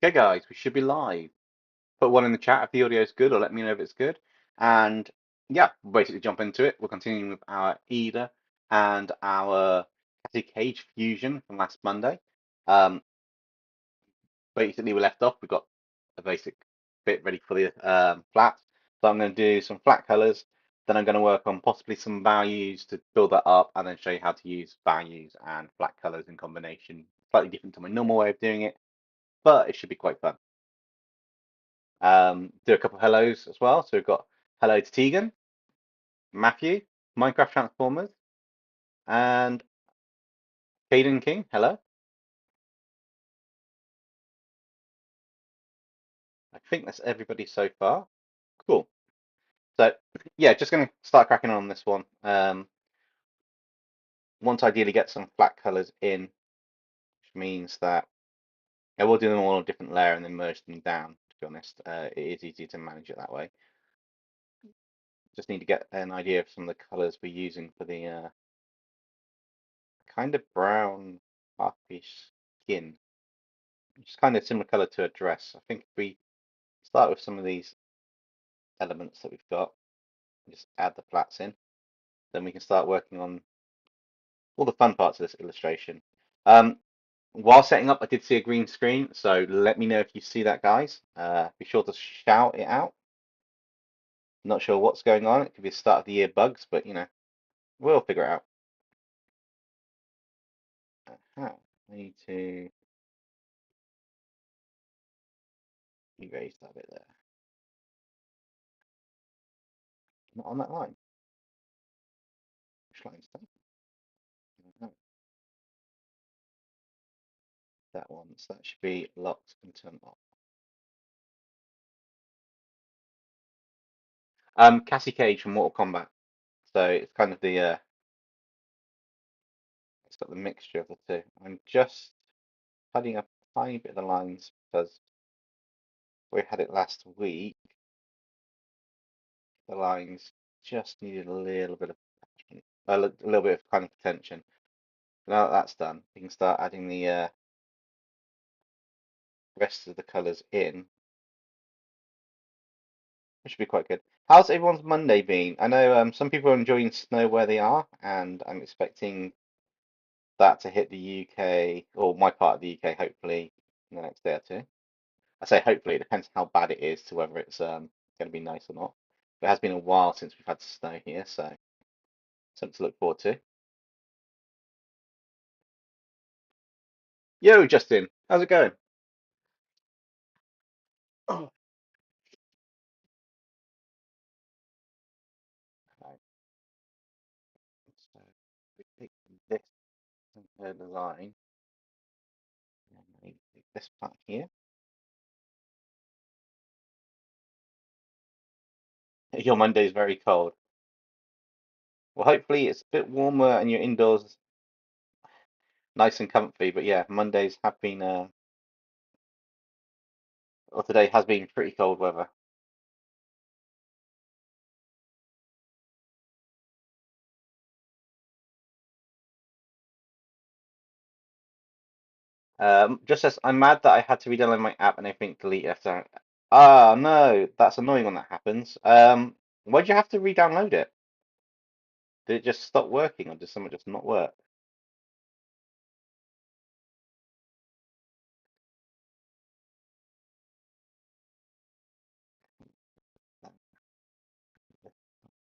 Okay, guys, we should be live. Put one in the chat if the audio is good, or let me know if it's good. And yeah, we'll basically jump into it. We're continuing with our Eda and our Cassie Cage fusion from last Monday. Um, Basically, we left off. We've got a basic bit ready for the flats. So I'm going to do some flat colors. Then I'm going to work on possibly some values to build that up, and then show you how to use values and flat colors in combination. Slightly different to my normal way of doing it, but it should be quite fun. Do a couple of hellos as well. So we've got hello to Tegan, Matthew, Minecraft Transformers, and Caden King. Hello. I think that's everybody so far. Cool. So yeah, just going to start cracking on this one. Want to ideally get some flat colors in, which means that I will do them all on a different layer and then merge them down. To be honest, it is easy to manage it that way. Just need to get an idea of some of the colors we're using for the kind of brown half-ish skin. It's kind of similar color to a dress. I think if we start with some of these elements that we've got, just add the flats in, then we can start working on all the fun parts of this illustration. Um, while setting up, I did see a green screen, so let me know if you see that, guys. Be sure to shout it out. Not sure what's going on. It could be the start of the year bugs, but you know, we'll figure it out. I need to erase that bit there. Not on that line. Which line's that? No, that one. So that should be locked and turned off. Cassie Cage from Mortal Kombat. So it's kind of the it's got the mixture of the two. I'm just cutting a tiny bit of the lines because we had it last week. The lines just needed a little bit of a little bit of kind of attention. Now that that's done, we can start adding the rest of the colours in, which should be quite good. How's everyone's Monday been? I know some people are enjoying snow where they are, and I'm expecting that to hit the UK or my part of the UK hopefully in the next day or two. I say hopefully, it depends how bad it is to whether it's going to be nice or not. It has been a while since we've had snow here, so something to look forward to. Yo, Justin, how's it going? Oh, okay. So we pick this design, and we pick this part here. Your Monday is very cold. Well, hopefully it's a bit warmer and you're indoors, nice and comfy. But yeah, Mondays have been, or today has been pretty cold weather. Just as I'm mad that I had to re-download my app and I think delete after. Ah, no, that's annoying when that happens. Why'd you have to re-download it? Did it just stop working, or did something just not work?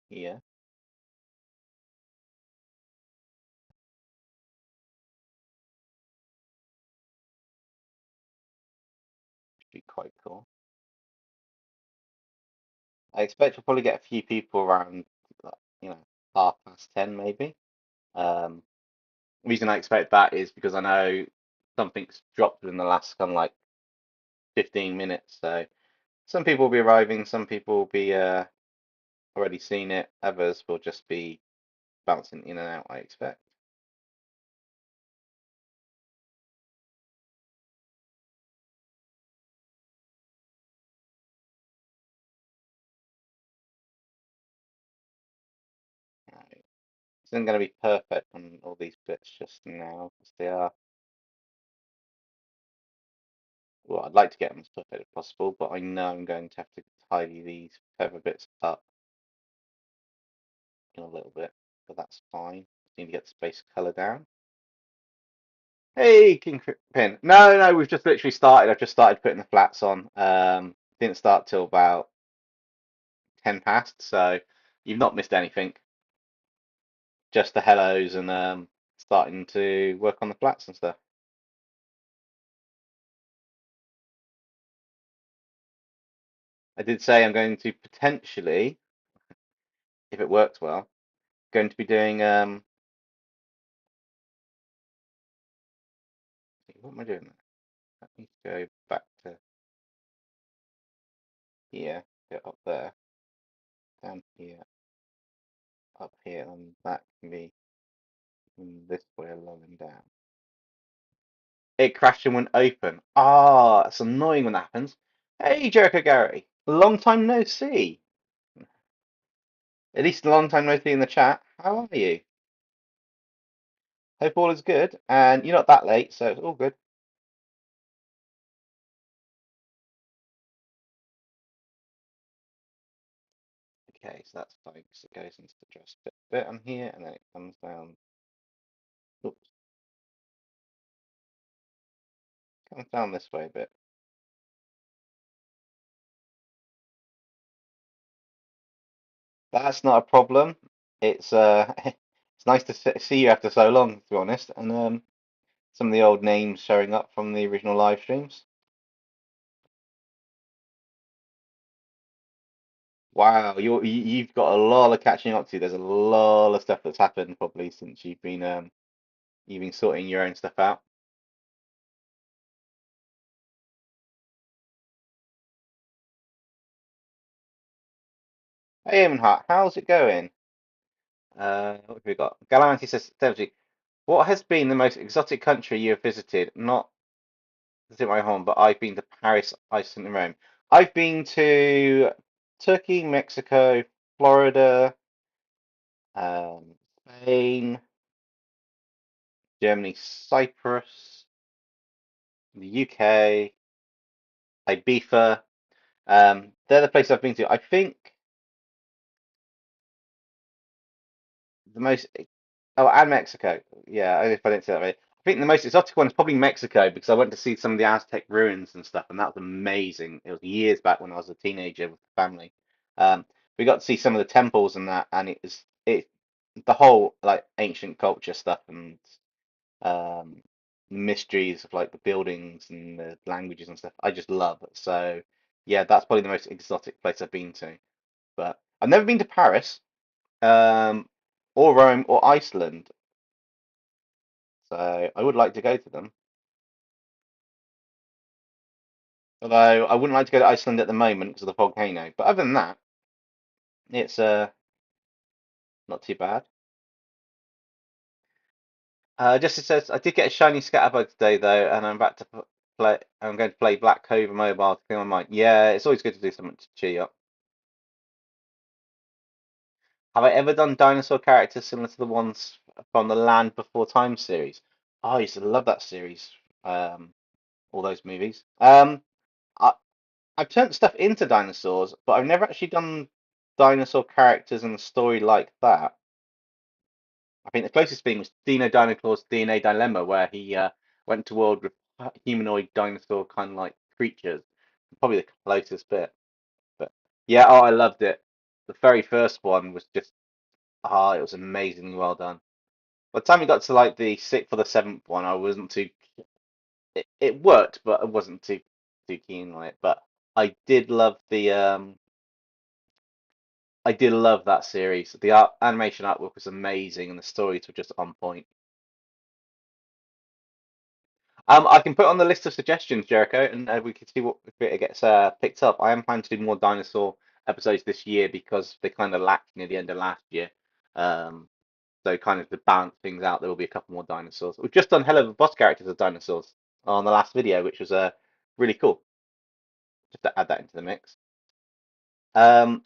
Yeah, should be quite cool. I expect we'll probably get a few people around, you know, 10:30 maybe. Um, reason I expect that is because I know something's dropped within the last kind of like 15 minutes. So some people will be arriving, some people will be already seen it, others will just be bouncing in and out, I expect. Right. This isn't going to be perfect on all these bits just now because they are Well, I'd like to get them as perfect as possible, but I know I'm going to have to tidy these feather bits up in a little bit, but that's fine. Just need to get the space color down. Hey, Kingpin. No, no, we've just literally started. I've just started putting the flats on. Didn't start till about 10 past, so you've not missed anything. Just the hellos and starting to work on the flats and stuff. I did say I'm going to potentially, if it works well, going to be doing what am I doing? Let me go back to here, go up there, down here, up here, and that can be this way along and down. It crashed and went open. Ah, it's annoying when that happens. Hey, Jericho Gary, long time no see. At least a long time no see in the chat. How are you? Hope all is good, and you're not that late, so it's all good. Okay, so that's fine because it goes into the dress bit on here, and then it comes down. Oops, comes down this way a bit. That's not a problem. It's it's nice to see you after so long, to be honest, and some of the old names showing up from the original live streams. Wow, you've got a lot of catching up to. There's a lot of stuff that's happened probably since you've been sorting your own stuff out. Hey, Eamon, how's it going? What have we got? Galanti says, "Dempsey, what has been the most exotic country you have visited? Not visit my home, but I've been to Paris, Iceland, and Rome. I've been to Turkey, Mexico, Florida, Spain, Germany, Cyprus, the UK, Ibiza. They're the places I've been to. I think the most, oh, and Mexico. Yeah, if I didn't say that right. I think the most exotic one is probably Mexico because I went to see some of the Aztec ruins and stuff, and that was amazing. It was years back when I was a teenager with the family. Um, we got to see some of the temples and that, and it the whole like ancient culture stuff and um, mysteries of like the buildings and the languages and stuff. I just love. So yeah, that's probably the most exotic place I've been to. But I've never been to Paris, um, or Rome or Iceland. So I would like to go to them. Although I wouldn't like to go to Iceland at the moment because of the volcano. But other than that, it's not too bad. Just it says I did get a shiny scatterbug today though, and I'm about to play. I'm going to play Black Clover Mobile to clear my mind. Yeah, it's always good to do something to cheer you up. Have I ever done dinosaur characters similar to the ones from the Land Before Time series? Oh, I used to love that series. All those movies. I, I've turned stuff into dinosaurs, but I've never actually done dinosaur characters in a story like that. I think the closest thing was Dino Dinoclaw's DNA Dilemma, where he went to world with humanoid dinosaur kind of like creatures. Probably the closest bit. But yeah, oh, I loved it. The very first one was just it was amazingly well done. By the time we got to like the sixth or the seventh one, I wasn't too. It worked, but I wasn't too keen on it. But I did love the I did love that series. The animation artwork was amazing, and the stories were just on point. I can put on the list of suggestions, Jericho, and we can see what if it gets picked up. I am planning to do more dinosaur episodes this year because they kind of lacked near the end of last year. Um, so kind of to balance things out, there will be a couple more dinosaurs. We've just done hell of a boss characters of dinosaurs on the last video, which was really cool. Just to add that into the mix. Um,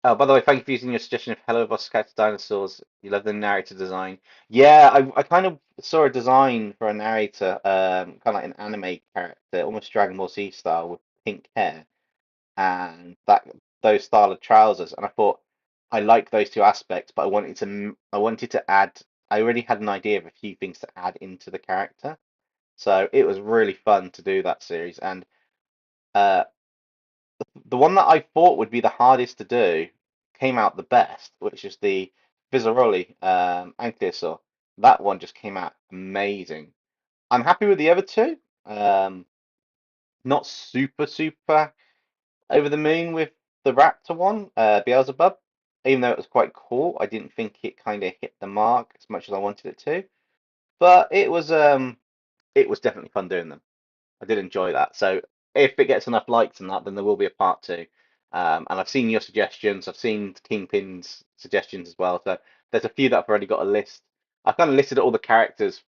Oh, by the way, thank you for using your suggestion of Hello Boss Scouts Dinosaurs. You love the narrator design. Yeah, I kind of saw a design for a narrator, kind of like an anime character, almost Dragon Ball Z style with pink hair and that those style of trousers. And I thought I like those two aspects, but I wanted to add. I already had an idea of a few things to add into the character, so it was really fun to do that series. And uh, the one that I thought would be the hardest to do came out the best, which is the Vizzaroli Ankylosaur. That one just came out amazing. I'm happy with the other two. Um, Not super over the moon with the Raptor one, Beelzebub. Even though it was quite cool, I didn't think it kind of hit the mark as much as I wanted it to. But it was definitely fun doing them. I did enjoy that. So if it gets enough likes and that, then there will be a part two. And I've seen your suggestions. I've seen Kingpin's suggestions as well. So there's a few that I've already got a list. I've kind of listed all the characters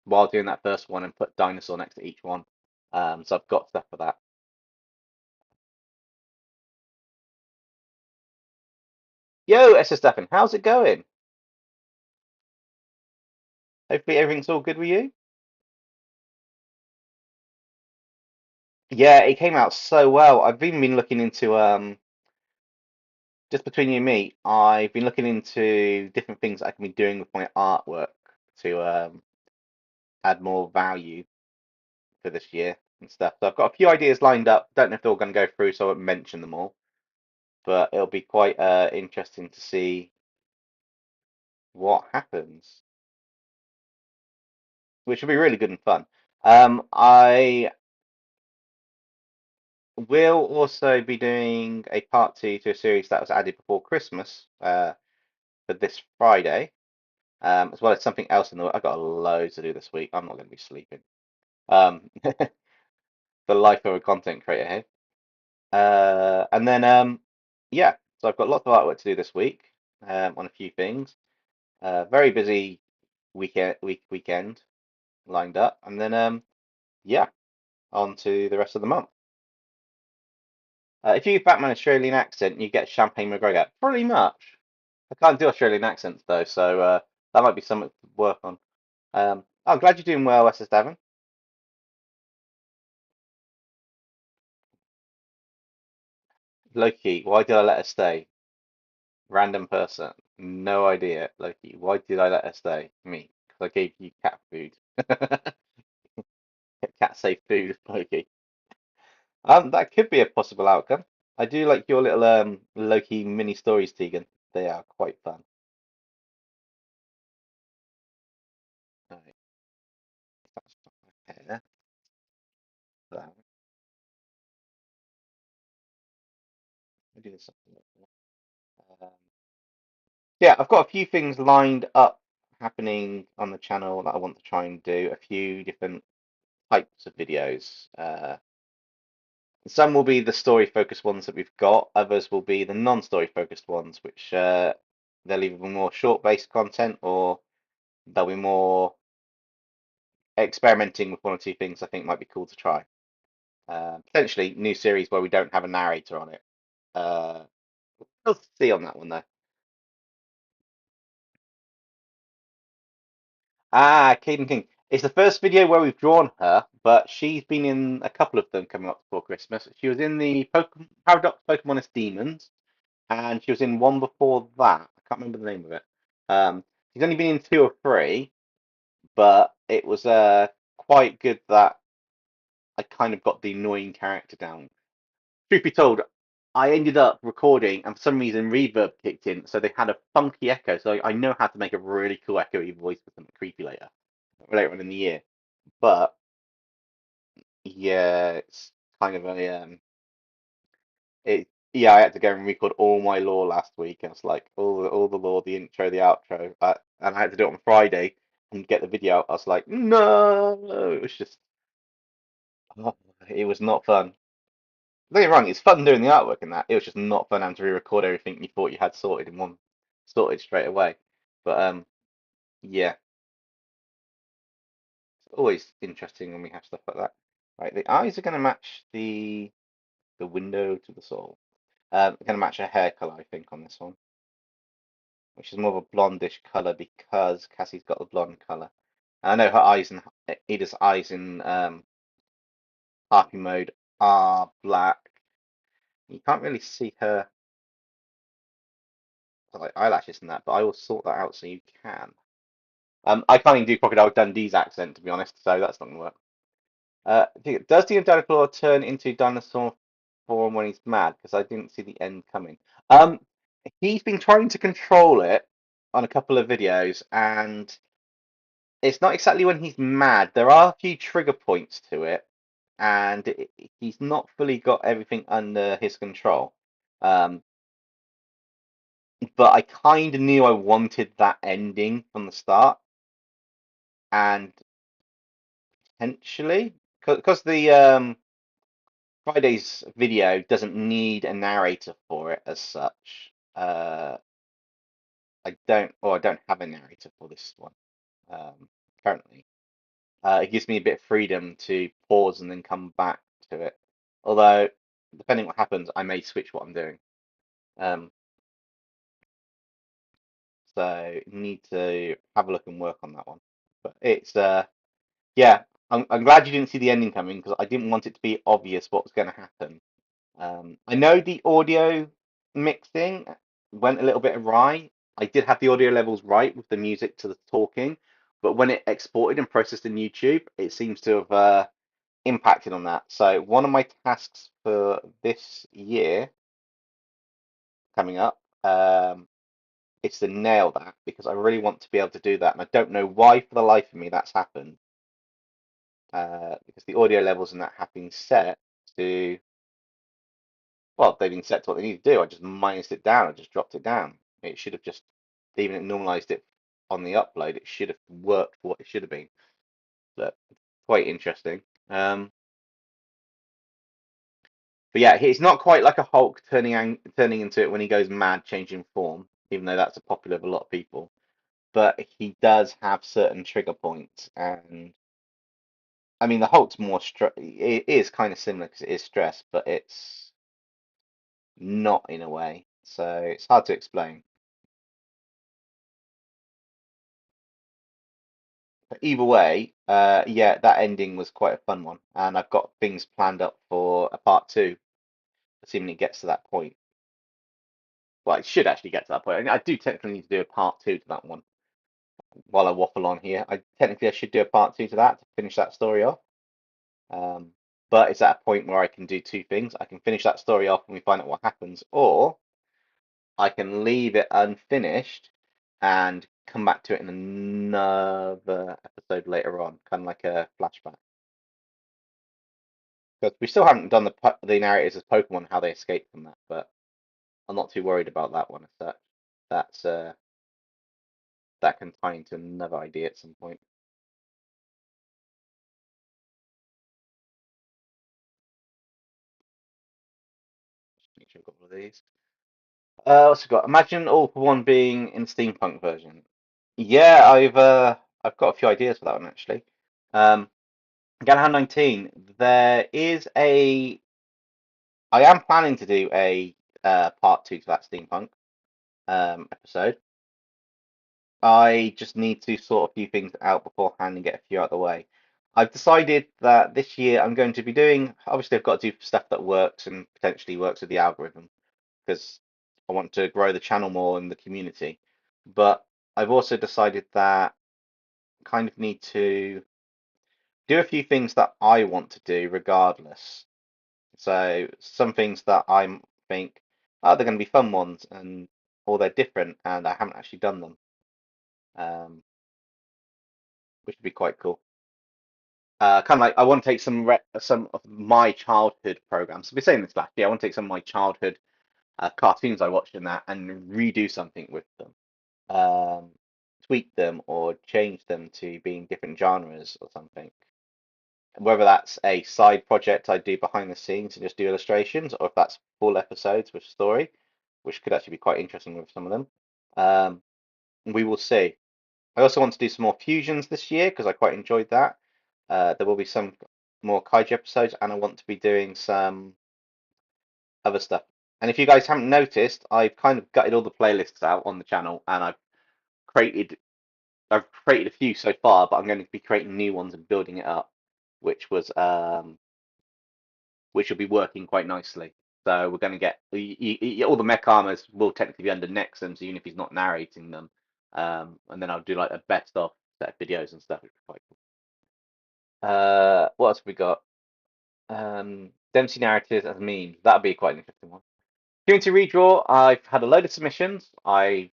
while doing that first one and put dinosaur next to each one. So I've got stuff for that. Yo, SS Stefan, how's it going? Hopefully everything's all good with you. Yeah, it came out so well. I've even been looking into just between you and me, I've been looking into different things I can be doing with my artwork to add more value for this year and stuff. So I've got a few ideas lined up. Don't know if they're all going to go through, so I won't mention them all. But it'll be quite interesting to see what happens, which will be really good and fun. I will also be doing a part two to a series that was added before Christmas for this Friday, as well as something else in the. I've got loads to do this week. I'm not going to be sleeping. The life of a content creator here. And then yeah, so I've got lots of artwork to do this week on a few things. Very busy weekend lined up, and then yeah, on to the rest of the month. If you give Batman Australian accent, you get Champagne McGregor. Pretty much. I can't do Australian accents though, so that might be something to work on. I'm glad you're doing well, SS Davin. Loki, why did I let her stay? Random person. No idea, Loki. Why did I let her stay? Me. Because I gave you cat food. Cat safe food, Loki. That could be a possible outcome. I do like your little Loki mini stories, Tegan. They are quite fun. Right, that's not my hair. That. I do something like that. Yeah, I've got a few things lined up happening on the channel that I want to try and do. A few different types of videos. Some will be the story focused ones that we've got, others will be the non-story focused ones, which they'll either be more short based content or they'll be more experimenting with one or two things I think might be cool to try. Potentially new series where we don't have a narrator on it. Uh, we'll see on that one though. Ah, Caden King. It's the first video where we've drawn her, but she's been in a couple of them coming up before Christmas. She was in the Paradox Pokemonist Demons, and she was in one before that. I can't remember the name of it. She's only been in two or three, but it was quite good that I kind of got the annoying character down. Truth be told, I ended up recording, and for some reason, reverb kicked in, so they had a funky echo. So I know how to make a really cool echoey voice for something creepy later on in the year. But yeah, it's kind of a it yeah, I had to go and record all my lore last week. And it's like all the lore, the intro, the outro, and I had to do it on Friday and get the video out. I was like, no, it was just oh, it was not fun. Don't get me wrong, it's fun doing the artwork and that. It was just not fun having to re-record everything you thought you had sorted in one sorted straight away. But yeah, it's always interesting when we have stuff like that. Right, the eyes are going to match the window to the soul. Going to match her hair color, I think, on this one, which is more of a blondish color because Cassie's got the blonde color. I know her eyes and Ida's eyes in harpy mode are black. You can't really see her like eyelashes and that, but I will sort that out so you can. I can't even do Crocodile Dundee's accent, to be honest, so that's not gonna work. Does the Dinosaur turn into dinosaur form when he's mad? Because I didn't see the end coming. Um, he's been trying to control it on a couple of videos, and it's not exactly when he's mad. There are a few trigger points to it, and he's not fully got everything under his control. Um, but I kind of knew I wanted that ending from the start, and potentially because the Friday's video doesn't need a narrator for it as such. I don't have a narrator for this one currently. It gives me a bit of freedom to pause and then come back to it. Although, depending what happens, I may switch what I'm doing. Um, so need to have a look and work on that one. But it's yeah, I'm glad you didn't see the ending coming because I didn't want it to be obvious what was going to happen. I know the audio mixing went a little bit awry. I did have the audio levels right with the music to the talking, but when it exported and processed in YouTube, it seems to have impacted on that. So one of my tasks for this year coming up is to nail that because I really want to be able to do that, and I don't know why for the life of me that's happened. Because the audio levels in that have been set to well, they've been set to what they need to do. I just minused it down. I just dropped it down. It should have just, even it normalized it on the upload. It should have worked for what it should have been. But quite interesting. But yeah, it's not quite like a Hulk turning into it when he goes mad, changing form. Even though that's a popular with a lot of people. But he does have certain trigger points, and I mean the Hulk's more it is kind of similar because it is stress, but it's not in a way. So it's hard to explain. But either way, yeah, that ending was quite a fun one, and I've got things planned up for a part two, assuming it gets to that point. Well, it should actually get to that point. I do technically need to do a part two to that one. While I waffle on here, I should do a part two to that to finish that story off. Um, but it's at a point where I can do two things. I can finish that story off and we find out what happens, or I can leave it unfinished and come back to it in another episode later on, kind of like a flashback. Because we still haven't done the narrators as Pokemon, how they escape from that, but I'm not too worried about that one as such. That's that can tie into another idea at some point. Just make sure I've got all of these. What's it got? Imagine All for One being in steampunk version. Yeah, I've got a few ideas for that one actually. Um, Galahan 19. There is a. I am planning to do a part two to that steampunk episode. I just need to sort a few things out beforehand and get a few out of the way. I've decided that this year I'm going to be doing, obviously, I've got to do stuff that works and potentially works with the algorithm because I want to grow the channel more in the community. But I've also decided that I kind of need to do a few things that I want to do regardless. So some things that I think, oh, they're going to be fun ones and or they're different and I haven't actually done them, um, which would be quite cool. Kind of like I want to take some of my childhood programs. I've been saying this last year. I want to take some of my childhood cartoons I watched in that and redo something with them, tweak them or change them to being different genres or something. Whether that's a side project I do behind the scenes and just do illustrations, or if that's full episodes with story, which could actually be quite interesting with some of them. Um, we will see. I also want to do some more fusions this year because I quite enjoyed that. There will be some more kaiju episodes, and I want to be doing some other stuff. And if you guys haven't noticed, I've kind of gutted all the playlists out on the channel, and created I've created a few so far, but I'm going to be creating new ones and building it up, which was which will be working quite nicely. So we're going to get all the mech armors will technically be under Nexums, even if he's not narrating them. And then I'll do like a best of set of videos and stuff, which is quite cool. What else have we got? Dempsey narratives as memes. That'll be quite an interesting one. Community redraw. I've had a load of submissions. I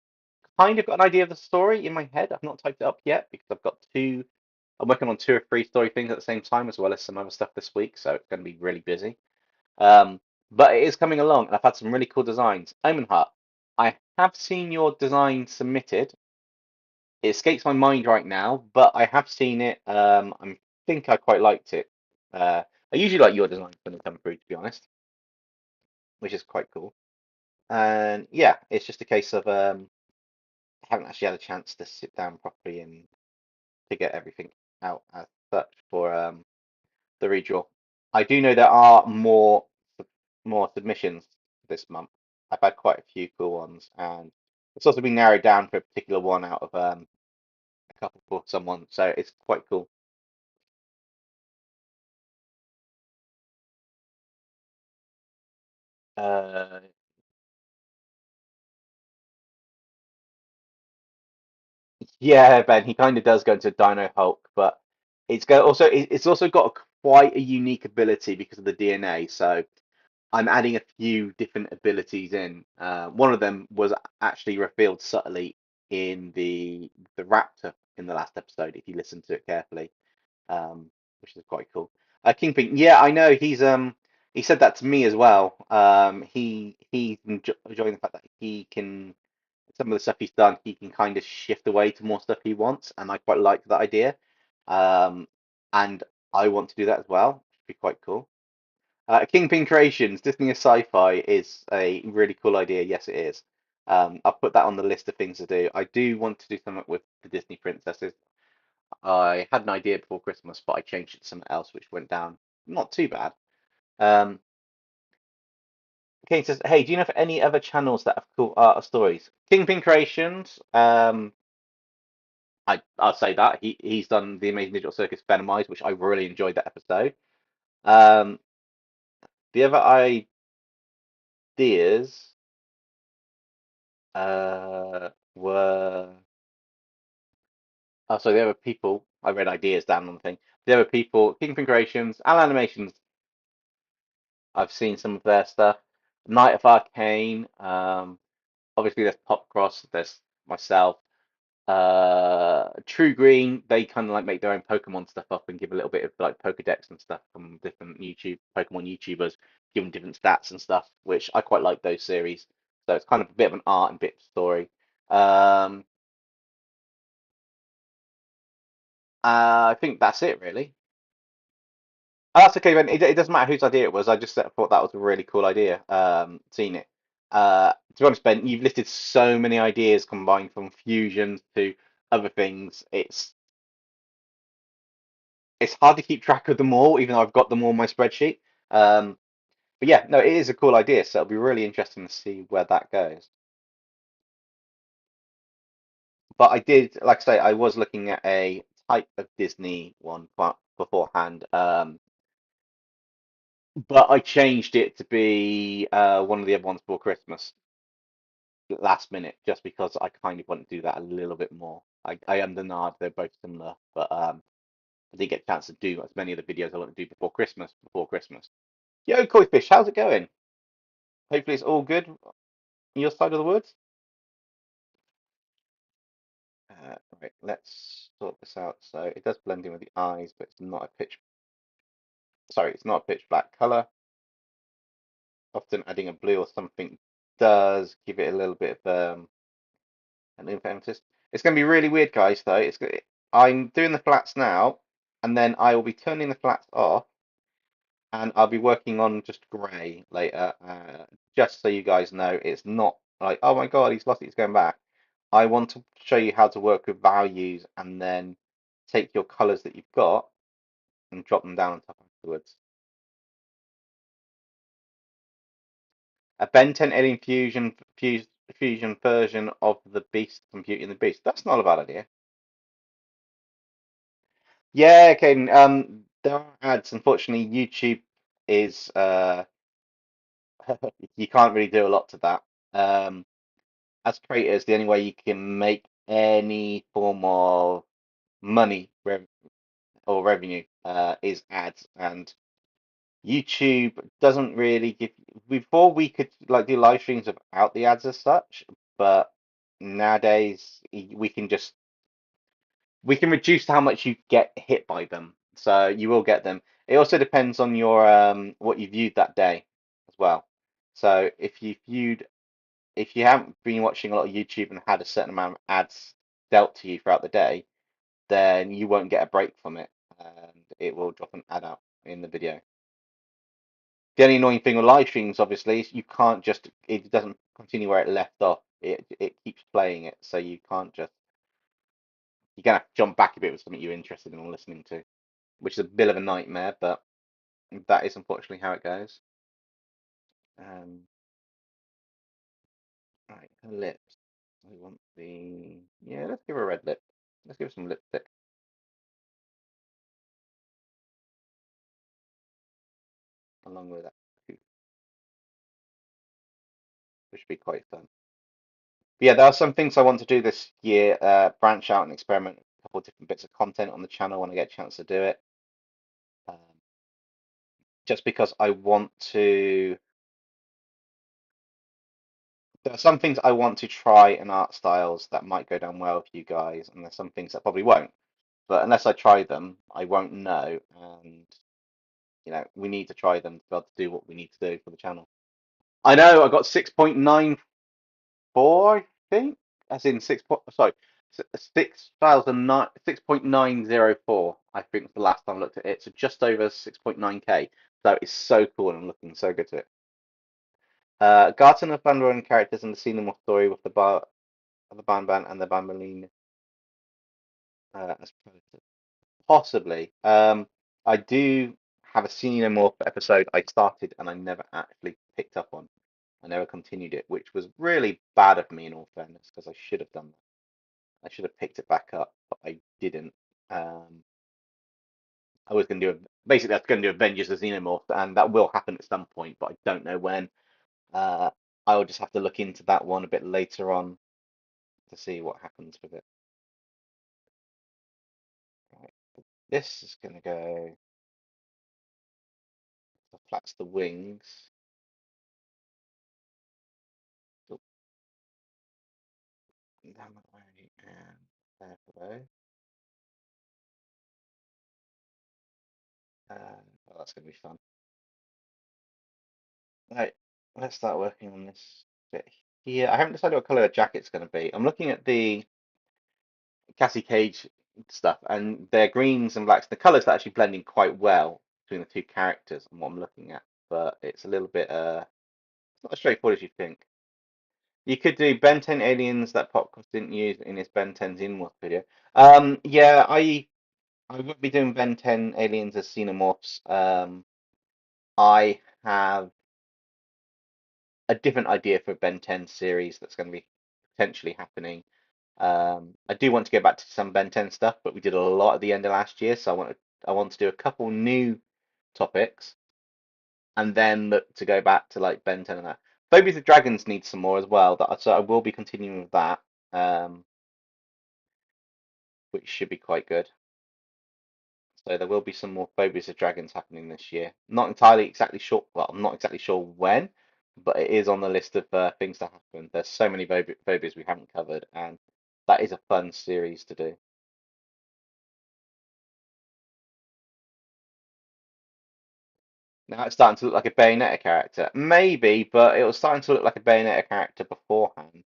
kind of got an idea of the story in my head. I've not typed it up yet because I've got two. I'm working on two or three story things at the same time, as well as some other stuff this week, so it's going to be really busy. Um, but it is coming along, and I've had some really cool designs. Omen Hut, I have seen your design submitted. It escapes my mind right now, but I have seen it. I think I quite liked it. I usually like your designs when they come through, to be honest, which is quite cool. And yeah, it's just a case of I haven't actually had a chance to sit down properly and to get everything out as such for the redraw. I do know there are more submissions this month. I've had quite a few cool ones, and it's also been narrowed down for a particular one out of a couple for someone, so it's quite cool. Uh, yeah, Ben, he kind of does go into Dino Hulk, but it's also got quite a unique ability because of the DNA. So I'm adding a few different abilities in. One of them was actually revealed subtly in the Raptor in the last episode, if you listen to it carefully, which is quite cool. Kingpin, yeah, I know he said that to me as well. He's enjoying the fact that he can some of the stuff he's done, he can kind of shift away to more stuff he wants, and I quite like that idea. Um, and I want to do that as well. It'd be quite cool. Kingpin Creations, Disney as sci-fi is a really cool idea. Yes, it is. I'll put that on the list of things to do. I do want to do something with the Disney princesses. I had an idea before Christmas, but I changed it to something else, which went down not too bad. Um, Kate says, "Hey, do you know of any other channels that have cool art or stories?" Kingpin Creations. I'll say that he's done the Amazing Digital Circus Venomized, which I really enjoyed that episode. Um, the other ideas were so the other people I read ideas down on the thing. The other people, Kingpin Creations, Al Animations. I've seen some of their stuff. Night of Arcane. Obviously there's Pop Cross. There's myself. True Green, they kind of like make their own Pokemon stuff up and give a little bit of like Pokedex and stuff from different Pokemon YouTubers, give them different stats and stuff, which I quite like those series. So it's kind of a bit of an art and bit of story. Um, I think that's it really. That's okay, Ben. It doesn't matter whose idea it was. I just thought that was a really cool idea. Seeing it. To be honest, Ben, you've listed so many ideas combined from fusions to other things. It's hard to keep track of them all, even though I've got them all on my spreadsheet. Um, but yeah, no, it is a cool idea, so it'll be really interesting to see where that goes. But I did, like I say, I was looking at a type of Disney one beforehand, but I changed it to be one of the other ones for Christmas last minute, just because I kind of want to do that a little bit more. I am the nard, they're both similar, but I didn't get a chance to do as many of the videos I want to do before Christmas. Before Christmas. Yo, Koi Fish, how's it going? Hopefully it's all good on your side of the woods. Right, let's sort this out. So it does blend in with the eyes, but it's not a it's not a pitch black color. Often adding a blue or something does give it a little bit of an emphasis. It's going to be really weird, guys, though. I'm doing the flats now, and then I will be turning the flats off, and I'll be working on just grey later. Just so you guys know, it's not like, oh my God, he's lost it, he's going back. I want to show you how to work with values and then take your colors that you've got and drop them down on top afterwards. a Ben 10 Alien fusion version of the Beast from Beauty and the Beast. That's not a bad idea. Yeah, okay. There are ads. Unfortunately, YouTube is you can't really do a lot to that. Um, as creators, the only way you can make any form of money or revenue is ads, and YouTube doesn't really give. Before we could like do live streams without the ads as such, but nowadays we can reduce how much you get hit by them, so you will get them. It also depends on your what you viewed that day as well. So if you haven't been watching a lot of YouTube and had a certain amount of ads dealt to you throughout the day, then you won't get a break from it, and it will drop an ad out in the video. The only annoying thing with live streams, obviously, is you can't just it doesn't continue where it left off. It keeps playing it, so you can't just you're gonna have to jump back a bit with something you're interested in or listening to, which is a bit of a nightmare, but that is unfortunately how it goes. Um, right, lips. We want the yeah. Let's give her a red lip. Let's give her some lipstick along with that, which should be quite fun. But yeah, there are some things I want to do this year. Branch out and experiment with a couple of different bits of content on the channel when I get a chance to do it. Um, just because I want to. There are some things I want to try in art styles that might go down well with you guys, and there's some things that probably won't. But unless I try them, I won't know. And we need to try them to be able to do what we need to do for the channel. I know I got 6.94, I think, as in sorry, 6,904. I think was the last time I looked at it. So just over 6.9K. So it's so cool and I'm looking so good to it. Garten of Van characters in the cinema story with the Ban and the Bamboline as predators. Possibly. I do have a Xenomorph episode I started and I never actually picked up on. I never continued it, which was really bad of me in all fairness, because I should have done that. I should have picked it back up, but I didn't. Um, I was going to do basically I was going to do Avengers of Xenomorph, and that will happen at some point, but I don't know when. Uh, I will just have to look into that one a bit later on to see what happens with it. Right. This is going to go. Flats the wings. Oh, that way, and there for those. Oh, that's going to be fun. Right, let's start working on this bit here. I haven't decided what colour the jacket's going to be. I'm looking at the Cassie Cage stuff, and they're greens and blacks. The colours are actually blending quite well between the two characters and what I'm looking at, but it's a little bit it's not as straightforward as you think. You could do Ben 10 aliens that Popcross didn't use in his Ben 10's Inward video. Yeah, I won't be doing Ben 10 aliens as xenomorphs. I have a different idea for Ben 10 series that's going to be potentially happening. I do want to go back to some Ben 10 stuff, but we did a lot at the end of last year, so I want to do a couple new topics and then look to go back to like Ben 10 and that. Phobias of Dragons needs some more as well. So I will be continuing with that, which should be quite good. So there will be some more Phobias of Dragons happening this year. Not entirely exactly sure. Well, I'm not exactly sure when, but it is on the list of things to happen. There's so many phobias we haven't covered, and that is a fun series to do. Now it's starting to look like a Bayonetta character. Maybe, but it was starting to look like a Bayonetta character beforehand.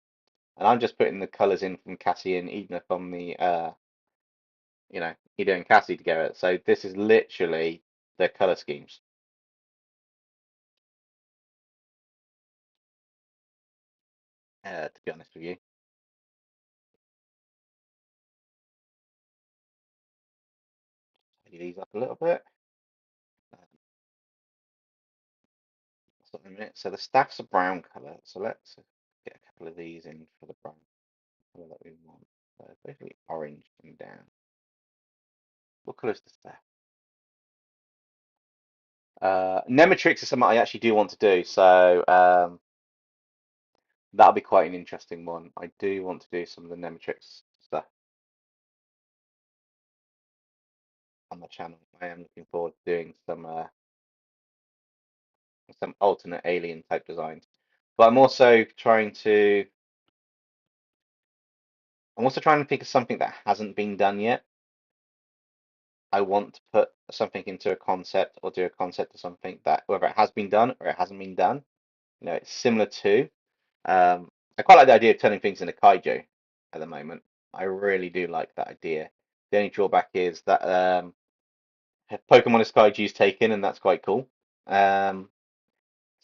And I'm just putting the colours in from Cassie and Edna from the, Eda and Cassie together. So this is literally their colour schemes. To be honest with you. Tidy these up a little bit. in a minute. So the staff's a brown colour. So let's get a couple of these in for the brown colour that we want. So basically orange and down. What colour is the staff? Nematrix is something I actually do want to do. So that'll be quite an interesting one. I do want to do some of the Nematrix stuff on the channel. I am looking forward to doing some alternate alien type designs. But I'm also trying to think of something that hasn't been done yet. I want to put something into a concept or do a concept of something that whether it has been done or it hasn't been done. It's similar to. I quite like the idea of turning things into kaiju at the moment. I really do like that idea. The only drawback is that Pokemon is kaiju's taken, and that's quite cool. Um,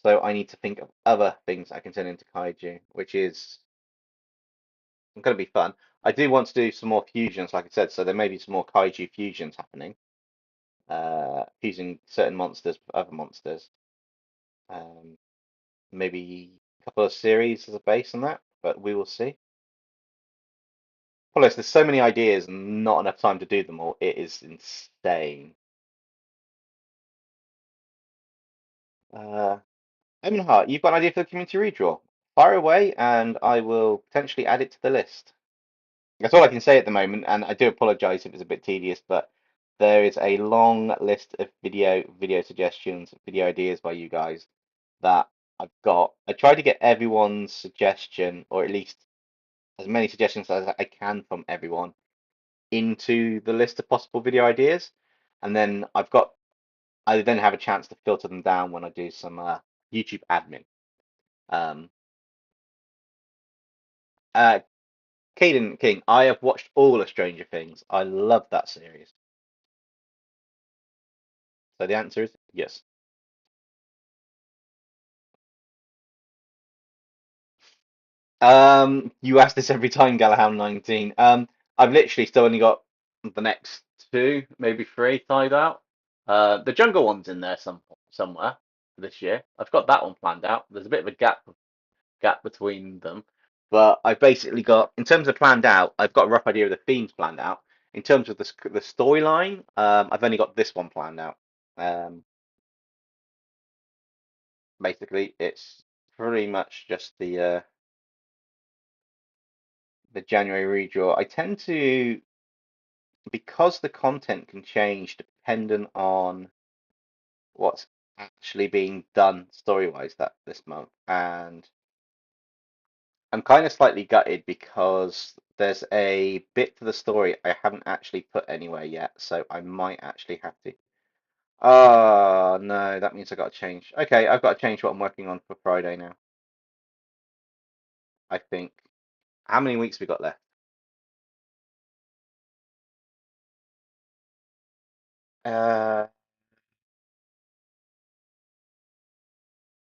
so I need to think of other things I can turn into kaiju, which is going to be fun. I do want to do some more fusions, like I said, so there may be some more kaiju fusions happening, fusing certain monsters with other monsters. Um, maybe a couple of series as a base on that, but we will see. Plus, there's so many ideas and not enough time to do them all. It is insane. Uh, Eminhart, you've got an idea for the community redraw. Fire away, and I will potentially add it to the list. That's all I can say at the moment, and I do apologize if it's a bit tedious, but there is a long list of video suggestions, video ideas by you guys that I've got. I try to get everyone's suggestion, or at least as many suggestions as I can from everyone, into the list of possible video ideas, and then I then have a chance to filter them down when I do some YouTube admin. Um, uh, Caden King, I have watched all of Stranger Things. I love that series. So the answer is yes. You ask this every time, Gallaham 19. I've literally still only got the next two, maybe three tied out. The jungle one's in there somewhere this year. I've got that one planned out. There's a bit of a gap between them, but I've basically got, in terms of planned out, I've got a rough idea of the themes planned out. In terms of the storyline, I've only got this one planned out. Um, Basically, it's pretty much just the January redraw. I tend to, because the content can change dependent on what's actually being done story-wise that this month, and I'm kind of slightly gutted because there's a bit to the story I haven't actually put anywhere yet, so I might actually have to. Oh no, that means I got to change. Okay, I've got to change what I'm working on for Friday now, I think. How many weeks we got left? Uh,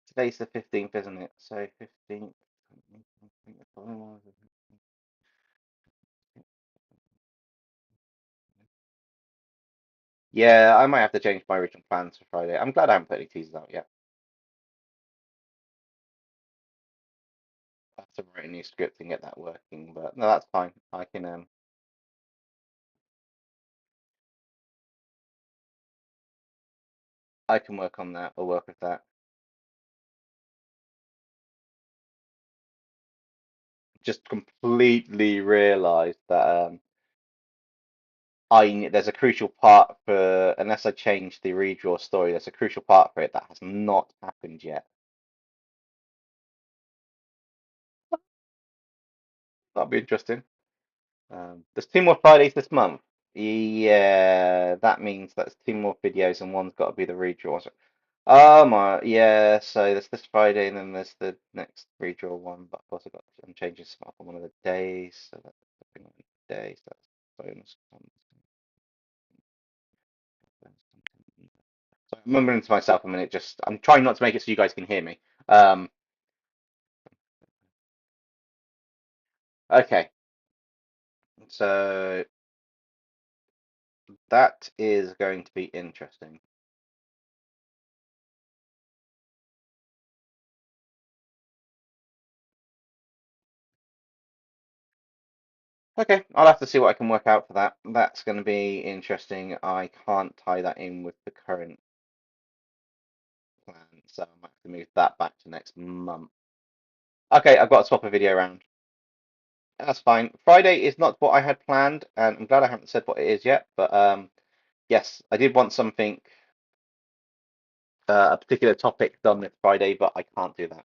Today's the 15th, isn't it? So 15th. Yeah, I might have to change my original plans for Friday. I'm glad I haven't put any teasers out yet. I have to write a new script and get that working, but no, that's fine. I can work on that or work with that. Just completely realised that there's a crucial part for, unless I change the redraw story, there's a crucial part for it that has not happened yet. That'll be interesting. There's two more Fridays this month. Yeah, that means that's two more videos and one's got to be the redraw. Oh my, yeah. So there's this Friday and then there's the next redraw one. But I've also I'm changing some up on one of the days, so that's on the day. So that's bonus content. So I'm remembering to myself a minute. Just I'm trying not to make it so you guys can hear me. Um, okay. So that is going to be interesting. Okay, I'll have to see what I can work out for that. That's going to be interesting. I can't tie that in with the current plan, so I might have to move that back to next month. Okay, I've got to swap a video around. That's fine. Friday is not what I had planned, and I'm glad I haven't said what it is yet. But yes, I did want something, a particular topic done this Friday, but I can't do that.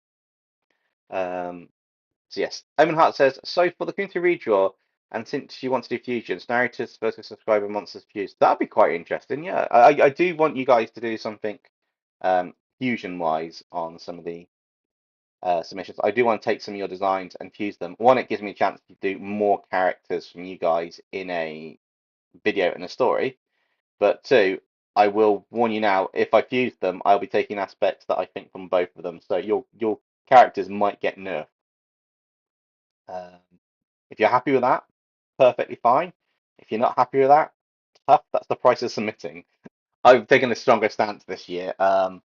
So yes, Omen Hart says, so for the community redraw, and since you want to do fusions, narratives versus subscriber monsters fused, that'd be quite interesting. Yeah, I do want you guys to do something fusion wise on some of the submissions. I do want to take some of your designs and fuse them. One, it gives me a chance to do more characters from you guys in a video and a story. But two, I will warn you now, if I fuse them, I'll be taking aspects that I think from both of them. So your characters might get nerfed. Um, if you're happy with that, perfectly fine. If you're not happy with that, tough. That's the price of submitting. I've taken a stronger stance this year on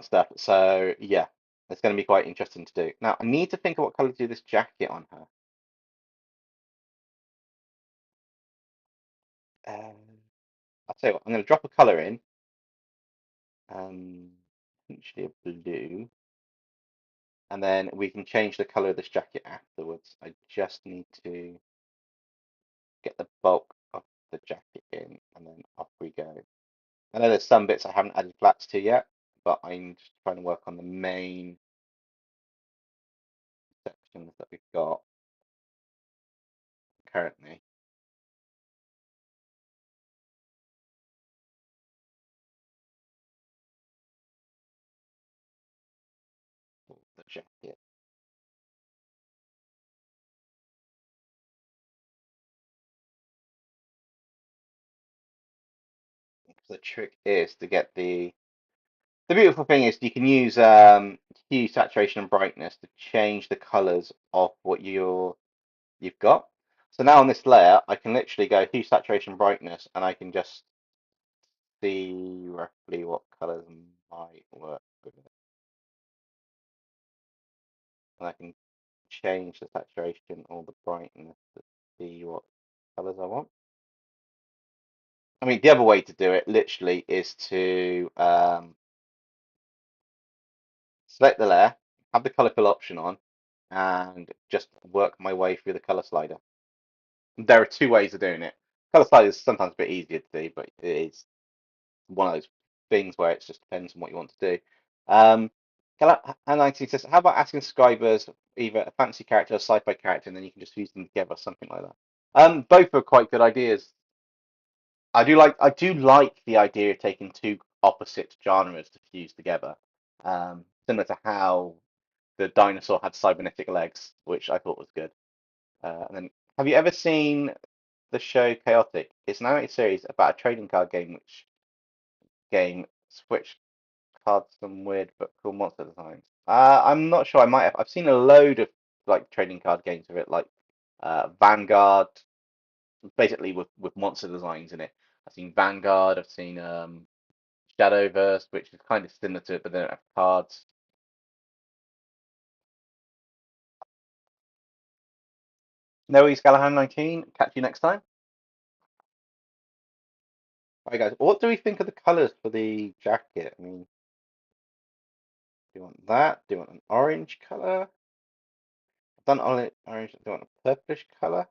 stuff. So yeah, it's going to be quite interesting to do. Now I need to think of what color to do this jacket on her. I'll tell you what, I'm going to drop a color in. Potentially a blue. And then we can change the color of this jacket afterwards. I just need to get the bulk of the jacket in, and then off we go. I know there's some bits I haven't added flats to yet, but I'm just trying to work on the main sections that we've got currently. The jacket. The trick is to get the beautiful thing is you can use hue, saturation, and brightness to change the colors of what you've got. So now on this layer, I can literally go hue, saturation, brightness, and I can just see roughly what colors might work with it. And I can change the saturation or the brightness to see what colors I want. I mean, the other way to do it literally is to select the layer, have the color fill option on, and just work my way through the color slider. There are two ways of doing it. Color slider is sometimes a bit easier to do, but it is one of those things where it just depends on what you want to do. And I says, how about asking subscribers either a fantasy character or sci-fi character, and then you can just fuse them together, something like that. Both are quite good ideas. I do like the idea of taking two opposite genres to fuse together. Similar to how the dinosaur had cybernetic legs, which I thought was good. And then, have you ever seen the show Chaotic? It's an animated series about a trading card game, which game switch cards some weird but cool monster designs. I'm not sure. I might have. I've seen a load of like trading card games of it, like Vanguard, basically with monster designs in it. I've seen Vanguard. I've seen Shadowverse, which is kind of similar to it, but they don't have cards. Noe Scalahan 19. Catch you next time. All right, guys. What do we think of the colors for the jacket? I mean, do you want that? Do you want an orange color? I've done orange. Do you want a purplish color?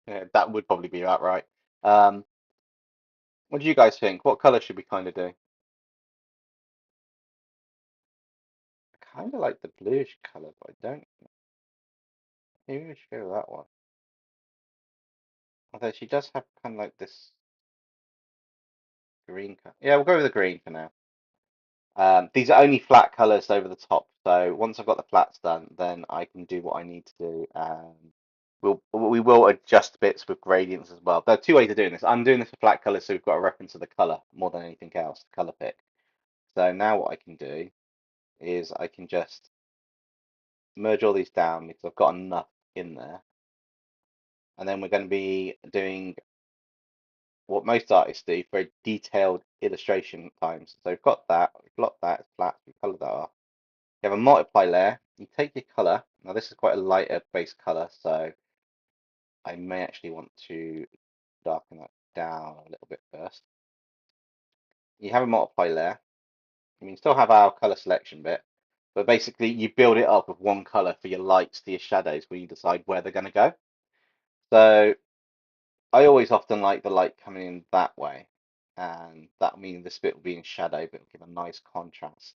Yeah, that would probably be about right. Um, what do you guys think? What color should we kind of do? I kind of like the bluish color, but I don't. Maybe we should go with that one. Although she does have kind of like this green color. Yeah, we'll go with the green for now. These are only flat colors over the top, so once I've got the flats done, then I can do what I need to do. We will adjust bits with gradients as well. There are two ways of doing this. I'm doing this for flat colors, so we've got a reference to the color more than anything else, the color pick. So now what I can do is I can just merge all these down because I've got enough in there. And then we're going to be doing what most artists do for a detailed illustration at times. So we've got that, we've blocked that, it's flat, we colour that off. You have a multiply layer, you take your colour. Now this is quite a lighter base colour, so I may actually want to darken that down a little bit first. You have a multiply layer. I mean, you still have our colour selection bit, but basically you build it up with one colour for your lights to your shadows when you decide where they're going to go. So I always often like the light coming in that way, and that means this bit will be in shadow, but it'll give a nice contrast.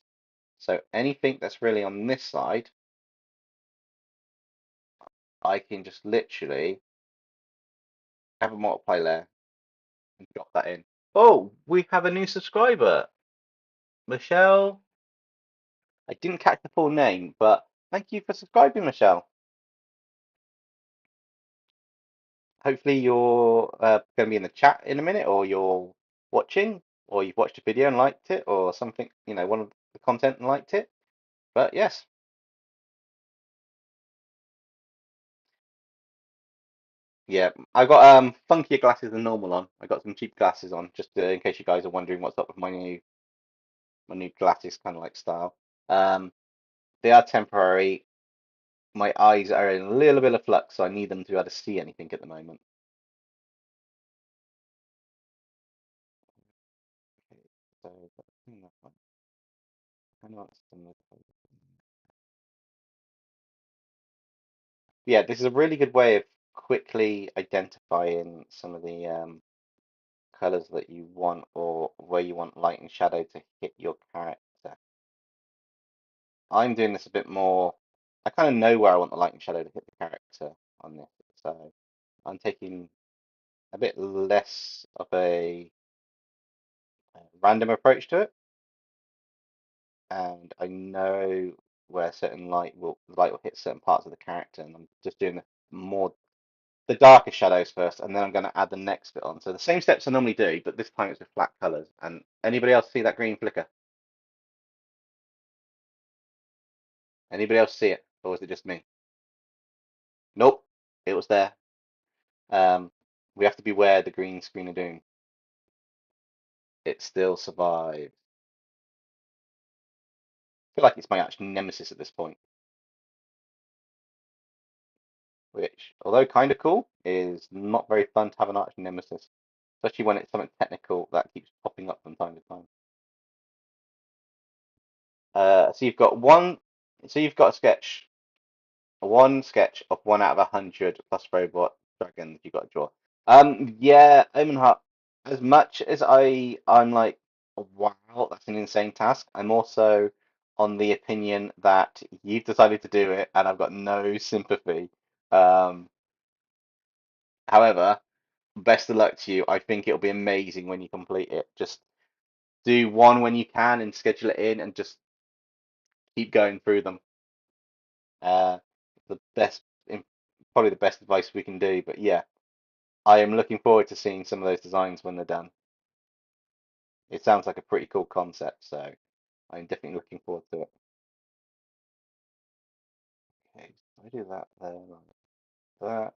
So anything that's really on this side, I can just literally have a multiply layer and drop that in. Oh, we have a new subscriber, Michelle. I didn't catch the full name, but thank you for subscribing, Michelle. Hopefully you're going to be in the chat in a minute, or you're watching, or you've watched a video and liked it, or something, one of the content and liked it. But yes. Yeah, I got funkier glasses than normal on. I got some cheap glasses on, just in case you guys are wondering what's up with my new glasses kind of like style. Um, they are temporary. My eyes are in a little bit of flux, so I need them to be able to see anything at the moment. Okay, so I think that one. I know it's similar. Yeah, this is a really good way of quickly identifying some of the colors that you want, or where you want light and shadow to hit your character. I'm doing this a bit more. I kind of know where I want the light and shadow to hit the character on this, so I'm taking a bit less of a random approach to it, and I know where certain light will hit certain parts of the character, and I'm just doing the darker shadows first, and then I'm going to add the next bit on. So the same steps I normally do, but this time it's with flat colors. And anybody else see that green flicker? Anybody else see it, or was it just me? Nope, it was there. Um, we have to beware the green screen of doom. It still survives. I feel like it's my actual nemesis at this point, which, although kind of cool, is not very fun to have an arch nemesis, especially when it's something technical that keeps popping up from time to time. So you've got one. So you've got a sketch, one sketch of 1 out of 100 plus robot dragons you got to draw. Yeah, Omen Heart. As much as I'm like, wow, that's an insane task. I'm also on the opinion that you've decided to do it, and I've got no sympathy. Um, However, best of luck to you. I think it'll be amazing when you complete it. Just do one when you can and schedule it in, and just keep going through them. Uh, the best, probably the best advice we can do. But yeah, I am looking forward to seeing some of those designs when they're done. It sounds like a pretty cool concept, so I'm definitely looking forward to it. Okay, so I do that there, like that,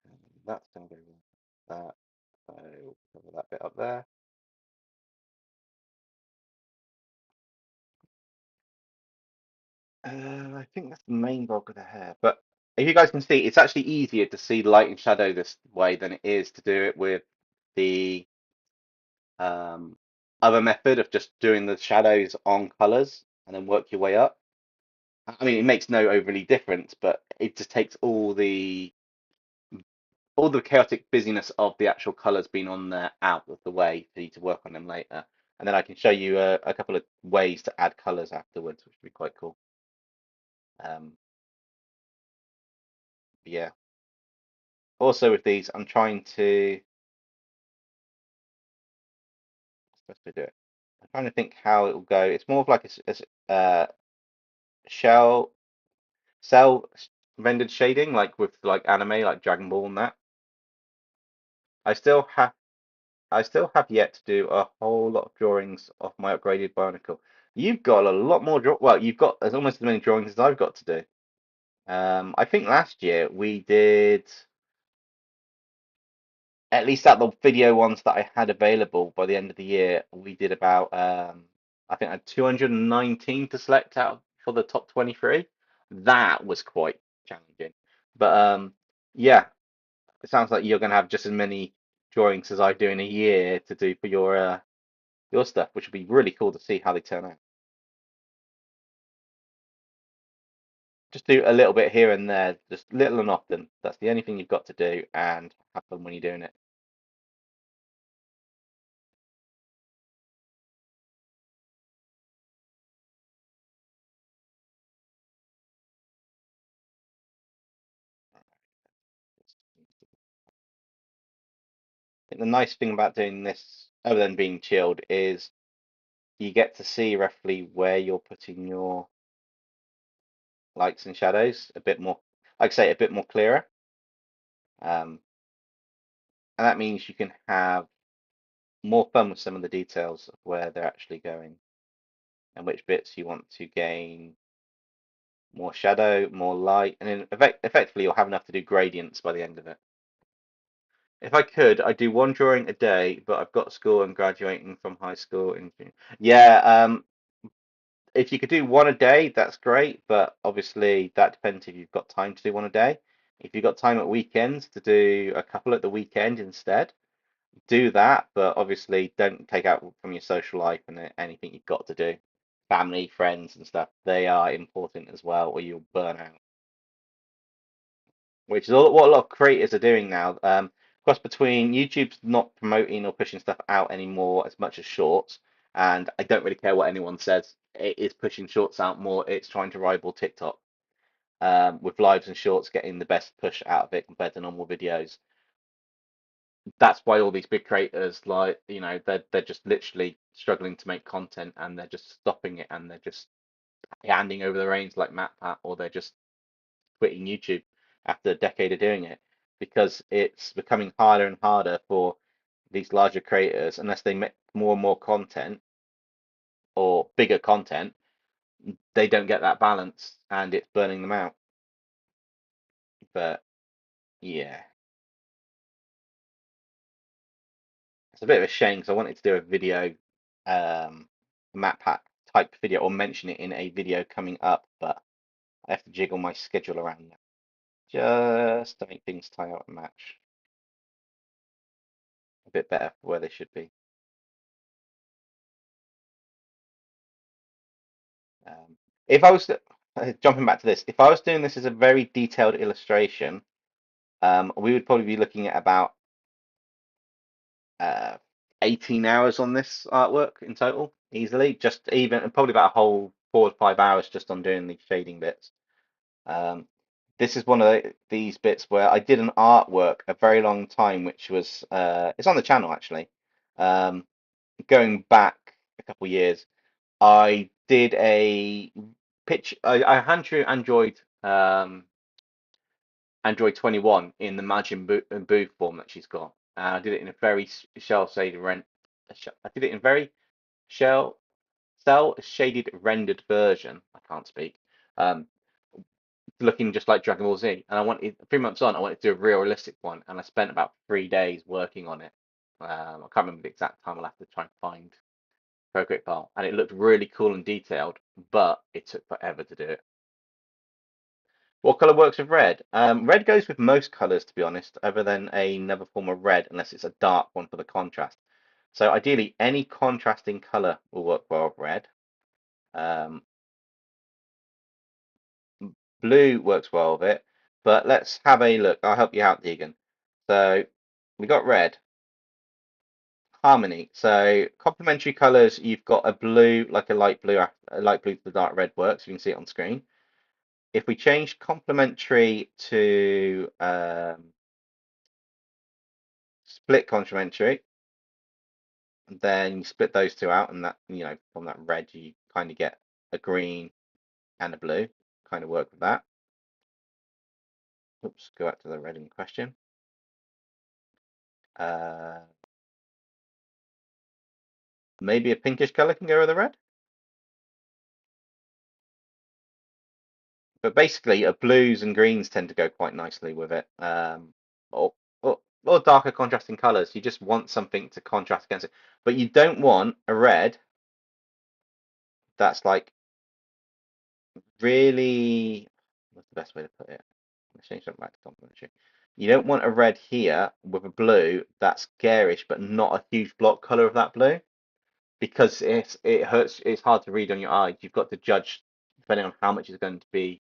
and that's going to go with that. So we'll cover that bit up there. I think that's the main bulk of the hair. But if you guys can see, it's actually easier to see light and shadow this way than it is to do it with the um, other method of just doing the shadows on colors and then work your way up. I mean, it makes no overly difference, but it just takes all the chaotic busyness of the actual colors being on there out of the way for you to work on them later. And then I can show you a couple of ways to add colors afterwards, which would be quite cool. Um, yeah. Also with these, I'm trying to supposed to do it. I'm trying to think how it will go. It's more of like a shell cell rendered shading, like with like anime, like Dragon Ball and that. I still have I still have yet to do a whole lot of drawings of my upgraded Bionicle. You've got a lot more well, you've got as almost as many drawings as I've got to do. I think last year we did at least at the video ones that I had available by the end of the year, we did about I think I had 219 to select out for the top 23. That was quite challenging. But yeah, it sounds like you're going to have just as many drawings as I do in a year to do for your stuff, which would be really cool to see how they turn out. Just do a little bit here and there, just little and often. That's the only thing you've got to do, and have fun when you're doing it. I think the nice thing about doing this, other than being chilled, is you get to see roughly where you're putting your lights and shadows a bit more, like I say, a bit more clearer. And that means you can have more fun with some of the details of where they're actually going and which bits you want to gain more shadow, more light, and then effectively you'll have enough to do gradients by the end of it. If I could, I'd do one drawing a day, but I've got school and graduating from high school in June. Yeah, if you could do one a day, that's great, but obviously that depends if you've got time to do one a day. If you've got time at weekends to do a couple at the weekend instead, do that, but obviously don't take out from your social life and anything you've got to do. Family, friends, and stuff, they are important as well, or you'll burn out. Which is what a lot of creators are doing now. Of course, between YouTube's not promoting or pushing stuff out anymore as much as shorts, and I don't really care what anyone says. It is pushing shorts out more. It's trying to rival TikTok, with lives and shorts getting the best push out of it compared to normal videos. That's why all these big creators, like, they're just literally struggling to make content, and they're just stopping it, and they're just handing over the reins like MatPat, or they're just quitting YouTube after a decade of doing it, because it's becoming harder and harder for these larger creators, unless they make more and more content or bigger content, they don't get that balance, and it's burning them out. But yeah, it's a bit of a shame because I wanted to do a video, map pack type video, or mention it in a video coming up, but I have to jiggle my schedule around that just to make things tie out and match a bit better for where they should be. If I was jumping back to this, if I was doing this as a very detailed illustration, we would probably be looking at about uh, 18 hours on this artwork in total, easily. Just even, and probably about a whole 4 or 5 hours just on doing the shading bits. Um, this is one of these bits where I did an artwork a very long time, which was it's on the channel actually. Um, Going back a couple of years, I did a pitch. I hand drew Android 21 in the Majin Buu form that she's got. I did it in a very shell shaded rent. I did it in very shell cell shaded rendered version. I can't speak. Um, Looking just like Dragon Ball Z. And I wanted 3 months on, I wanted to do a realistic one, and I spent about 3 days working on it. I can't remember the exact time. I'll have to try and find Procreate file, and it looked really cool and detailed, but it took forever to do it. What color works with red? Red goes with most colors, to be honest, other than another form of red, unless it's a dark one for the contrast. So ideally, any contrasting color will work well with red. Um, Blue works well with it, but let's have a look. I'll help you out, Deegan. So we got red, harmony. So complementary colors, you've got a blue, like a light blue to the dark red works. You can see it on screen. If we change complementary to split complementary, then you split those two out, and that, from that red, you kind of get a green and a blue. Kind of work with that. Oops, go back to the red in question. Uh, Maybe a pinkish color can go with the red. But basically, blues and greens tend to go quite nicely with it. Or darker contrasting colors. You just want something to contrast against it. But you don't want a red that's like really, what's the best way to put it? Let's change that back to complementary. You don't want a red here with a blue that's garish, but not a huge block color of that blue, because it hurts. It's hard to read on your eye. You've got to judge depending on how much is going to be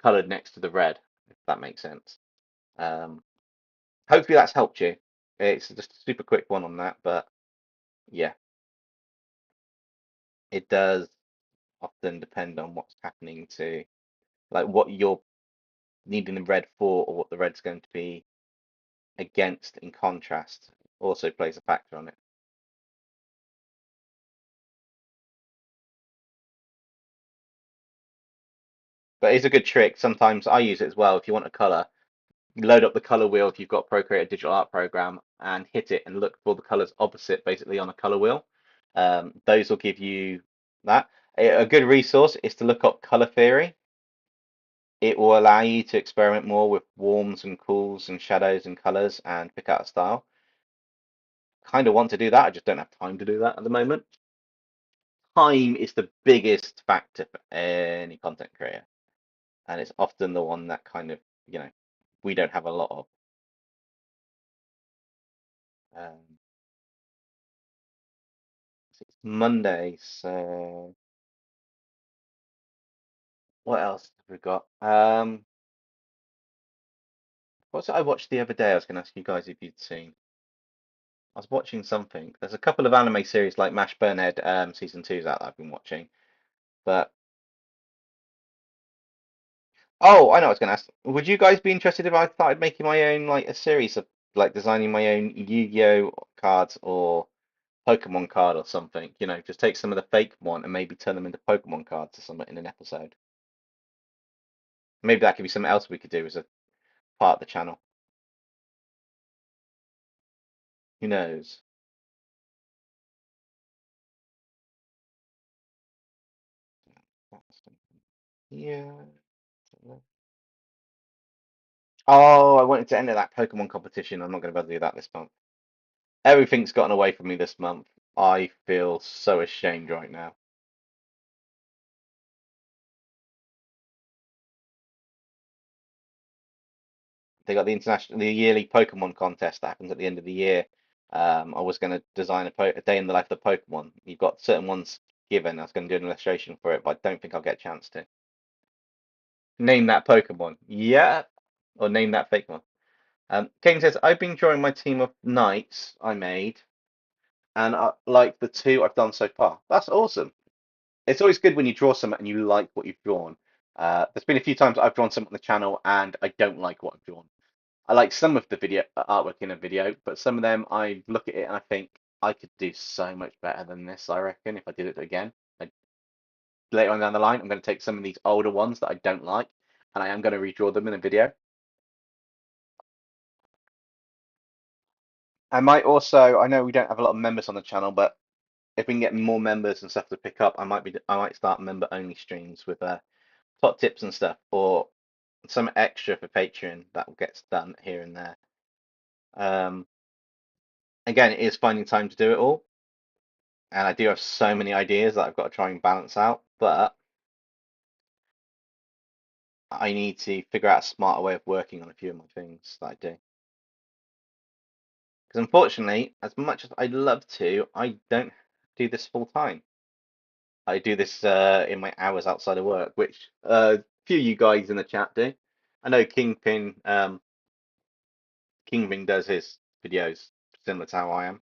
colored next to the red, if that makes sense. Um, Hopefully that's helped you. It's just a super quick one on that, but yeah, it does often depend on what's happening to, like what you're needing the red for, or what the red's going to be against in contrast also plays a factor on it. But it's a good trick. Sometimes I use it as well. If you want a color, you load up the color wheel if you've got Procreate a digital art program and hit it and look for the colors opposite basically on a color wheel. Those will give you that. A good resource is to look up color theory. It will allow you to experiment more with warms and cools and shadows and colors and pick out a style. Kind of want to do that. I just don't have time to do that at the moment. Time is the biggest factor for any content creator, and it's often the one that kind of, we don't have a lot of. Um, it's Monday, so what else have we got? What's it I watched the other day? I was going to ask you guys if you'd seen. I was watching something. There's a couple of anime series like Mash Burnhead season 2's out that I've been watching, but oh, I know what I was going to ask. Would you guys be interested if I started making my own, like a series of like designing my own Yu-Gi-Oh cards or Pokemon card or something? Just take some of the fake one and maybe turn them into Pokemon cards or something in an episode. Maybe that could be something else we could do as a part of the channel. Who knows? Yeah. Oh, I wanted to enter that Pokemon competition. I'm not going to be able to do that this month. Everything's gotten away from me this month. I feel so ashamed right now. They got the yearly Pokemon contest that happens at the end of the year. I was going to design a day in the life of the Pokemon. You've got certain ones given. I was going to do an illustration for it, but I don't think I'll get a chance to. Name that Pokemon. Yeah. Or name that fake one. Kane says, I've been drawing my team of knights I made, and I like the two I've done so far. That's awesome. It's always good when you draw something and you like what you've drawn. There's been a few times I've drawn something on the channel and I don't like what I've drawn. I like some of the video artwork in a video, but some of them I look at it and I think I could do so much better than this. I reckon if I did it again, later on down the line, I'm going to take some of these older ones that I don't like, and I am going to redraw them in a video. I might also, I know we don't have a lot of members on the channel, but if we can get more members and stuff to pick up, I might start member only streams with top tips and stuff, or some extra for Patreon that gets done here and there. Um, Again, it is finding time to do it all, and I do have so many ideas that I've got to try and balance out, but I need to figure out a smarter way of working on a few of my things that I do. Because unfortunately, as much as I'd love to, I don't do this full time. I do this in my hours outside of work, which a few of you guys in the chat do. I know Kingpin does his videos similar to how I am,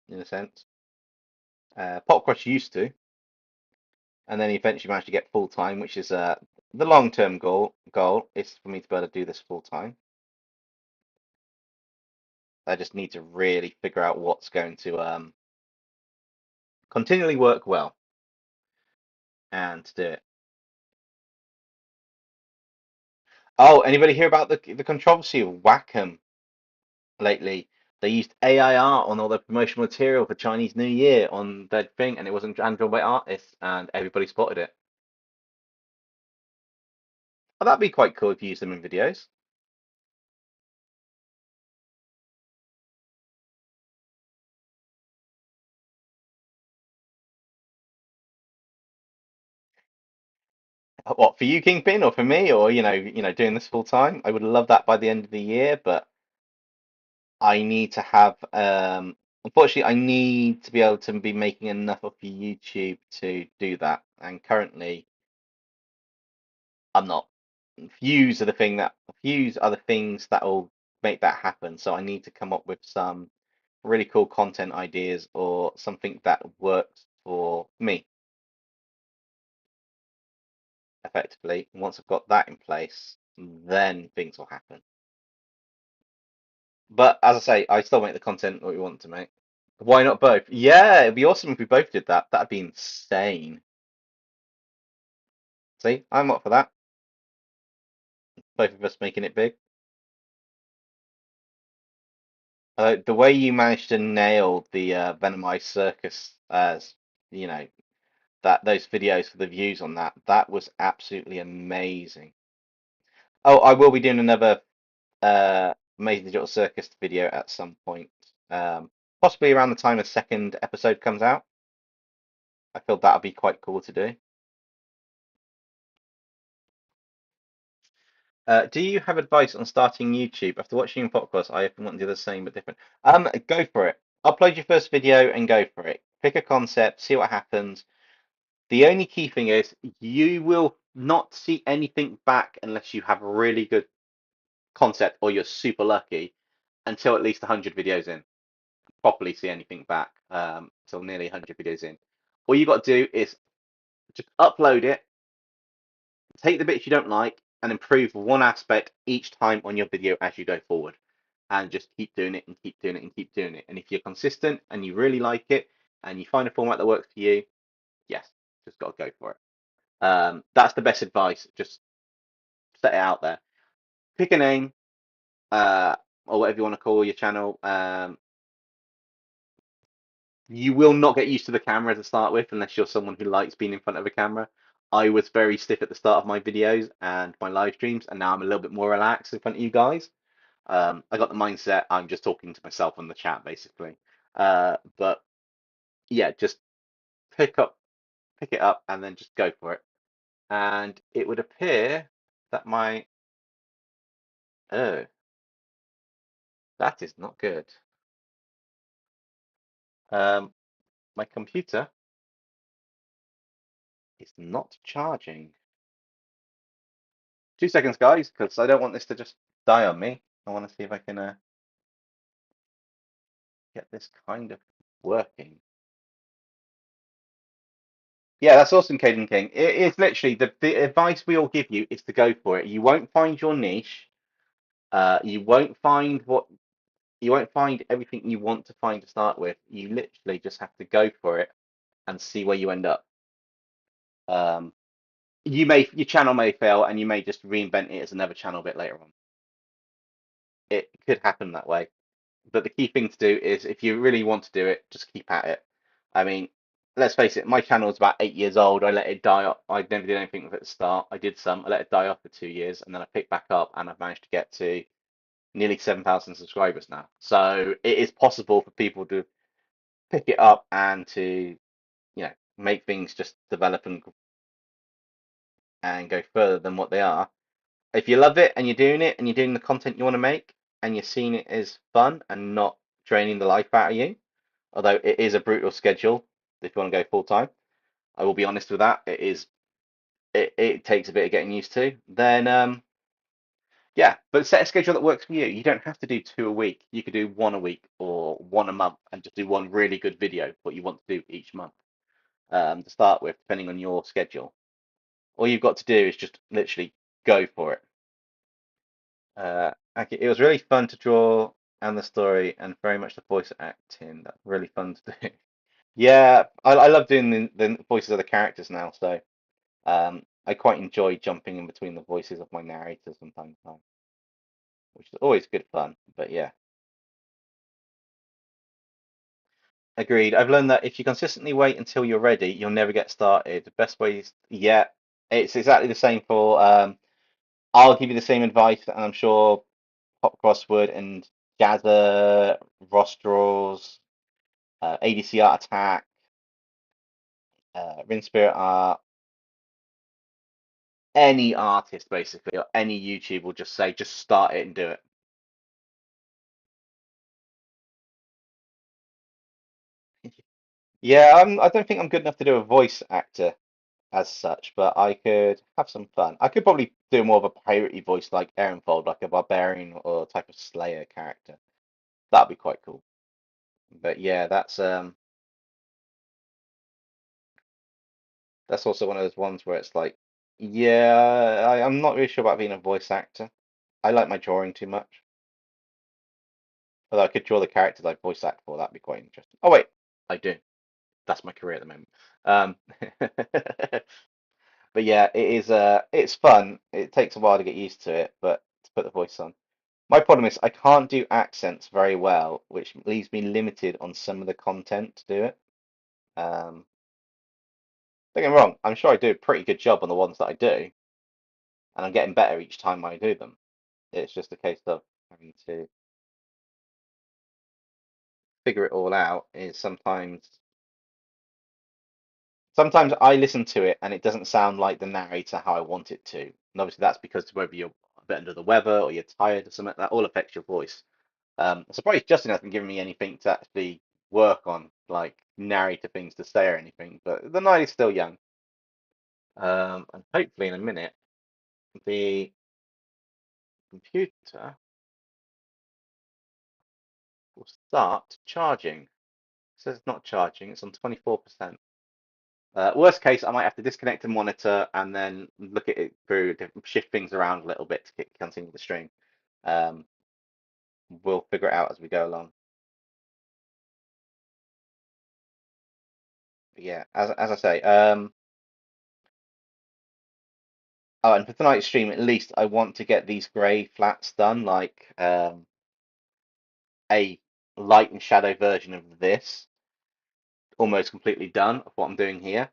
in a sense. Pop Crush used to, and then he eventually managed to get full time, which is the long term goal is for me to be able to do this full time. I just need to really figure out what's going to continually work well and to do it. Oh, anybody hear about the controversy of Wacom lately? They used AI art on all their promotional material for Chinese New Year on their thing, and it wasn't drawn by artists, and everybody spotted it. Oh, that'd be quite cool if you use them in videos. What, for you, Kingpin, or for me, or doing this full time? I would love that by the end of the year, but I need to have unfortunately I need to be able to be making enough of YouTube to do that. And currently I'm not. Views are the things that will make that happen. So I need to come up with some really cool content ideas or something that works for me effectively. And once I've got that in place, then things will happen. But as I say, I still make the content that we want to make. Why not both? Yeah, it'd be awesome if we both did that. That'd be insane. See, I'm up for that. Both of us making it big. The way you managed to nail the Venomized Circus as, you know, that those videos for the views on that, that was absolutely amazing. Oh, I will be doing another Amazing Digital Circus video at some point. Possibly around the time a second episode comes out. I feel that'll be quite cool to do. Do you have advice on starting YouTube? After watching your podcast, I often want to do the same but different. Go for it. Upload your first video and go for it. Pick a concept, see what happens. The only key thing is you will not see anything back unless you have a really good concept or you're super lucky until at least 100 videos in. Properly see anything back until nearly 100 videos in. All you got to do is just upload it, take the bits you don't like, and improve one aspect each time on your video as you go forward. And just keep doing it and keep doing it and keep doing it. And if you're consistent and you really like it and you find a format that works for you, yes, just got to go for it. That's the best advice. Just set it out there. Pick a name, or whatever you want to call your channel. You will not get used to the camera to start with unless you're someone who likes being in front of a camera. I was very stiff at the start of my videos and my live streams, and now I'm a little bit more relaxed in front of you guys. I got the mindset I'm just talking to myself on the chat basically. But yeah, just pick up, pick it up, and then just go for it. And it would appear that my oh, that is not good. Um, my computer is not charging. 2 seconds, guys, because I don't want this to just die on me. I want to see if I can get this kind of working. Yeah, that's awesome, Caden King. It is literally the advice we all give you is to go for it. You won't find your niche. You won't find what you won't find everything you want to find to start with. You literally just have to go for it and see where you end up. Um, your channel may fail and you may just reinvent it as another channel a bit later on. It could happen that way. But the key thing to do is if you really want to do it, just keep at it. I mean, let's face it, my channel is about 8 years old. I let it die off. I never did anything with it at the start. I did some. I let it die off for 2 years, and then I picked back up, and I've managed to get to nearly 7,000 subscribers now. So it is possible for people to pick it up and to, make things just develop and go further than what they are. If you love it and you're doing it and you're doing the content you want to make and you're seeing it as fun and not draining the life out of you, although it is a brutal schedule if you want to go full time. I will be honest with that. It takes a bit of getting used to. Then yeah, but set a schedule that works for you. You don't have to do two a week. You could do one a week or one a month and just do one really good video, what you want to do each month to start with, depending on your schedule. All you've got to do is just literally go for it. Okay, it was really fun to draw and the story and very much the voice acting. That's really fun to do. Yeah, I love doing the voices of the characters now, so I quite enjoy jumping in between the voices of my narrators from time to time, which is always good fun. But yeah, agreed. I've learned that if you consistently wait until you're ready, you'll never get started. The best way is, yeah, it's exactly the same for I'll give you the same advice, and I'm sure Pop Crossword and Jazza, Rostrals, ADC Art Attack, Rin Spirit Art, any artist basically or any YouTube will just say, just start it and do it. Yeah, I don't think I'm good enough to do a voice actor as such, but I could have some fun. I could probably do more of a piratey voice like Erenfold, like a barbarian or type of Slayer character. That'd be quite cool. But yeah, that's also one of those ones where it's like, yeah, I'm not really sure about being a voice actor. I like my drawing too much. Although I could draw the characters I voice act for, that'd be quite interesting. Oh wait, I do. That's my career at the moment. Um, but yeah, it's fun. It takes a while to get used to it, but to put the voice on. My problem is I can't do accents very well, which leaves me limited on some of the content to do it. Um, don't get me wrong, I'm sure I do a pretty good job on the ones that I do, and I'm getting better each time I do them. It's just a case of having to figure it all out. Is sometimes I listen to it and it doesn't sound like the narrator how I want it to. And obviously that's because whether you're a bit under the weather or you're tired or something, that all affects your voice. I'm surprised Justin hasn't given me anything to actually work on, like narrator things to say or anything, but the night is still young. And hopefully in a minute, the computer will start charging. It says it's not charging, it's on 24%. Worst case, I might have to disconnect the monitor and then look at it through, shift things around a little bit to continue the stream. Um, we'll figure it out as we go along. But yeah, as I say, oh, and for tonight's stream, at least I want to get these grey flats done, like a light and shadow version of this, almost completely done of what I'm doing here.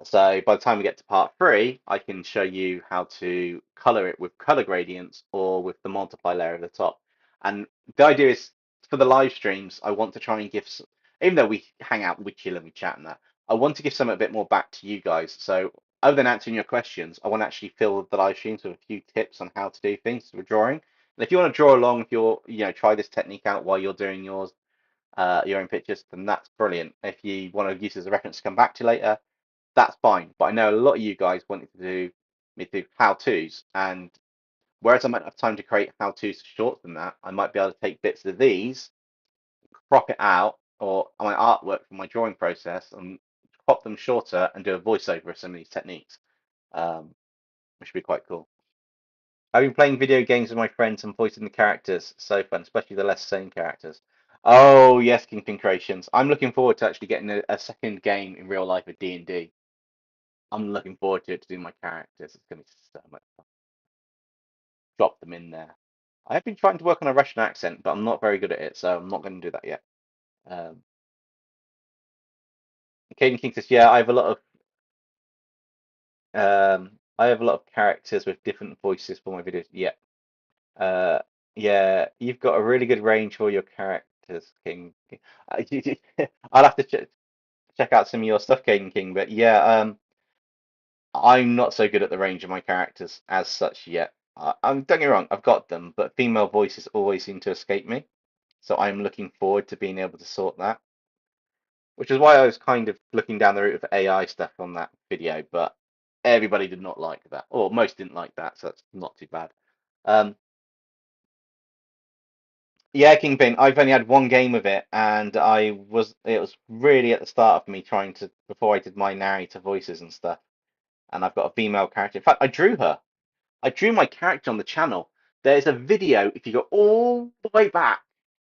So by the time we get to part 3, I can show you how to color it with color gradients or with the multiply layer at the top. And the idea is for the live streams, I want to try and give, even though we hang out, we chill and we chat and that, I want to give something a bit more back to you guys. So other than answering your questions, I want to actually fill the live streams with a few tips on how to do things with drawing. And if you want to draw along, if you're, try this technique out while you're doing your own pictures, then that's brilliant. If you want to use it as a reference to come back to later, that's fine. But I know a lot of you guys wanted to do me do how-tos, and whereas I might have time to create how-tos shorter than that, I might be able to take bits of these, crop it out, or my artwork from my drawing process, and crop them shorter and do a voiceover of some of these techniques, um, which would be quite cool. I've been playing video games with my friends and voicing the characters. So fun, especially the less sane characters. Oh yes, Kingpin Creations. I'm looking forward to actually getting a second game in real life of D&D. I'm looking forward to it to do my characters. It's going to be so much fun. Drop them in there. I have been trying to work on a Russian accent, but I'm not very good at it, so I'm not going to do that yet. Um, Caden King says, "Yeah, I have a lot of characters with different voices for my videos." Yeah, uh, yeah, you've got a really good range for your characters, King. I'll have to check out some of your stuff, Caden King. But yeah, I'm not so good at the range of my characters as such yet. Don't get me wrong, I've got them, but female voices always seem to escape me. So I'm looking forward to being able to sort that, which is why I was kind of looking down the route of AI stuff on that video, but everybody did not like that, or most didn't like that, so that's not too bad. Um, yeah, Kingpin, I've only had one game of it, and it was really at the start of me trying to, before I did my narrator voices and stuff, and I've got a female character. In fact, I drew her. I drew my character on the channel. There's a video, if you go all the way back,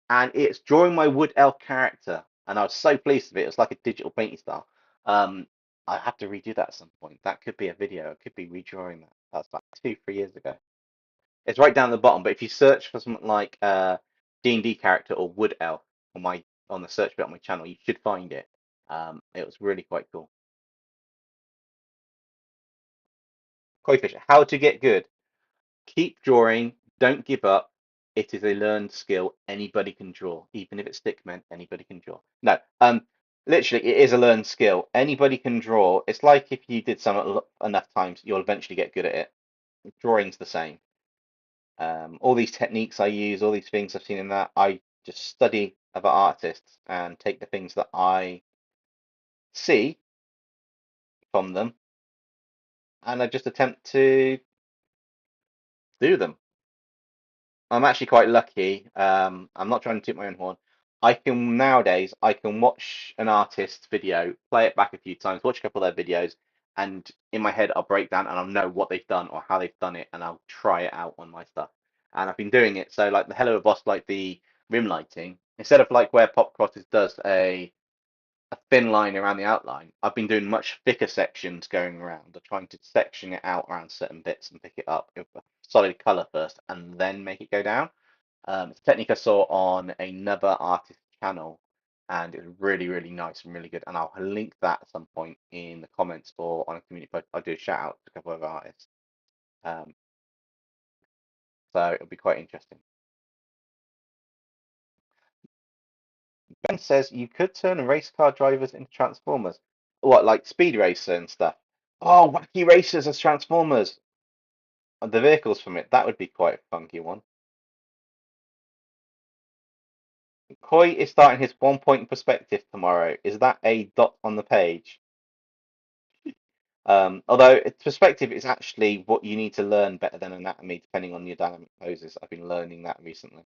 and it's drawing my wood elf character, and I was so pleased with it. It's like a digital painting style. Um, I have to redo that at some point. That could be a video. I could be redrawing that. That's like 3 years ago. It's right down the bottom. But if you search for something like D&D character or wood elf on the search bit on my channel, you should find it. It was really quite cool. Koi fish, how to get good? Keep drawing. Don't give up. It is a learned skill. Anybody can draw, even if it's stickmen. Anybody can draw. No. Literally, it is a learned skill. Anybody can draw. It's like if you did something enough times, you'll eventually get good at it. Drawing's the same. All these techniques I use, all these things I've seen in that, I just study other artists and take the things that I see from them, and I just attempt to do them. I'm actually quite lucky. I'm not trying to toot my own horn. I can watch an artist's video, play it back a few times, watch a couple of their videos, and in my head I'll break down and I'll know what they've done or how they've done it, and I'll try it out on my stuff. And I've been doing it. So like the Hello Boss, like the rim lighting, instead of like where Pop Crosses does a thin line around the outline, I've been doing much thicker sections going around. I'm trying to section it out around certain bits and pick it up with a solid color first and then make it go down. It's a technique I saw on another artist channel, and it was really, really nice and really good. And I'll link that at some point in the comments or on a community post. I'll do a shout out to a couple of artists. Um, so it'll be quite interesting. Ben says you could turn race car drivers into Transformers. What, like Speed Racer and stuff? Oh, Wacky Racers as Transformers. The vehicles from it, that would be quite a funky one. Koi is starting his 1 point perspective tomorrow. Is that a dot on the page? Although perspective is actually what you need to learn better than anatomy, depending on your dynamic poses. I've been learning that recently.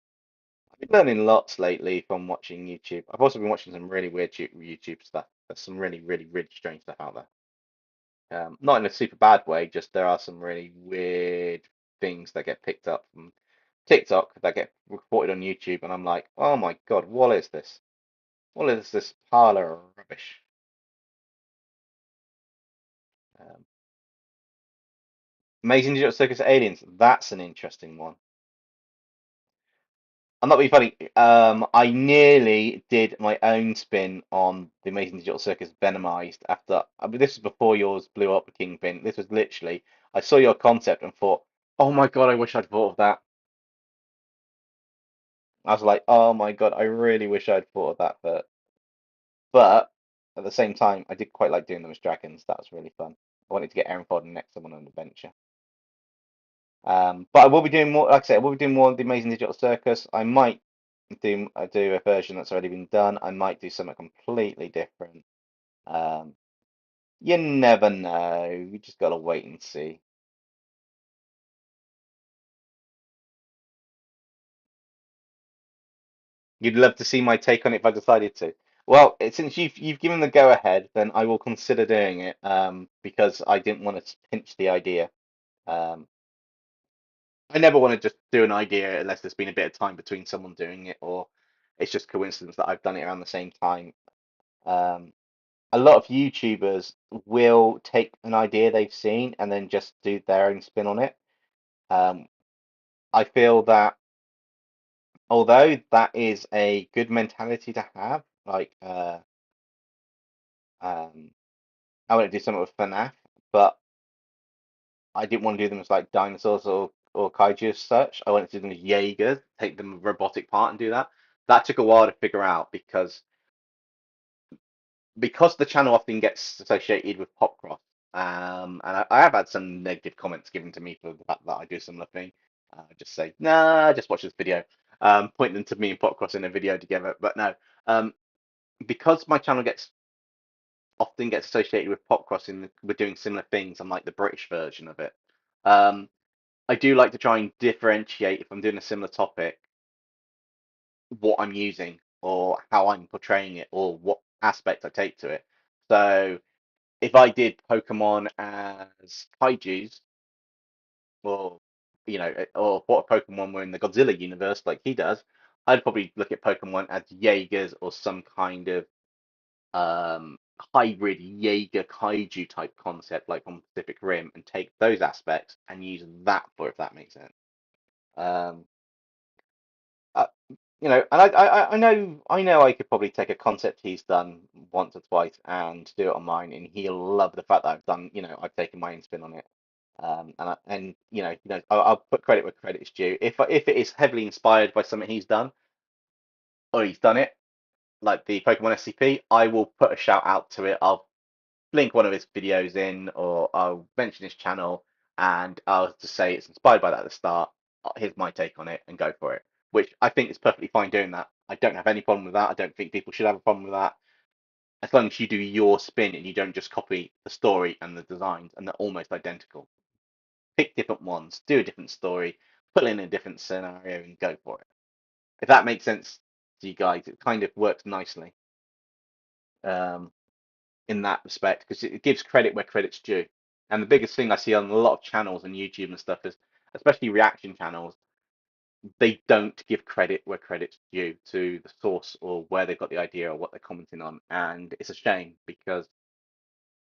I've been learning lots lately from watching YouTube. I've also been watching some really weird YouTube stuff. There's some really, really, really strange stuff out there. Not in a super bad way, just there are some really weird things that get picked up from TikTok that get reported on YouTube, and I'm like, oh my God, what is this? What is this parlor of rubbish? Um, Amazing Digital Circus Aliens, that's an interesting one. I'm not being funny. I nearly did my own spin on the Amazing Digital Circus Venomized after. I mean, this was before yours blew up the Kingpin. This was literally. I saw your concept and thought, "Oh my God, I wish I'd thought of that." I was like, "Oh my God, I really wish I'd thought of that." But at the same time, I did quite like doing them as dragons. That was really fun. I wanted to get Aaron Ford next to someone on an adventure. But I will be doing more. Like I said, I will be doing more of the Amazing Digital Circus. I might do a version that's already been done. I might do something completely different. Um, you never know. You just gotta wait and see. You'd love to see my take on it if I decided to. Well, since you've given the go ahead, then I will consider doing it. Because I didn't want to pinch the idea. Um, I never want to just do an idea unless there's been a bit of time between someone doing it, or it's just coincidence that I've done it around the same time. Um, a lot of YouTubers will take an idea they've seen and then just do their own spin on it. Um, I feel that although that is a good mentality to have, like um, I want to do something with FNAF, but I didn't want to do them as like dinosaurs or kaiju as such. I wanted to do them as Jaegers, take them robotic part and do that. That took a while to figure out because the channel often gets associated with Popcross, and I have had some negative comments given to me for the fact that I do a similar thing. Just say, nah, just watch this video. Point them to me and Popcross in a video together. But no, um, because my channel often gets associated with Popcross we're doing similar things on like the British version of it. Um, I do like to try and differentiate if I'm doing a similar topic, what I'm using or how I'm portraying it or what aspect I take to it. So if I did Pokemon as kaijus, or or what a Pokemon were in the Godzilla universe, like he does, I'd probably look at Pokemon as Jaegers or some kind of hybrid Jaeger kaiju type concept, like on Pacific Rim, and take those aspects and use that for, if that makes sense. Um, uh, and I know I could probably take a concept he's done once or twice and do it on mine, and he'll love the fact that I've taken my own spin on it. I'll put credit where credit is due. If it is heavily inspired by something he's done or he's done it, like the Pokemon SCP, I will put a shout out to it. I'll link one of his videos in, or I'll mention his channel, and I'll just say it's inspired by that at the start. Here's my take on it, and go for it. Which I think is perfectly fine doing that. I don't have any problem with that. I don't think people should have a problem with that, as long as you do your spin and you don't just copy the story and the designs and they're almost identical. Pick different ones, do a different story, put in a different scenario, and go for it. If that makes sense to you guys, it kind of works nicely. Um, in that respect, because it gives credit where credit's due. And the biggest thing I see on a lot of channels on YouTube and stuff is, especially reaction channels, they don't give credit where credit's due to the source or where they've got the idea or what they're commenting on. And it's a shame because,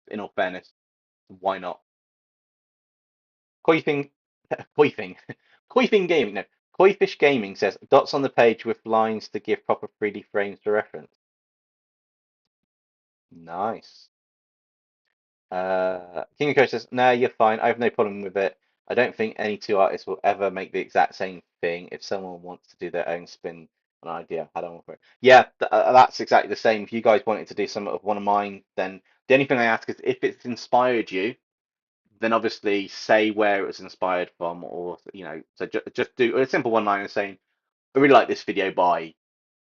in all fairness, why not? Koi Koifing, Koifing Gaming, no, Koifish Gaming says dots on the page with lines to give proper 3D frames to reference. Nice. King of Coach says, "No, you're fine. I have no problem with it. I don't think any two artists will ever make the exact same thing. If someone wants to do their own spin on an idea, I don't want for it. Yeah, that's exactly the same. If you guys wanted to do some of one of mine, then the only thing I ask is if it's inspired you, then obviously say where it was inspired from, or so just do a simple one line saying, I really like this video by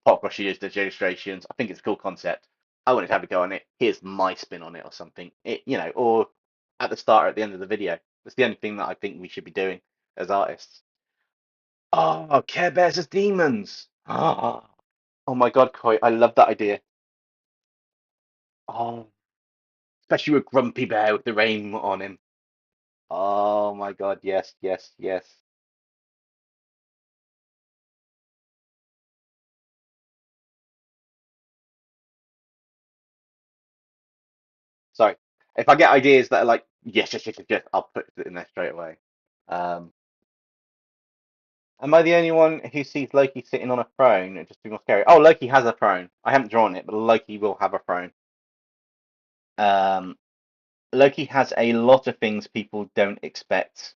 Pop Rushers, the illustrations. I think it's a cool concept. I wanted to have a go on it. Here's my spin on it, or something. Or at the start or at the end of the video. That's the only thing that I think we should be doing as artists. Oh, Care Bears as demons. Oh my God, Koi, I love that idea. Oh, especially with Grumpy Bear with the rain on him. Oh my God, yes, yes, yes. Sorry. If I get ideas that are like, yes, yes, yes, yes, yes, I'll put it in there straight away. Um, am I the only one who sees Loki sitting on a throne and just being more scary? Oh, Loki has a throne. I haven't drawn it, but Loki will have a throne. Um, Loki has a lot of things people don't expect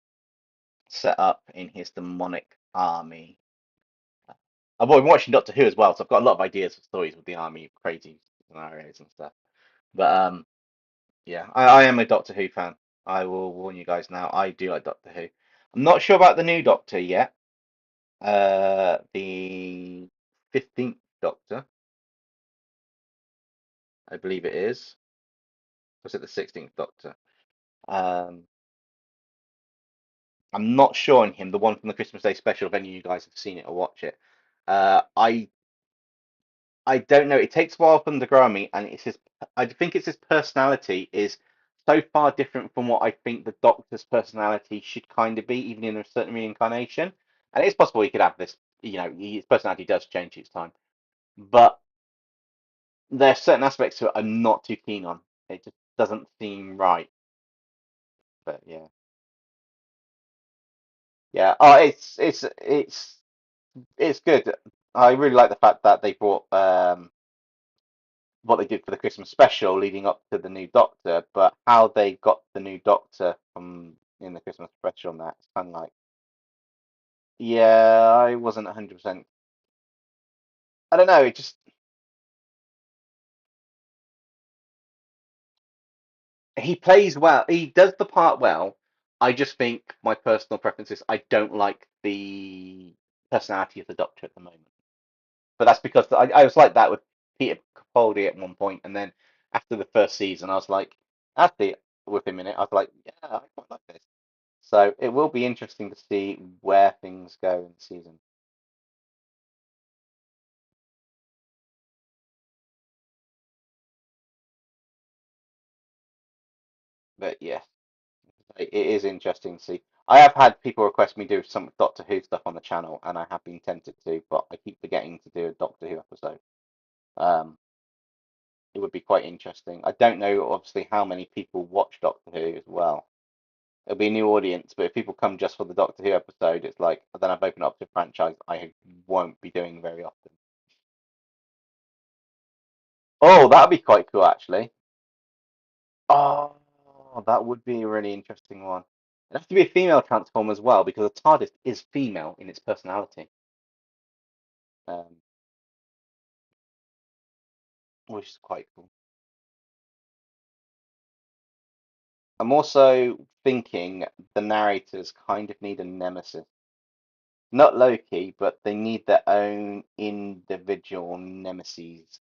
set up in his demonic army. I've been watching Doctor Who as well, so I've got a lot of ideas for stories with the army, crazy scenarios and stuff. But yeah, I am a Doctor Who fan. I will warn you guys now. I do like Doctor Who. I'm not sure about the new Doctor yet. The 15th Doctor, I believe it is. Was it the 16th Doctor? Um, I'm not sure on him. The one from the Christmas Day special. If any of you guys have seen it or watch it, I don't know. It takes a while for them to grow on me, and it's his. I think it's his personality is so far different from what I think the Doctor's personality should kind of be, even in a certain reincarnation. And it's possible he could have this. His personality does change each time, but there are certain aspects to it I'm not too keen on. It just doesn't seem right. But yeah, yeah. Oh, it's good. I really like the fact that they brought what they did for the Christmas special leading up to the new Doctor, but how they got the new Doctor from in the Christmas special on that, it's kind of like, yeah, I wasn't 100%. I don't know, it just, he plays well, he does the part well. I just think my personal preference is I don't like the personality of the Doctor at the moment. But that's because I was like that with Peter Capaldi at one point, and then after the first season, I was like, after with him in it, I was like, yeah, I quite like this. So it will be interesting to see where things go in the season. But yeah, it is interesting to see. I have had people request me do some Doctor Who stuff on the channel, and I have been tempted to, but I keep forgetting to do a Doctor Who episode. Um, it would be quite interesting. I don't know, obviously, how many people watch Doctor Who as well. It'll be a new audience, but if people come just for the Doctor Who episode, it's like then I've opened up to a franchise I won't be doing very often. Oh, that'd be quite cool, actually. Oh, that would be a really interesting one. It has to be a female transform as well, because the TARDIS is female in its personality. Um, which is quite cool. I'm also thinking the narrators kind of need a nemesis. Not Loki, but they need their own individual nemesis,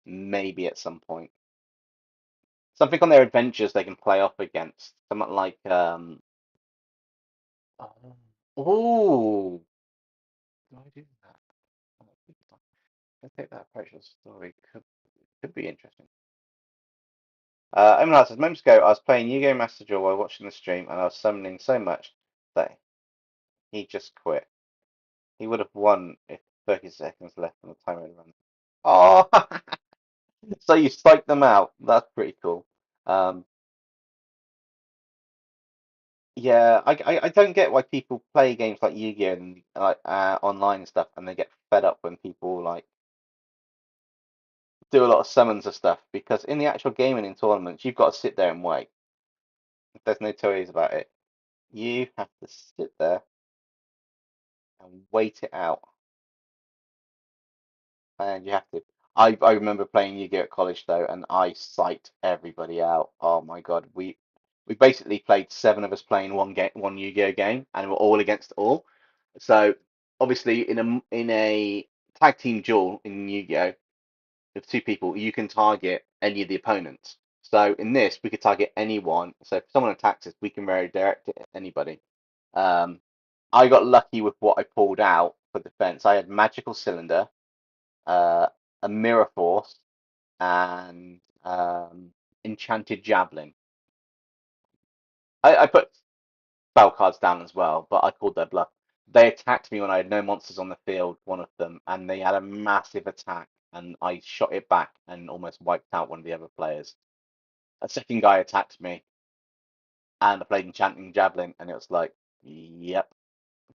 maybe at some point. Something on their adventures they can play off against. Something like oh, do I do that? I take that approach to the story could be interesting. Emily says, moments ago, I was playing Yu-Gi-Oh! Master Duel while watching the stream, and I was summoning so much that he just quit. He would have won if 30 seconds left on the timer had run. Oh, so you psyched them out. That's pretty cool. Um, yeah, I don't get why people play games like Yu-Gi-Oh! And like online and stuff, and they get fed up when people like do a lot of summons and stuff. Because in the actual gaming in tournaments, you've got to sit there and wait. There's no two ways about it. You have to sit there and wait it out. And you have to. I remember playing Yu-Gi-Oh at college though, and I psyched everybody out. Oh my God, we basically played seven of us playing one Yu-Gi-Oh game, and we're all against all. So obviously, in a tag team duel in Yu-Gi-Oh with two people, you can target any of the opponents. So in this, we could target anyone. So if someone attacks us, we can redirect it at anybody. Um, I got lucky with what I pulled out for defense. I had Magical Cylinder, uh, a Mirror Force, and Enchanted Javelin. I put spell cards down as well, but I called their bluff. They attacked me when I had no monsters on the field, one of them, and they had a massive attack, and I shot it back and almost wiped out one of the other players. A second guy attacked me, and I played Enchanting Javelin, and it was like, yep,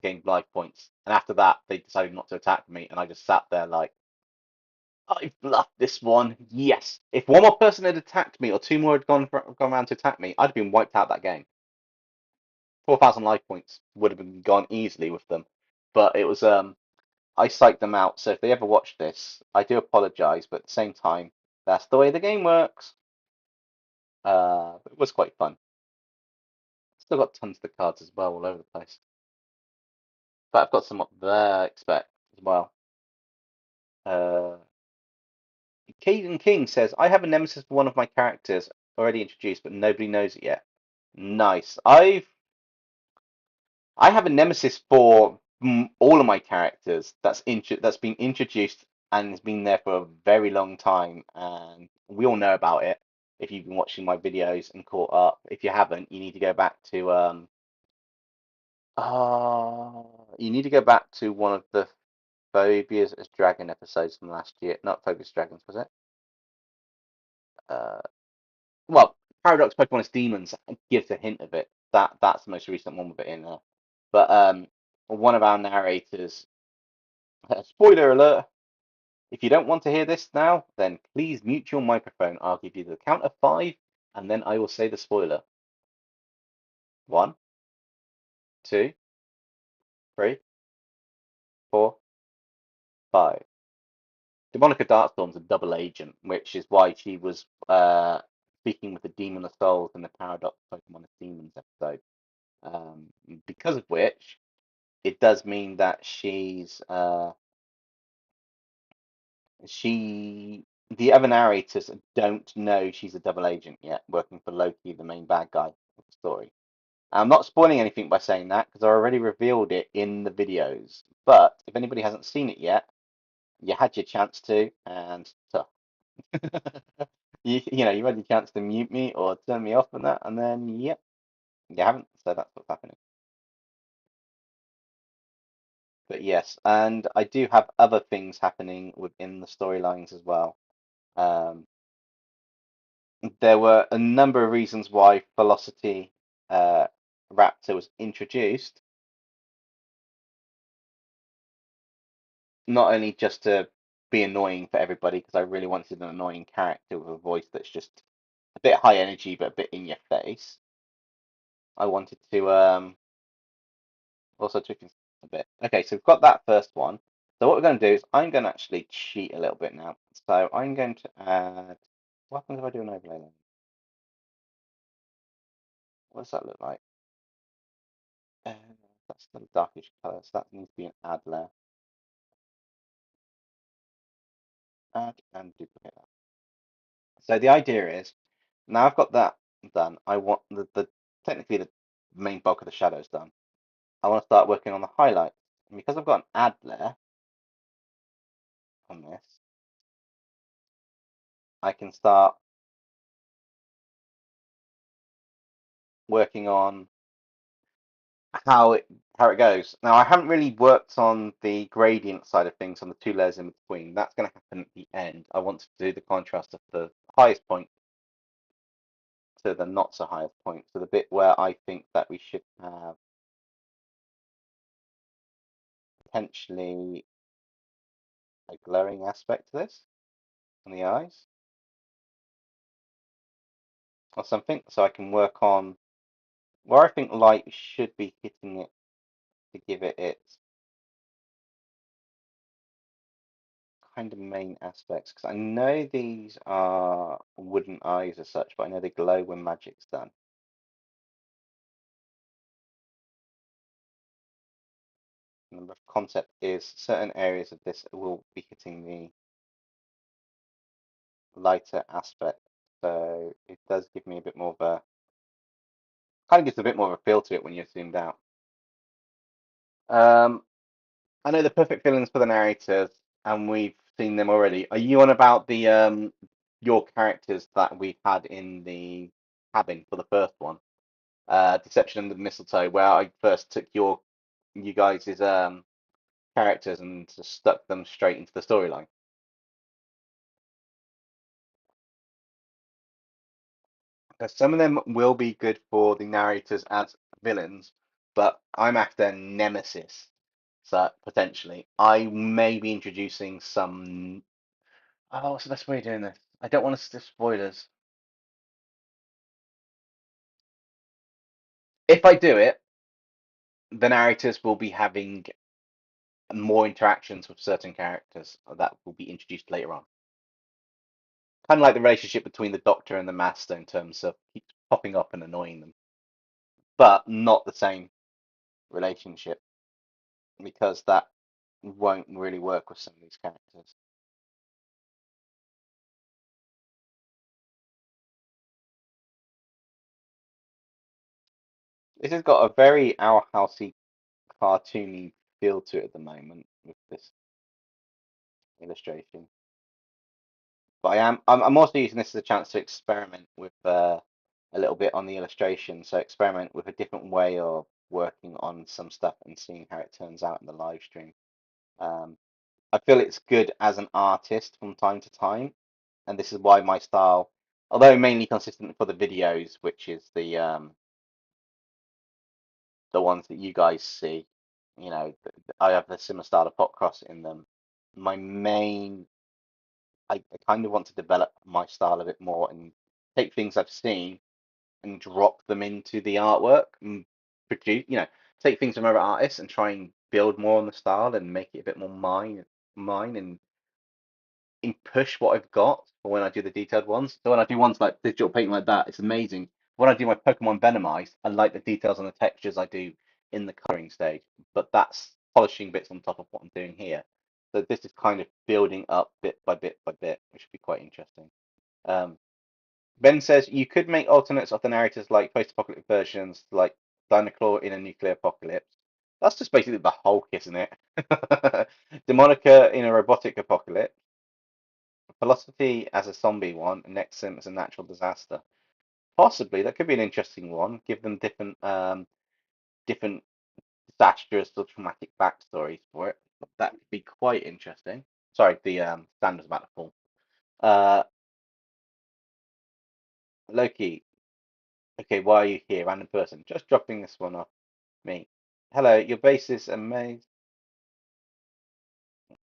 gained life points. And after that, they decided not to attack me, and I just sat there like, I've bluffed this one. Yes. If one more person had attacked me or two more had gone around to attack me, I'd have been wiped out that game. 4,000 life points would have been gone easily with them. But it was I psyched them out. So if they ever watch this, I do apologize, but at the same time, that's the way the game works. It was quite fun. Still got tons of the cards as well all over the place. But I've got some up there expect as well. Uh, Caden King says, I have a nemesis for one of my characters already introduced, but nobody knows it yet. Nice. I have a nemesis for all of my characters that's been introduced and has been there for a very long time, and we all know about it. If you've been watching my videos and caught up, if you haven't, you need to go back to you need to go back to one of the Phobias as Dragon episodes from last year. Not Phobias Dragons, was it? Uh, well, Paradox Pokemon is Demons gives a hint of it. That's the most recent one with it in there. But one of our narrators, spoiler alert, if you don't want to hear this now, then please mute your microphone. I'll give you the count of five, and then I will say the spoiler. One, two, three, four, five. Demonica Darkstorm's a double agent, which is why she was speaking with the Demon of Souls in the Paradox Pokemon of Demons episode. Because of which, it does mean that the other narrators don't know she's a double agent yet, working for Loki, the main bad guy of the story. I'm not spoiling anything by saying that because I already revealed it in the videos. But if anybody hasn't seen it yet, you had your chance to, and tough. You had your chance to mute me or turn me off and that, and then yep, you haven't. So that's what's happening. But yes, and I do have other things happening within the storylines as well. Um, there were a number of reasons why Velocity Raptor was introduced, not only just to be annoying for everybody, because I really wanted an annoying character with a voice that's just a bit high energy but a bit in your face. I wanted to also tweak a bit. Okay, so we've got that first one. So what we're going to do is I'm going to actually cheat a little bit now. So I'm going to add. What happens if I do an overlay layer? What does that look like? Uh, that's the darkish color, so that needs to be an add layer. Add and duplicate that. So the idea is, now I've got that done, I want the technically the main bulk of the shadows done. I want to start working on the highlights. And because I've got an add layer on this, I can start working on how it goes. Now I haven't really worked on the gradient side of things on the two layers in between. That's going to happen at the end. I want to do the contrast of the highest point to the not so highest point, to the bit where I think that we should have potentially a glowing aspect to this on the eyes or something. So I can work on where I think light should be hitting it to give it its kind of main aspects. Because I know these are wooden eyes as such, but I know they glow when magic's done. And the concept is certain areas of this will be hitting the lighter aspect. So it does give me a bit more of a kind of gives a bit more of a feel to it when you're zoomed out. Um, I know the perfect villains for the narrators, and we've seen them already. Are you on about the your characters that we've had in the cabin for the first one? Deception and the Mistletoe, where I first took you guys' characters and just stuck them straight into the storyline. Because some of them will be good for the narrators as villains, but I'm after Nemesis. So potentially, I may be introducing some. Oh, what's the best way of doing this? I don't want to stiff spoilers. If I do it, the narrators will be having more interactions with certain characters that will be introduced later on. Kind of like the relationship between the Doctor and the Master in terms of keeps popping up and annoying them, but not the same relationship because that won't really work with some of these characters. This has got a very Our Housey cartoony feel to it at the moment with this illustration. But I'm also using this as a chance to experiment with a little bit on the illustration. So experiment with a different way of working on some stuff and seeing how it turns out in the live stream. Um, I feel it's good as an artist from time to time, and this is why my style, although mainly consistent for the videos, which is the ones that you guys see, I have the similar style of pop cross in them. My main I kind of want to develop my style a bit more and take things I've seen and drop them into the artwork and produce, take things from other artists and try and build more on the style and make it a bit more mine and push what I've got for when I do the detailed ones. So when I do ones like digital painting like that, it's amazing. When I do my Pokemon Venomized, I like the details and the textures I do in the coloring stage, but that's polishing bits on top of what I'm doing here. So this is kind of building up bit by bit by bit, which should be quite interesting. Um, Ben says you could make alternates of the narrators like post-apocalyptic versions, like Dynaclaw in a nuclear apocalypse. That's just basically the Hulk, isn't it? Demonica in a robotic apocalypse. Philosophy as a zombie one, and Nexum as a natural disaster. Possibly that could be an interesting one. Give them different disastrous or traumatic backstories for it. That could be quite interesting. Sorry, the stand was about to fall. Uh, Loki. Okay, why are you here, random person? Just dropping this one off me. Hello, your base is amazing.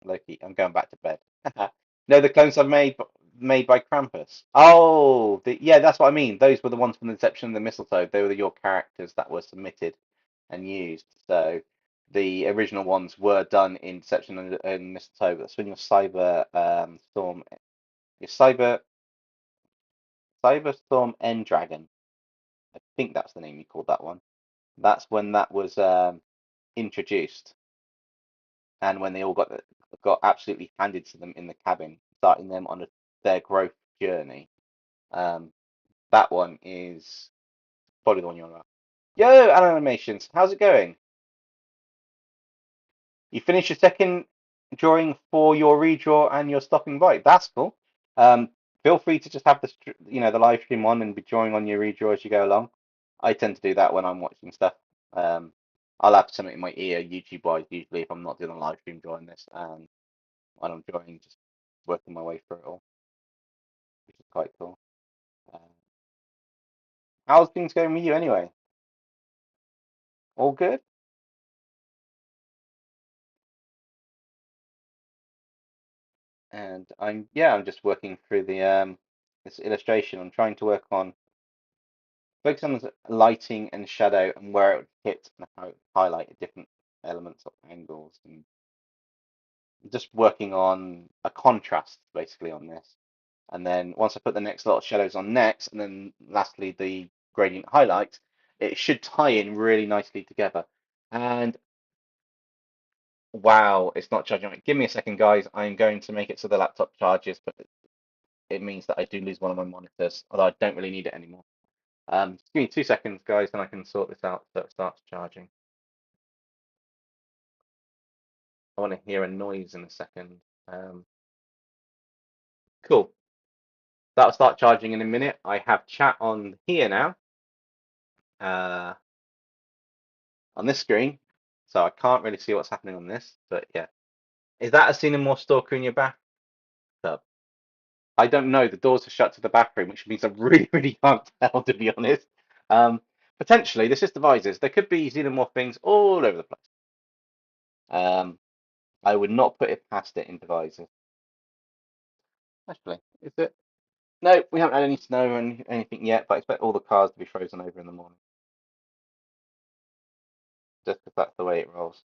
Loki, I'm going back to bed. No, the clones I've made by Krampus. Oh, yeah, that's what I mean. Those were the ones from the Deception and the Mistletoe. They were your characters that were submitted and used. So the original ones were done in Deception and Mistletoe. That's when your Storm, your Cyber Storm End Dragon. I think that's the name you called that one. That's when that was introduced, and when they all got absolutely handed to them in the cabin, starting them on their growth journey. Um, that one is probably the one you're on about. Yo, Animations, how's it going? You finished your second drawing for your redraw and you're stopping by. That's cool. Feel free to just have the live stream on and be drawing on your redraw as you go along. I tend to do that when I'm watching stuff. Um, I'll have something in my ear, YouTube wise, usually if I'm not doing a live stream drawing this, and when I'm drawing, just working my way through it all, which is quite cool. Um, how's things going with you anyway? All good? And I'm just working through the this illustration. I'm trying to work on focus on the lighting and shadow and where it would hit and how it would highlight different elements or angles, and just working on a contrast basically on this. And then once I put the next lot of shadows on next, and then lastly the gradient highlights, it should tie in really nicely together. And wow, it's not charging. Give me a second, guys. I'm going to make it so the laptop charges, but it means that I do lose one of my monitors, although I don't really need it anymore. Just give me 2 seconds, guys, and I can sort this out so it starts charging. I want to hear a noise in a second. Cool. That'll start charging in a minute. I have chat on here now, uh, on this screen, so I can't really see what's happening on this. But yeah, is that a Cinnamore stalker in your bathtub? I don't know. The doors are shut to the bathroom, which means I really, really can't tell, to be honest. Um, Potentially, this is devices. There could be xenomorph things all over the place. I would not put it past it in devices. Actually, is it? No, we haven't had any snow or anything yet, but I expect all the cars to be frozen over in the morning, just because that's the way it rolls.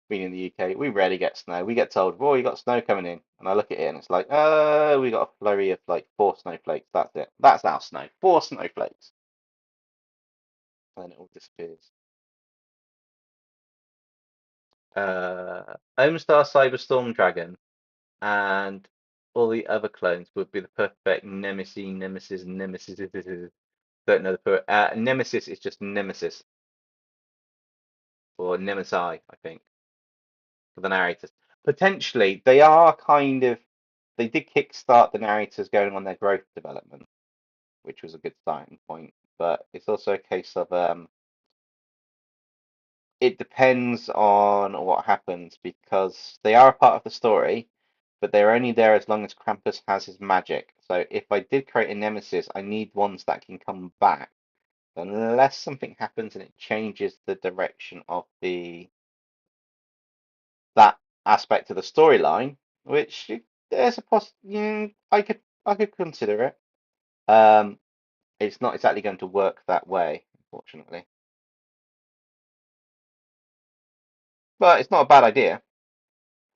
Being in the UK, we rarely get snow. We get told, "Oh, you got snow coming in," and I look at it and it's like, "Oh, we got a flurry of like 4 snowflakes. That's it. That's our snow. 4 snowflakes." And then it all disappears. Omstar Cyberstorm Dragon and all the other clones would be the perfect Nemesis. Don't know Nemesis is just Nemesis or Nemesi, I think, for the narrators. Potentially, they did kickstart the narrators going on their growth development, which was a good starting point. But it's also a case of it depends on what happens because they are a part of the story, but they're only there as long as Krampus has his magic. So if I did create a nemesis, I need ones that can come back. Unless something happens and it changes the direction of that aspect of the storyline, which there's a I could consider it. Um, it's not exactly going to work that way, unfortunately. But it's not a bad idea.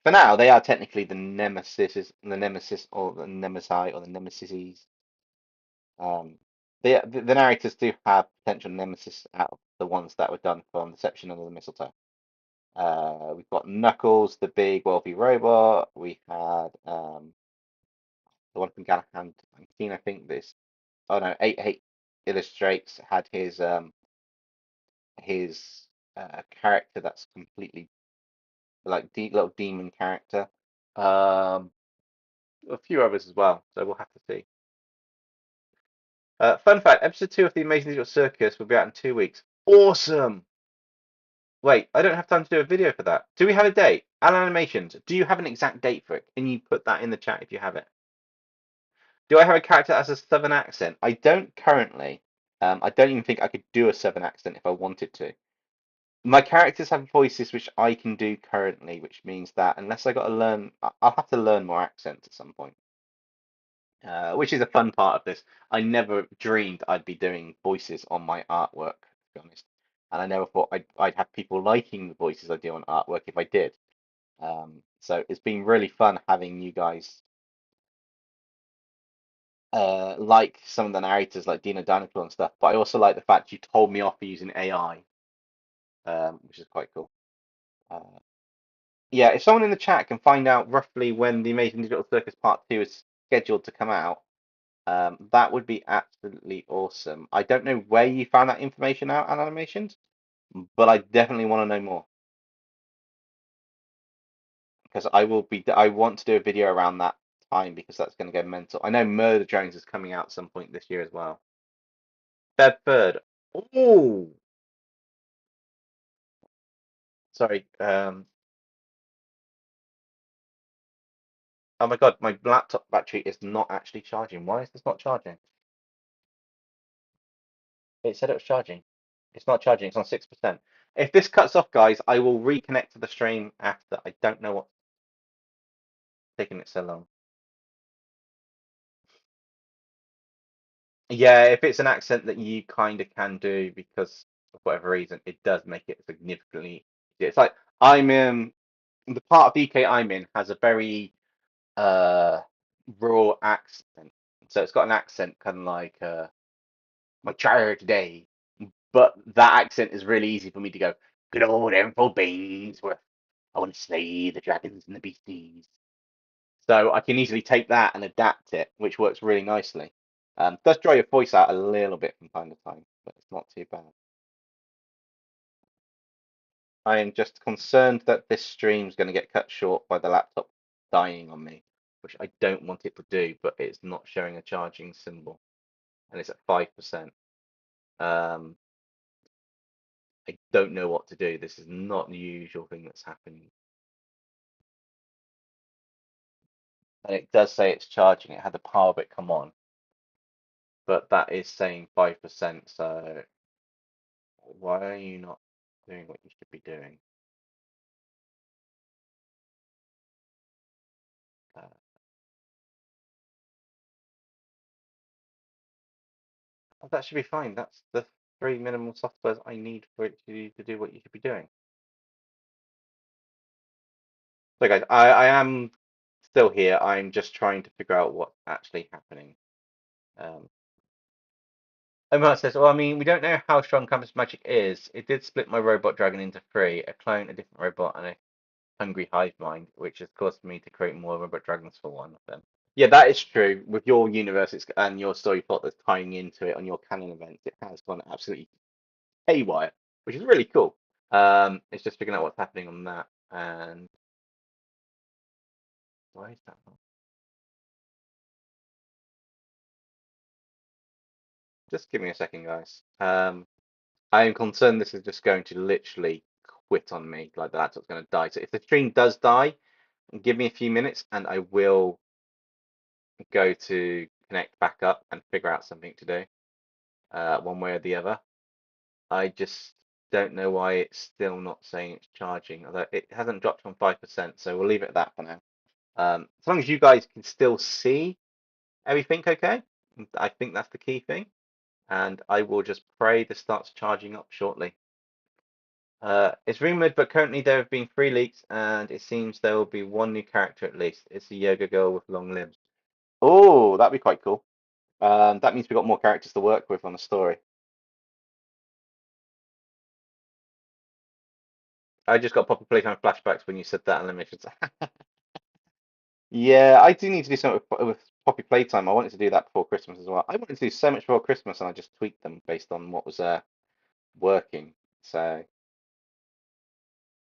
For now, they are technically the nemesis or the nemesi or the nemesises. The narrators do have potential nemesis out of the ones that were done from Deception Under the Mistletoe. We've got Knuckles, the big wealthy robot. We had the one from Galahad 19, I think. Oh no, 88 Illustrates had his character that's completely like little demon character. Um, a few others as well, so we'll have to see. Fun fact: Episode 2 of the Amazing Digital Circus will be out in 2 weeks. Awesome! Wait, I don't have time to do a video for that. Do we have a date? Alan Animations, do you have an exact date for it? Can you put that in the chat if you have it? Do I have a character that has a southern accent? I don't currently. I don't even think I could do a southern accent if I wanted to. My characters have voices which I can do currently, which means that unless I got to learn, I'll have to learn more accents at some point. Which is a fun part of this. I never dreamed I'd be doing voices on my artwork, to be honest. and I never thought I'd have people liking the voices I do on artwork if I did. So it's been really fun having you guys like some of the narrators like Dino Dinosaur and stuff, but I also like the fact you told me off for using AI, which is quite cool. Uh, yeah, if someone in the chat can find out roughly when the Amazing Digital Circus Part 2 is scheduled to come out, that would be absolutely awesome. I don't know where you found that information out on Animations, but I definitely want to know more because I want to do a video around that time because that's going to go mental. I know Murder Drones is coming out at some point this year as well. Bedford. Oh, sorry. Oh my God, my laptop battery is not actually charging. Why is this not charging? It said it was charging. It's not charging. It's on 6%. If this cuts off, guys, I will reconnect to the stream after. I don't know what's taking it so long. Yeah, if it's an accent that you kind of can do because of whatever reason, it does make it significantly easier. It's like I'm in the part of the UK I'm in has a very uh raw accent. So it's got an accent kind of like my child today. But that accent is really easy for me to go, good old Emerald Bainsworth. I want to slay the dragons and the beasties. So I can easily take that and adapt it, which works really nicely. Does dry your voice out a little bit from time to time, but it's not too bad. I am just concerned that this stream's going to get cut short by the laptop dying on me, which I don't want it to do, but it's not showing a charging symbol, and it's at 5%. I don't know what to do. This is not the usual thing that's happening. And it does say it's charging. It had the power bit come on, but that is saying 5%. So why are you not doing what you should be doing? Uh, that should be fine. That's the three minimal softwares I need for it to do what you should be doing. So guys, I am still here. I'm just trying to figure out what's actually happening. Omar says, well, I mean, we don't know how strong Compass Magic is. It did split my robot dragon into three, a clone, a different robot, and a hungry hive mind, which has caused me to create more robot dragons for one of them. Yeah, that is true. With your universe and your story plot that's tying into it on your canon events, it has gone absolutely haywire, which is really cool. It's just figuring out what's happening on that. And why is that not? Just give me a second, guys. I am concerned this is just going to literally quit on me, like the laptop's going to die. So if the stream does die, give me a few minutes and I will go to connect back up and figure out something to do, one way or the other. I just don't know why it's still not saying it's charging, although it hasn't dropped from 5%, so we'll leave it at that for now. As long as you guys can still see everything okay, I think that's the key thing. And I will just pray this starts charging up shortly. It's rumored, but currently there have been 3 leaks, and it seems there will be one new character at least. It's a yoga girl with long limbs. Oh, that'd be quite cool. That means we've got more characters to work with on the story. I just got Poppy Playtime flashbacks when you said that animations. Yeah, I do need to do something with Poppy Playtime. I wanted to do that before Christmas as well. I wanted to do so much before Christmas, and I just tweaked them based on what was working. So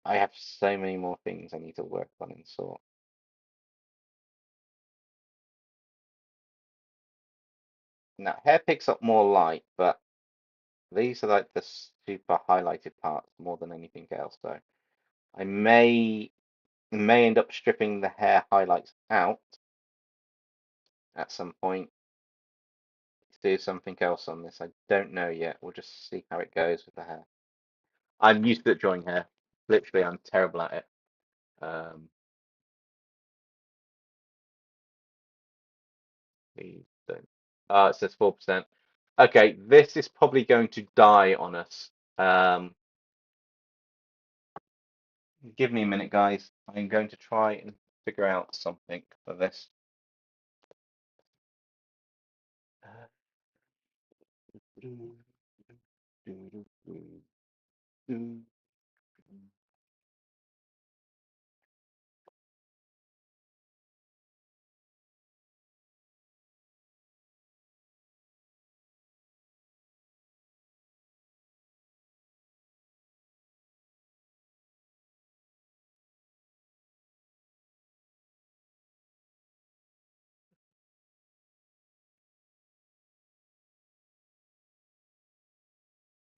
I have so many more things I need to work on and sort. Now, hair picks up more light, but these are like the super highlighted parts more than anything else. So I may end up stripping the hair highlights out at some point to do something else on this. I don't know yet. We'll just see how it goes with the hair. I'm used to drawing hair. Literally, I'm terrible at it. Um, please don't. It says 4%. Okay, this is probably going to die on us. Um, give me a minute, guys. I'm going to try and figure out something for this.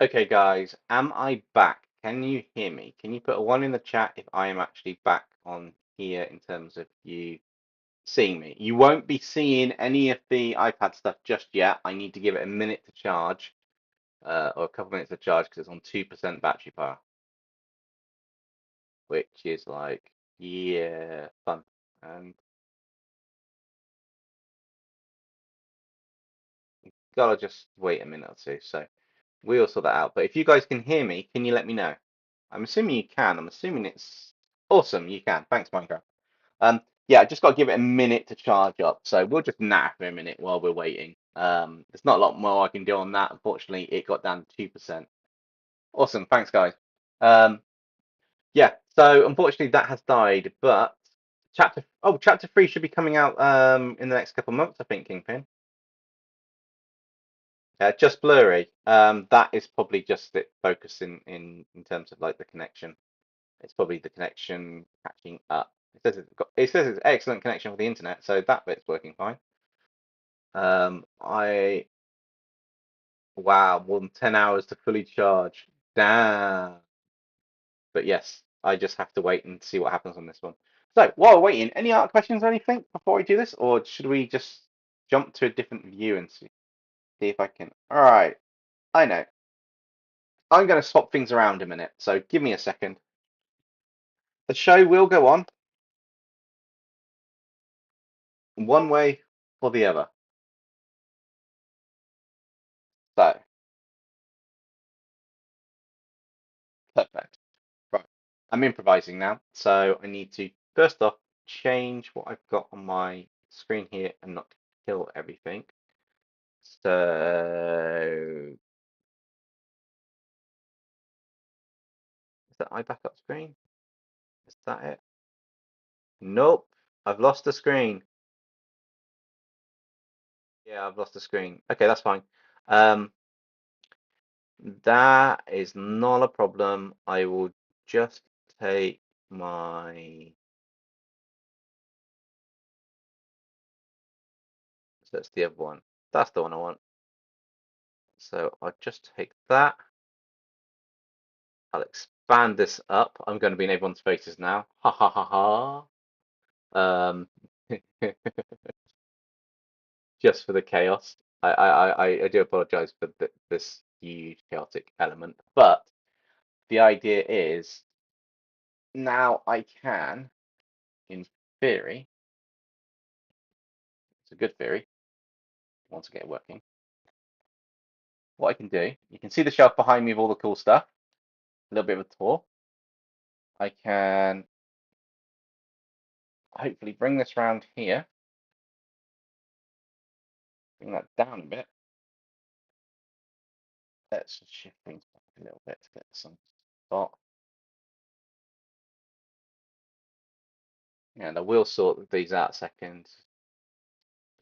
Okay, guys, am I back? Can you hear me? Can you put a one in the chat if I am actually back on here in terms of you seeing me? You won't be seeing any of the iPad stuff just yet. I need to give it a minute to charge, or a couple minutes to charge because it's on 2% battery power, which is like, yeah, fun. And gotta just wait a minute or two. So we'll sort that out. But if you guys can hear me, can you let me know? I'm assuming you can. I'm assuming it's awesome. You can. Thanks, Minecraft. Yeah, I just got to give it a minute to charge up. So we'll just nap for a minute while we're waiting. There's not a lot more I can do on that. Unfortunately, it got down to 2%. Awesome. Thanks, guys. Um, yeah, so unfortunately that has died, but chapter 3 should be coming out in the next couple of months, I think, Kingpin. Just blurry. That is probably just it focusing in terms of like the connection. It's probably the connection catching up. It says it's excellent connection for the internet, so that bit's working fine. I Wow, more than 10 hours to fully charge. Damn. But yes, I just have to wait and see what happens on this one. So while we're waiting, any other questions or anything before we do this, or should we just jump to a different view and see if I can? All right, I know. I'm going to swap things around a minute, so give me a second. The show will go on one way or the other. So, perfect. Right. I'm improvising now, so I need to first off change what I've got on my screen here and not kill everything. So, is that my backup screen? Is that it? Nope. I've lost the screen. Yeah, I've lost the screen. Okay, that's fine. Um, that is not a problem. I will just take my. So that's the other one. That's the one I want. So I'll just take that. I'll expand this up. I'm going to be in everyone's faces now. Ha ha ha ha. Just for the chaos. I do apologize for this huge chaotic element, but the idea is now I can, in theory, it's a good theory, once I get it working. What I can do, you can see the shelf behind me with all the cool stuff. A little bit of a tour. I can hopefully bring this round here, bring that down a bit. Let's just shift things back a little bit to get some spot. And I will sort these out a second.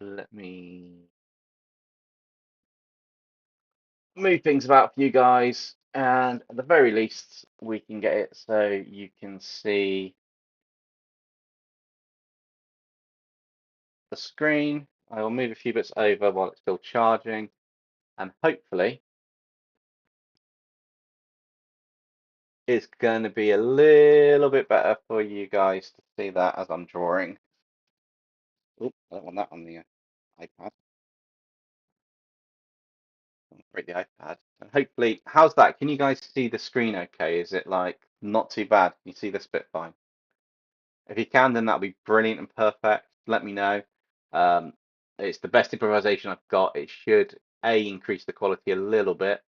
Let me move things about for you guys, and at the very least, we can get it so you can see the screen. I will move a few bits over while it's still charging, and hopefully it's going to be a little bit better for you guys to see that as I'm drawing. Oop, I don't want that on the iPad. I'll break the iPad. And hopefully, how's that? Can you guys see the screen okay? Is it like not too bad? Can you see this bit fine? If you can, then that'll be brilliant and perfect. Let me know. Um, it's the best improvisation I've got. It should increase the quality a little bit.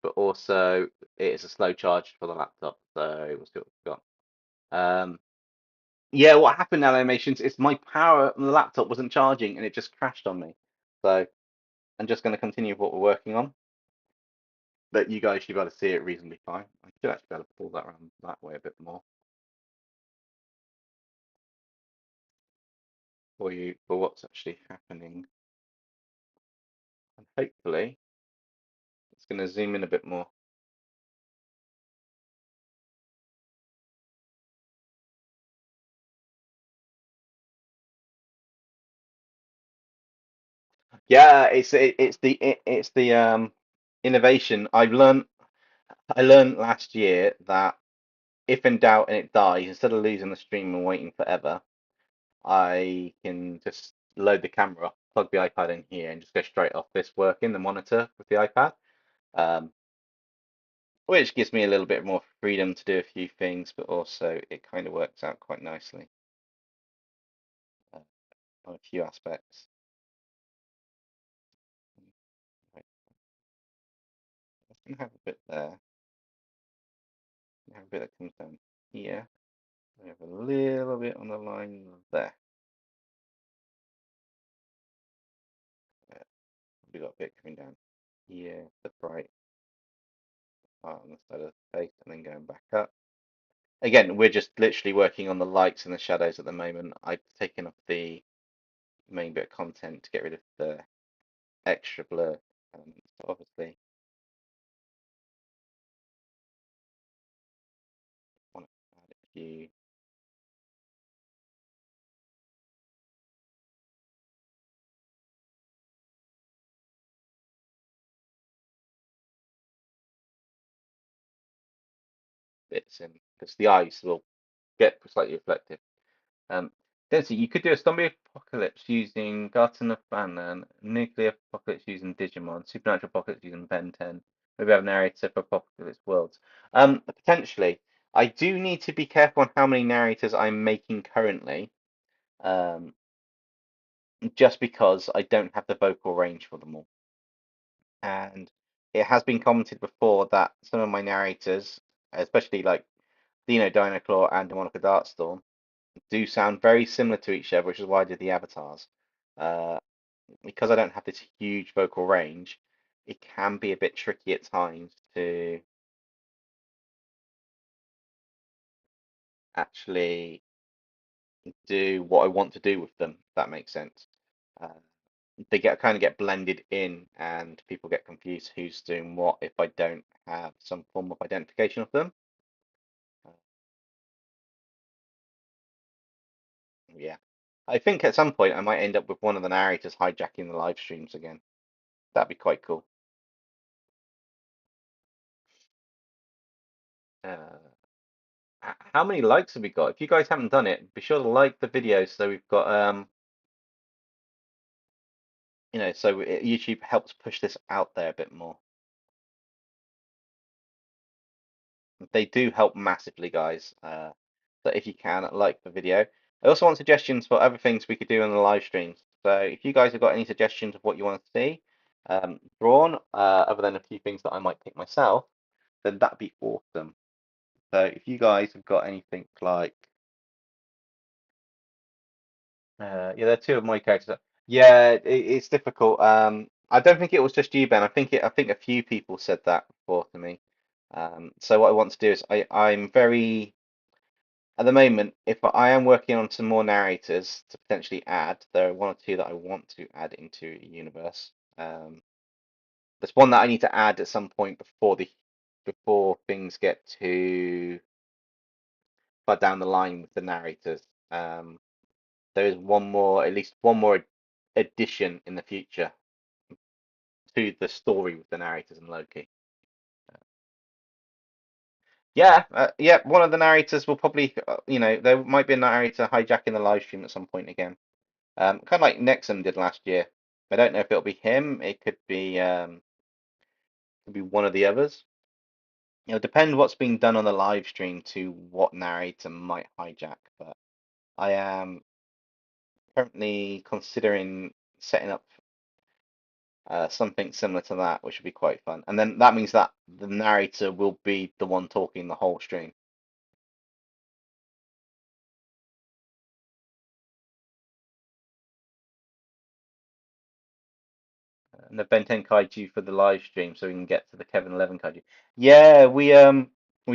but also it is a slow charge for the laptop. So we'll see what we've got. Yeah, what happened now, animations, is my power on the laptop wasn't charging and it just crashed on me. So I'm just going to continue with what we're working on. But you guys should be able to see it reasonably fine. I should actually be able to pull that around that way a bit more for you for what's actually happening. And hopefully it's going to zoom in a bit more. Yeah, it's the innovation. I learned last year that if in doubt and it dies, instead of losing the stream and waiting forever, I can just load the camera up, plug the iPad in here, and just go straight off this working the monitor with the iPad, um, which gives me a little bit more freedom to do a few things, but also it kind of works out quite nicely uh, on a few aspects. Right, I can have a bit there. I have a bit that comes down here. I have a little bit on the line there. We got a bit coming down here, the bright part on the side of the face, and then going back up. Again, we're just literally working on the lights and the shadows at the moment. I've taken off the main bit of content to get rid of the extra blur. So obviously, I want to add a few bits in because the eyes will get slightly reflective. Um, Dempsey, you could do a zombie apocalypse using Garten of Banner, nuclear apocalypse using Digimon, supernatural apocalypse using Ben 10. Maybe have a narrator for apocalypse worlds. Potentially. I do need to be careful on how many narrators I'm making currently, um, just because I don't have the vocal range for them all. And it has been commented before that some of my narrators, especially like Dino Dinoclaw and Demonica Darkstorm, do sound very similar to each other, which is why I did the avatars. Uh, because I don't have this huge vocal range, it can be a bit tricky at times to actually do what I want to do with them, if that makes sense. Uh, they get blended in, and people get confused who's doing what if I don't have some form of identification of them. Uh, yeah, I think at some point I might end up with one of the narrators hijacking the live streams again. That'd be quite cool. Uh, how many likes have we got? If you guys haven't done it, be sure to like the video so we've got so YouTube helps push this out there a bit more. They do help massively, guys. So if you can, like the video. I also want suggestions for other things we could do on the live streams. So if you guys have got any suggestions of what you want to see drawn, other than a few things that I might pick myself, then that'd be awesome. So if you guys have got anything like yeah, they're two of my characters. Yeah, it's difficult. I don't think it was just you, Ben. I think a few people said that before to me. So what I want to do is I'm very at the moment, if I am working on some more narrators to potentially add, there are one or two that I want to add into a universe. There's one that I need to add at some point before things get too far down the line with the narrators. There is one more, at least one more addition in the future to the story with the narrators and Loki. Yeah, yeah. One of the narrators will probably, there might be a narrator hijacking the live stream at some point again. Kind of like Nexum did last year. I don't know if it'll be him. It could be one of the others. It'll depend what's being done on the live stream to what narrator might hijack. But I am currently considering setting up something similar to that, which would be quite fun. And then that means that the narrator will be the one talking the whole stream. And the Ben 10 kaiju for the live stream, so we can get to the Kevin 11 kaiju. Yeah, we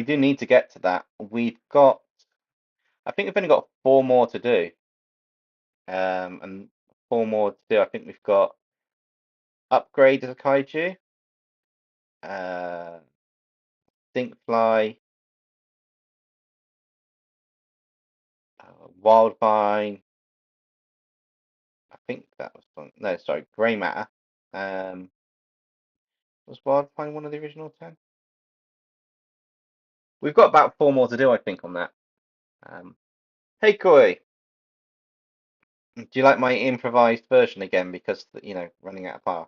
do need to get to that. We've got, I think we've only got four more to do. And four more to do. I think we've got upgrade as a kaiju, uh, Stinkfly, Wildvine. I think that was one. No, sorry, Grey Matter. Um, was Wildvine one of the original 10? We've got about four more to do, I think, on that. Um, hey, Koi, do you like my improvised version again? Because running out of power.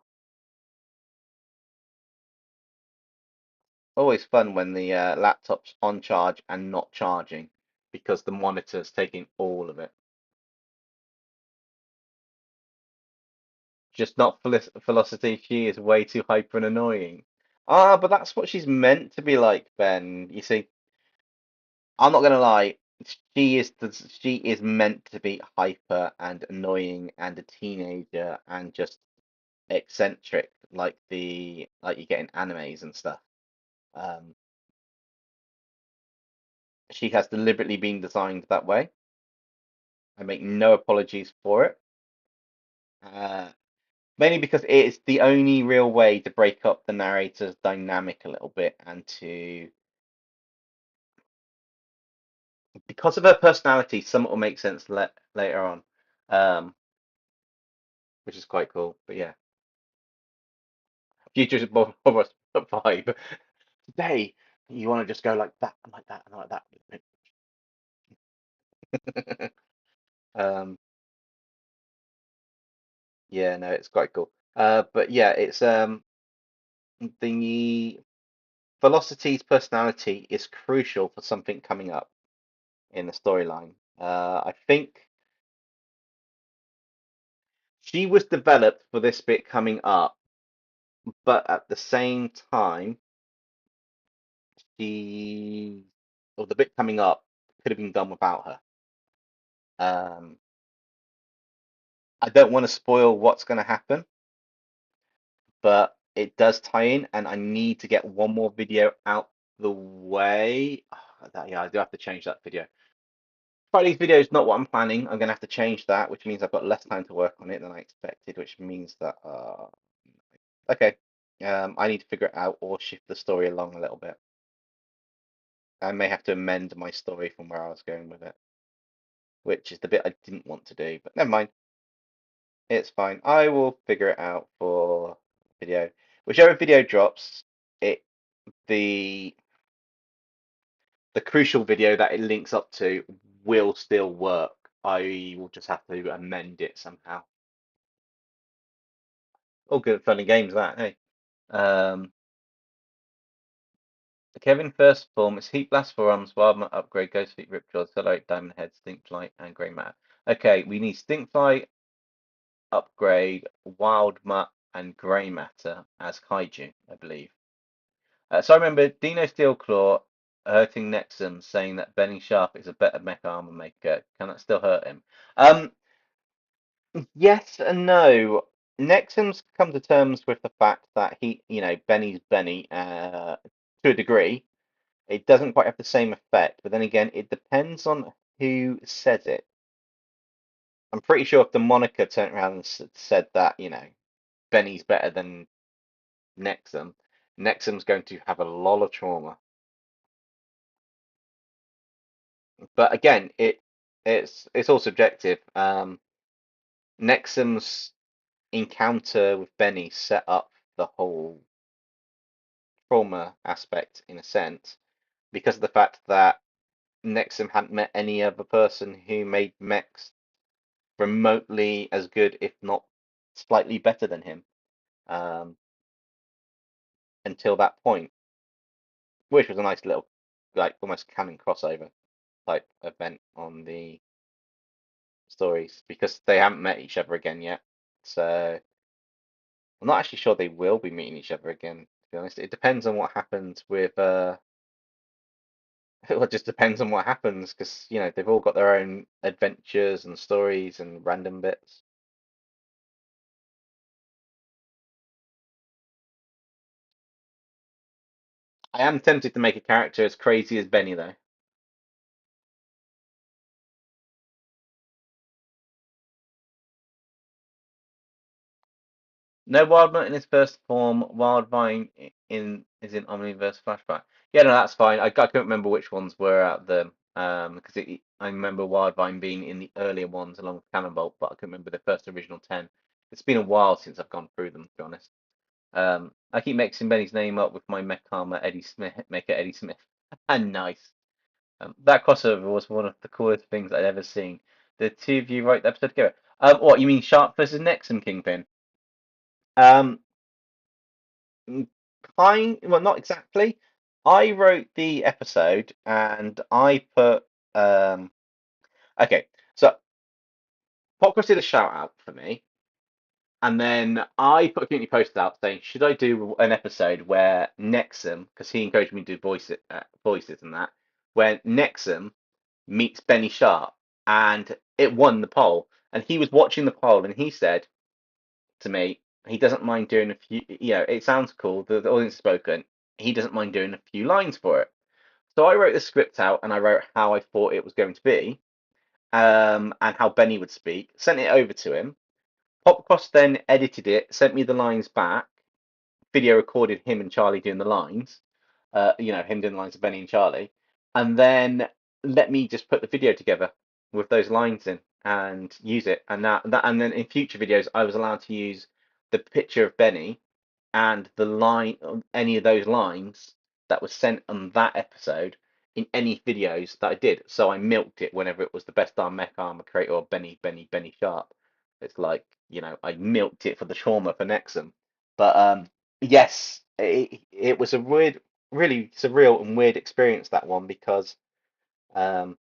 Always fun when the laptop's on charge and not charging because the monitor's taking all of it. Just not Velocity. She is way too hyper and annoying. Ah, but that's what she's meant to be like, Ben. You see, I'm not gonna lie. She is meant to be hyper and annoying and a teenager and just eccentric, like you get in animes and stuff. Um, she has deliberately been designed that way. I make no apologies for it. Uh, Mainly because it is the only real way to break up the narrator's dynamic a little bit and to, because of her personality, some will make sense later on, um, which is quite cool. But yeah, Future's more of a vibe. Today, you want to just go like that and like that and like that. Um, yeah, no, it's quite cool. But yeah, it's the Velocity's personality is crucial for something coming up in the storyline. I think she was developed for this bit coming up, but at the same time, she or the bit coming up could have been done without her. Um, I don't want to spoil what's going to happen, but it does tie in, and I need to get one more video out the way. Yeah, I do have to change that video. Friday's video is not what I'm planning. I'm going to have to change that, which means I've got less time to work on it than I expected, which means that, okay, I need to figure it out or shift the story along a little bit. I may have to amend my story from where I was going with it, which is the bit I didn't want to do, but never mind. It's fine. I will figure it out for video. Whichever video drops, it the the crucial video that it links up to will still work. I will just have to amend it somehow. All good fun and games that, hey. Um, the Kevin first form is Heat Blast Forearms, Wildmat Upgrade, Ghost Feet, Ripjaw, Accelerate, Diamond Head, Stinkfly, and Grey Matter. Okay, we need Stinkfly, Upgrade, Wild Mutt, and Grey Matter as Kaiju, I believe. So I remember Dino Steelclaw hurting Nexum, saying that Benny Sharp is a better mech armor maker. Can that still hurt him? Yes and no. Nexum's come to terms with the fact that Benny's Benny to a degree. It doesn't quite have the same effect, but then again, it depends on who says it. I'm pretty sure if the moniker turned around and said that, Benny's better than Nexum, Nexum's going to have a lot of trauma. But again, it's all subjective. Nexum's encounter with Benny set up the whole trauma aspect in a sense because of the fact that Nexum hadn't met any other person who made mechs remotely as good, if not slightly better than him, um, until that point, which was a nice little, like almost canon crossover type event on the stories because they haven't met each other again yet. So I'm not actually sure they will be meeting each other again, to be honest. It depends on what happens with it just depends on what happens because they've all got their own adventures and stories and random bits. I am tempted to make a character as crazy as Benny though. No Wildman in his first form. Wildvine in is in Omniverse flashback. Yeah, no, that's fine. I couldn't remember which ones were at the because I remember Wildvine being in the earlier ones along with Cannonbolt, but I couldn't remember the first original 10. It's been a while since I've gone through them, to be honest. I keep mixing Benny's name up with my mech armor Eddie Smith, Mecha Eddie Smith. And nice. That crossover was one of the coolest things I'd ever seen. The two of you wrote the episode together. What you mean, Shark versus Nexum Kingpin? Um, well, not exactly. I wrote the episode and I put okay. So Popcross did a shout out for me, and then I put a community post out saying, should I do an episode where Nexum, because he encouraged me to do voices and that, where Nexum meets Benny Sharp, and it won the poll. And he was watching the poll, and he said to me, he doesn't mind doing a few. It sounds cool. The audience has spoken. He doesn't mind doing a few lines for it. So I wrote the script out, and I wrote how I thought it was going to be, and how Benny would speak. Sent it over to him. Popcross then edited it, sent me the lines back, video recorded him and Charlie doing the lines, him doing the lines of Benny and Charlie, and then let me just put the video together with those lines in and use it. And then in future videos, I was allowed to use the picture of Benny and the line, any of those lines that was sent on that episode in any videos that I did. So I milked it whenever it was the best darn mech armor creator or Benny Sharp. It's like, I milked it for the trauma for Nexum. But yes, it was a weird, really surreal and weird experience, that one, because um,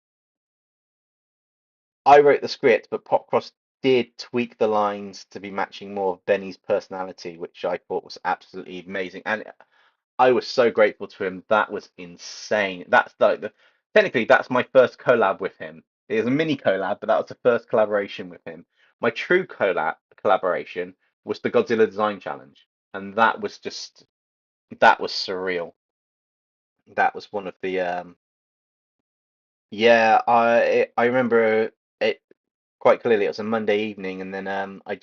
I wrote the script, but Popcross did tweak the lines to be matching more of Benny's personality, which I thought was absolutely amazing. And I was so grateful to him. That was insane. That's like technically that's my first collab with him. It was a mini collab, but that was the first collaboration with him. My true collaboration was the Godzilla Design Challenge, and that was surreal. That was one of the yeah, I remember it quite clearly. It was a Monday evening, and then I'd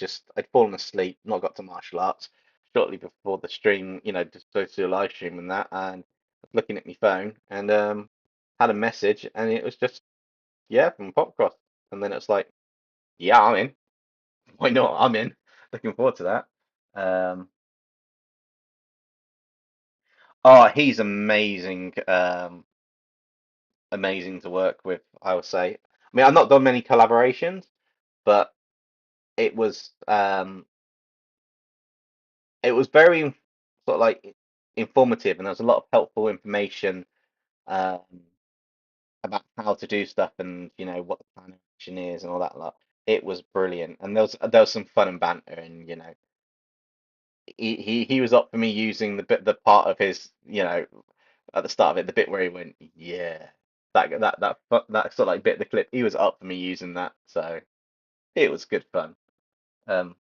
fallen asleep, not got to martial arts shortly before the stream, just go to a live stream and that, and I was looking at my phone and had a message, and it was just yeah from Popcross, and then it's like yeah, I'm in. Why not? I'm in. Looking forward to that. Um, oh, he's amazing, amazing to work with, I would say. I mean, I've not done many collaborations, but it was um it was very sort of like informative, and there was a lot of helpful information um, about how to do stuff and what the plan of action is and all that lot. It was brilliant, and there was some fun and banter, and he was up for me using the part of his at the start of it, the bit where he went yeah, that sort of like bit of the clip. He was up for me using that, so it was good fun. Um,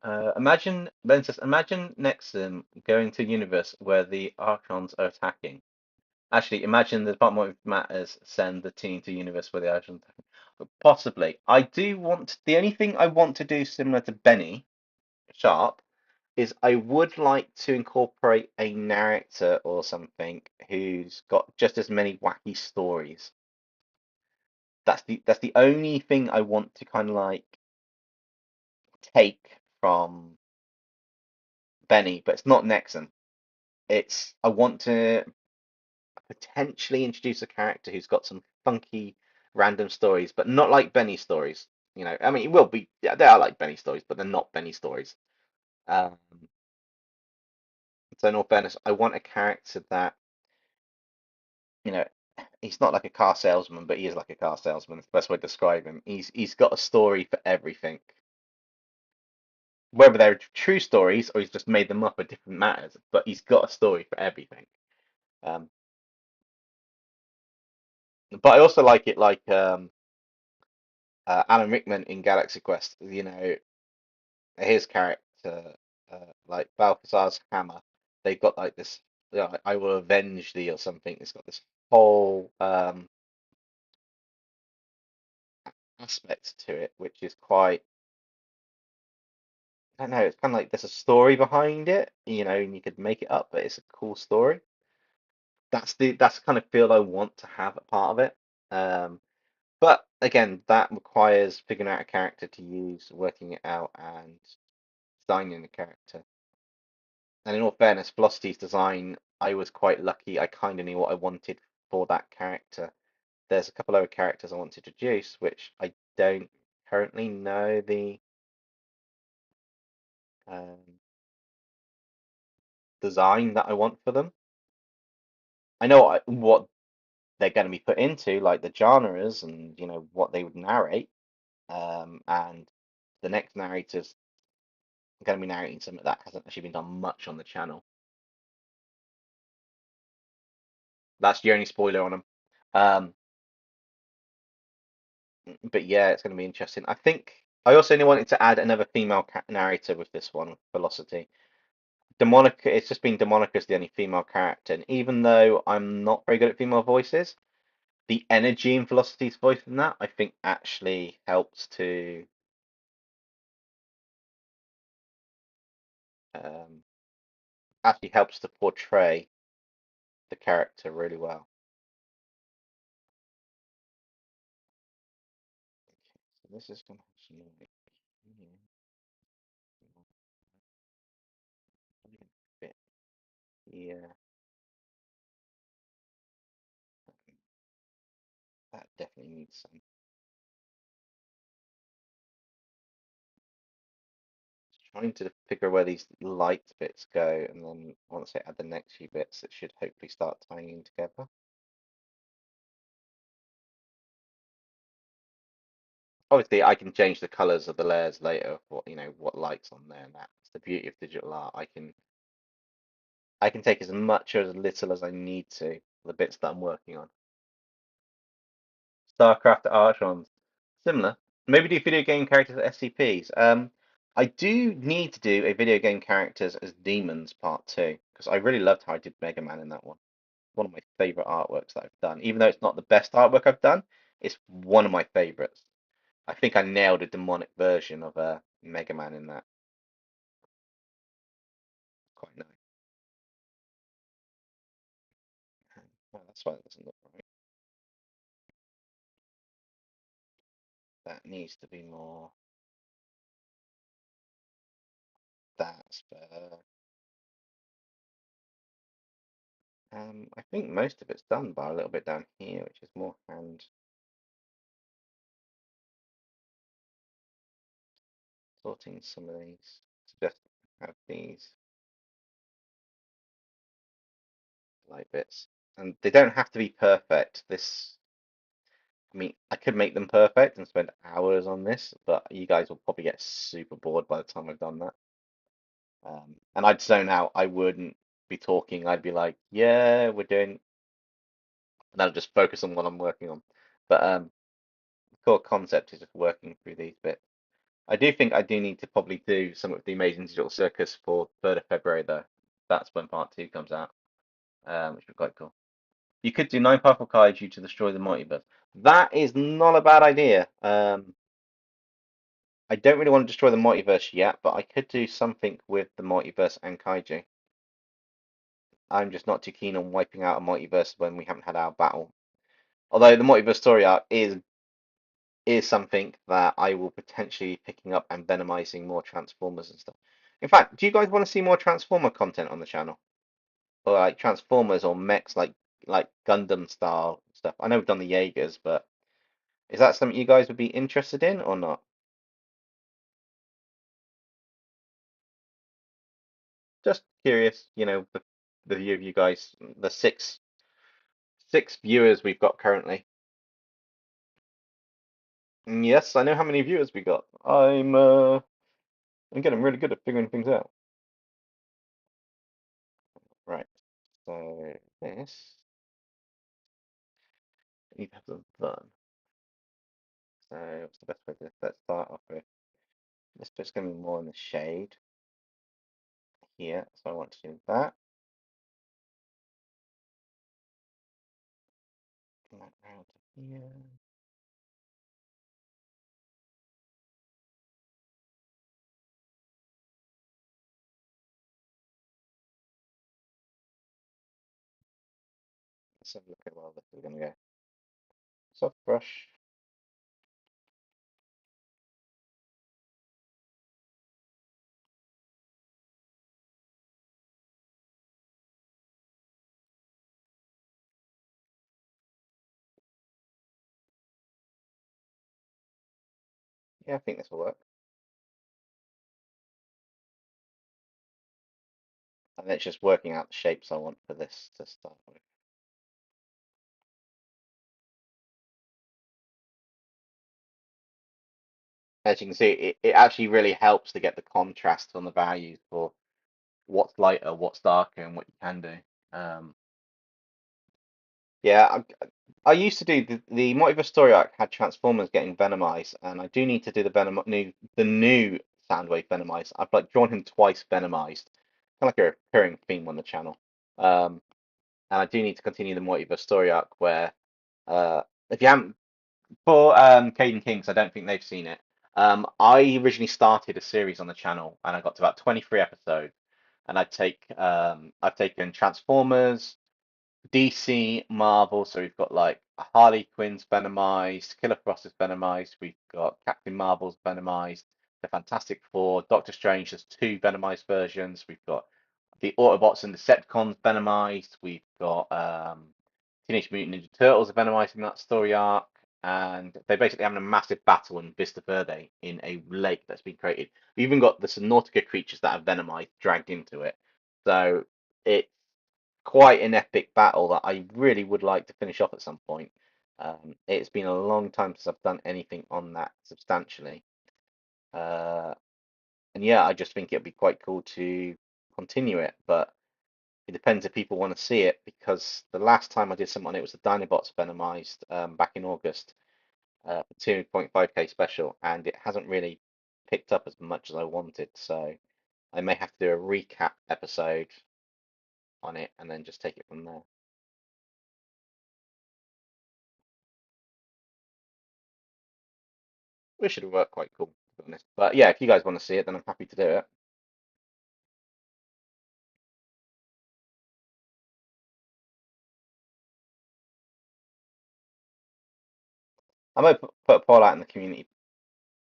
Ben says, imagine Nexum going to a universe where the Archons are attacking. Actually, imagine the Department of Matters send the team to a universe where the Archons are attacking. Possibly. The only thing I want to do similar to Benny Sharp is I would like to incorporate a narrator or something who's got just as many wacky stories. That's the only thing I want to kind of like take from Benny, but it's not Nexum. I want to potentially introduce a character who's got some funky random stories, but not like Benny stories. I mean, it will be. Yeah, they are like Benny stories, but they're not Benny stories. Um, so in all fairness, I want a character that you know he's not like a car salesman, but he is like a car salesman. It's the best way to describe him. He's got a story for everything. Whether they're true stories or he's just made them up at different matters, but he's got a story for everything. Um, but I also like it like Alan Rickman in Galaxy Quest. You know, his character, like Balthazar's hammer, they've got like this. You know, I will avenge thee or something. It's got this whole aspect to it, which is quite. I don't know. It's kind of like there's a story behind it, you know, and you could make it up, but it's a cool story. That's the kind of feel I want to have a part of it. Um, but again, that requires figuring out a character to use, working it out, and designing the character. And in all fairness, Velocity's design, I was quite lucky. I kind of knew what I wanted for that character. There's a couple other characters I want to introduce, which I don't currently know the um, design that I want for them. I know what they're going to be put into, like the genres and what they would narrate. And the next narrator's going to be narrating something that hasn't actually been done much on the channel. That's the only spoiler on them. Um, but yeah, it's going to be interesting. I think I also only wanted to add another female narrator with this one, Velocity. Demonica, it's just been Demonica's the only female character, and even though I'm not very good at female voices, the energy in Velocity's voice in that I think actually helps to um, portray the character really well. Okay, so this is going to have some like, fit. Yeah, that definitely needs some. Just trying to figure where these light bits go, and then once I add the next few bits, it should hopefully start tying in together. Obviously, I can change the colors of the layers later. What lights on there, and that's the beauty of digital art. I can take as much or as little as I need to for the bits that I'm working on. StarCraft Archons, similar. Maybe do video game characters as SCPs. I do need to do a video game characters as demons part two because I really loved how I did Mega Man in that one. One of my favorite artworks that I've done. Even though it's not the best artwork I've done, it's one of my favorites. I think I nailed a demonic version of a Mega Man in that. Quite nice. Oh, that's why it doesn't look right. That needs to be more. That's better. I think most of it's done by a little bit down here, which is more hand sorting some of these. Just have these light bits, and they don't have to be perfect. I mean, I could make them perfect and spend hours on this, but you guys will probably get super bored by the time I've done that. And I'd zone out. I wouldn't be talking. I'd be like, "Yeah, we're doing," and I'll just focus on what I'm working on. But the core concept is just working through these bits. I do think I do need to probably do some of the Amazing Digital Circus for 3rd of February though. That's when part two comes out, which would be quite cool. You could do 9 powerful kaiju to destroy the multiverse. That is not a bad idea. I don't really want to destroy the multiverse yet, but I could do something with the multiverse and kaiju. I'm just not too keen on wiping out a multiverse when we haven't had our battle. Although the multiverse story arc is something that I will potentially be picking up and venomizing more Transformers and stuff. In fact, do you guys want to see more Transformer content on the channel? Or like Transformers or mechs like Gundam style stuff? I know we've done the Jaegers, but is that something you guys would be interested in or not? Just curious, the view of you guys, the six viewers we've got currently. Yes, I know how many viewers we got. I'm I'm getting really good at figuring things out. Right. So this need to have some fun. So what's the best way to let's start off with this bit's gonna be more in the shade here. So I want to do that. Bring that round to here. Let's have a look at where this is gonna go. Soft brush. Yeah, I think this will work. And it's just working out the shapes I want for this to start with. As you can see, it actually really helps to get the contrast on the values for what's lighter, what's darker, and what you can do. Um, yeah, I used to do the Multiverse story arc had Transformers getting Venomized, and I do need to do the new Soundwave Venomized. I've like drawn him twice Venomized, kind of like a recurring theme on the channel. Um, and I do need to continue the Multiverse story arc where if you haven't for Caden Kings, I don't think they've seen it. I originally started a series on the channel, and I got to about 23 episodes, and I've taken Transformers, DC, Marvel, so we've got like Harley Quinn's Venomized, Killer Frost is Venomized, we've got Captain Marvel's Venomized, the Fantastic Four, Doctor Strange, there's two Venomized versions, we've got the Autobots and Decepticons Venomized, we've got Teenage Mutant Ninja Turtles are Venomized in that story arc, and they're basically having a massive battle in Vista Verde in a lake that's been created. We've even got the Subnautica creatures that are Venomized dragged into it. So it's quite an epic battle that I really would like to finish off at some point. It's been a long time since I've done anything on that substantially. Uh, and yeah, I just think it'd be quite cool to continue it, but it depends if people want to see it because the last time I did something on it was the Dinobots Venomized back in August for 2.5k special, and it hasn't really picked up as much as I wanted, so I may have to do a recap episode on it and then just take it from there. Which should work quite cool, to be honest. But yeah, if you guys want to see it, then I'm happy to do it. I might put a poll out in the community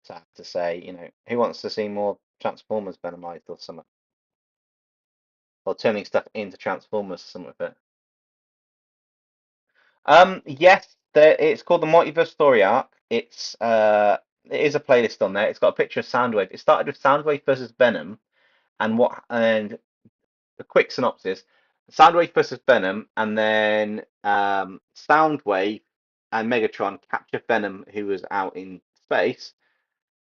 tab to say, who wants to see more Transformers Venomized or something, or turning stuff into Transformers or something with it. Yes, it's called the Multiverse Story Arc. It is a playlist on there. It's got a picture of Soundwave. It started with Soundwave versus Venom, and a quick synopsis: Soundwave versus Venom, and then Soundwave and Megatron capture Venom, who was out in space,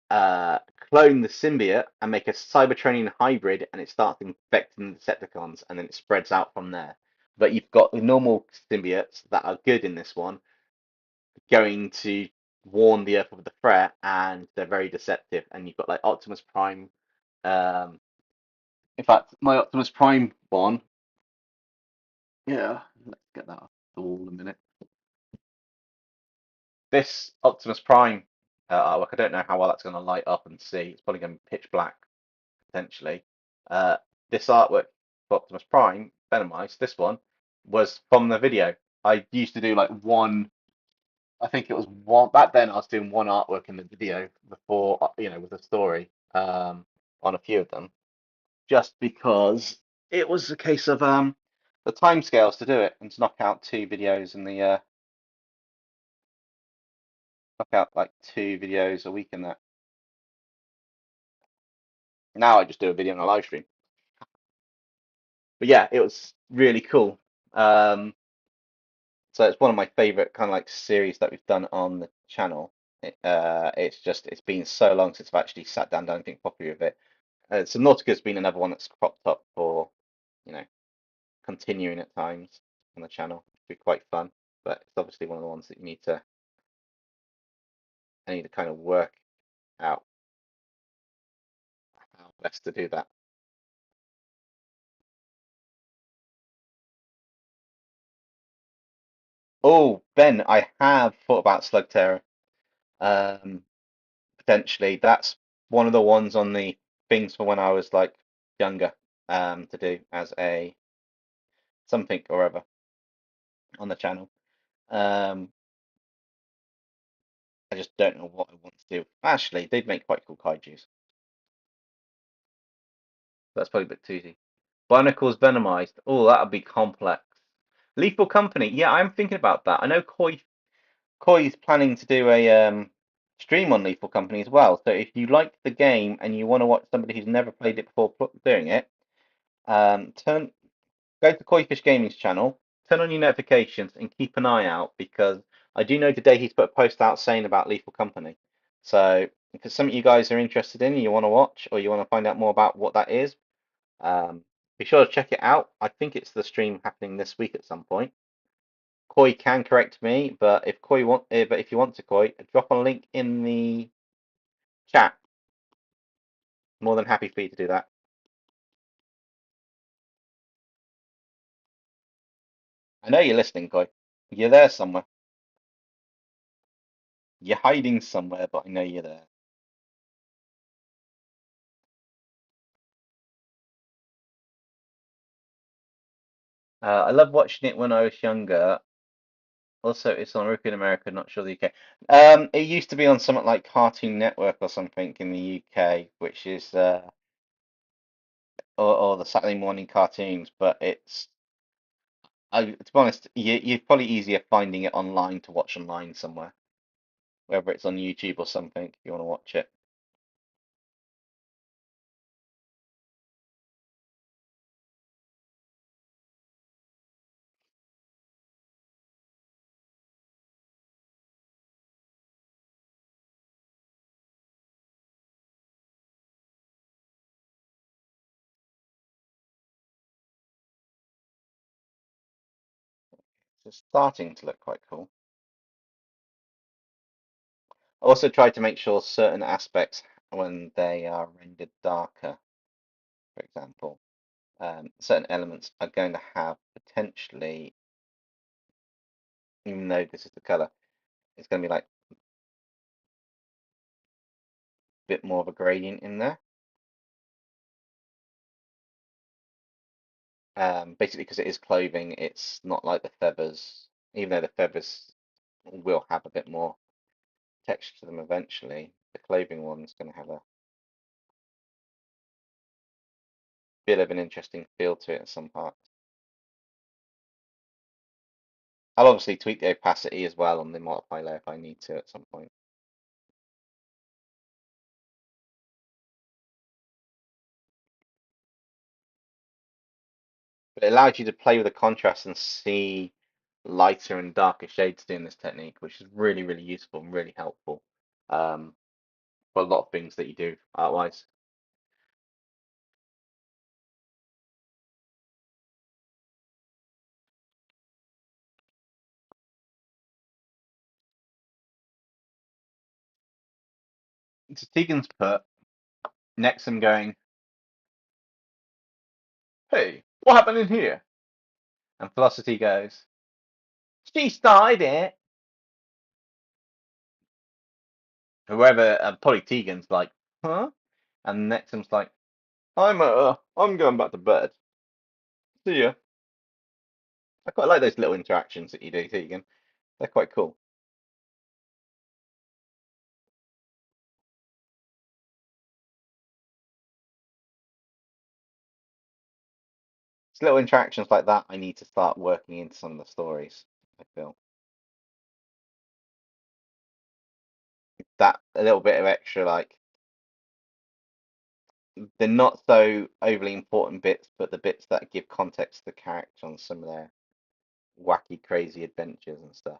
clone the symbiote, and make a Cybertronian hybrid, and it starts infecting the Decepticons, and then it spreads out from there. But you've got the normal symbiotes that are good in this one going to warn the Earth of the threat, and they're very deceptive. And you've got like Optimus Prime. Um, in fact, my Optimus Prime one. Yeah, let's get that off the wall a minute. This Optimus Prime artwork, I don't know how well that's going to light up and see. It's probably going to be pitch black potentially. Uh, this artwork for Optimus Prime, Venomized, this one was from the video. I used to do like one. I think it was one back then. I was doing one artwork in the video before, with a story on a few of them, just because it was a case of the time scales to do it and to knock out two videos in the knock out like two videos a week in that. Now I just do a video on a live stream. But yeah, it was really cool. So it's one of my favorite kind of like series that we've done on the channel. It's been so long since I've actually sat down and done anything properly with it. Subnautica's been another one that's cropped up for, you know, continuing at times on the channel. It'd be quite fun, but it's obviously one of the ones that I need to kind of work out how best to do that. Oh, Ben, I have thought about Slug Terror. Um, Potentially, that's one of the ones on the things for when I was like younger, to do as a something or other on the channel. Um, I just don't know what I want to do. Actually, they'd make quite cool kaijus. That's probably a bit too easy. Barnacles venomized. Oh, that would be complex. Lethal Company. Yeah, I'm thinking about that. I know Koi's planning to do a stream on Lethal Company as well. So if you like the game and you want to watch somebody who's never played it before doing it, turn go to Koi Fish Gaming's channel, turn on your notifications, and keep an eye out because I do know today he's put a post out saying about Lethal Company. So if it's something you guys are interested in, you want to watch, or you want to find out more about what that is, um, be sure to check it out. I think it's the stream happening this week at some point. Koi can correct me, but if you want to Koi, drop a link in the chat. More than happy for you to do that. I know you're listening, Koi. You're there somewhere. You're hiding somewhere, but I know you're there. I love watching it when I was younger. Also, it's on Rupee in America, not sure the UK. It used to be on something like Cartoon Network or something in the UK, which is or the Saturday morning cartoons. But to be honest, you're probably easier finding it online to watch online somewhere, whether it's on YouTube or something. If you want to watch it, it's starting to look quite cool. I also tried to make sure certain aspects, when they are rendered darker, for example, certain elements are going to have potentially, even though this is the color, it's going to be like a bit more of a gradient in there. Basically, because it is clothing, it's not like the feathers, even though the feathers will have a bit more texture to them eventually. The clothing one's going to have a bit of an interesting feel to it at some parts. I'll obviously tweak the opacity as well on the multiply layer if I need to at some point. But it allows you to play with the contrast and see lighter and darker shades doing this technique, which is really, really useful and really helpful um, for a lot of things that you do art-wise. So Tegan's put, next I'm going, hey, what happened in here? And Velocity goes, she started it. Whoever, probably Tegan's like, huh? And Nexum's like, I'm going back to bed. See ya. I quite like those little interactions that you do, Tegan. They're quite cool. It's little interactions like that I need to start working into some of the stories, I feel. That a little bit of extra, like, they're not so overly important bits, but the bits that give context to the character on some of their wacky, crazy adventures and stuff.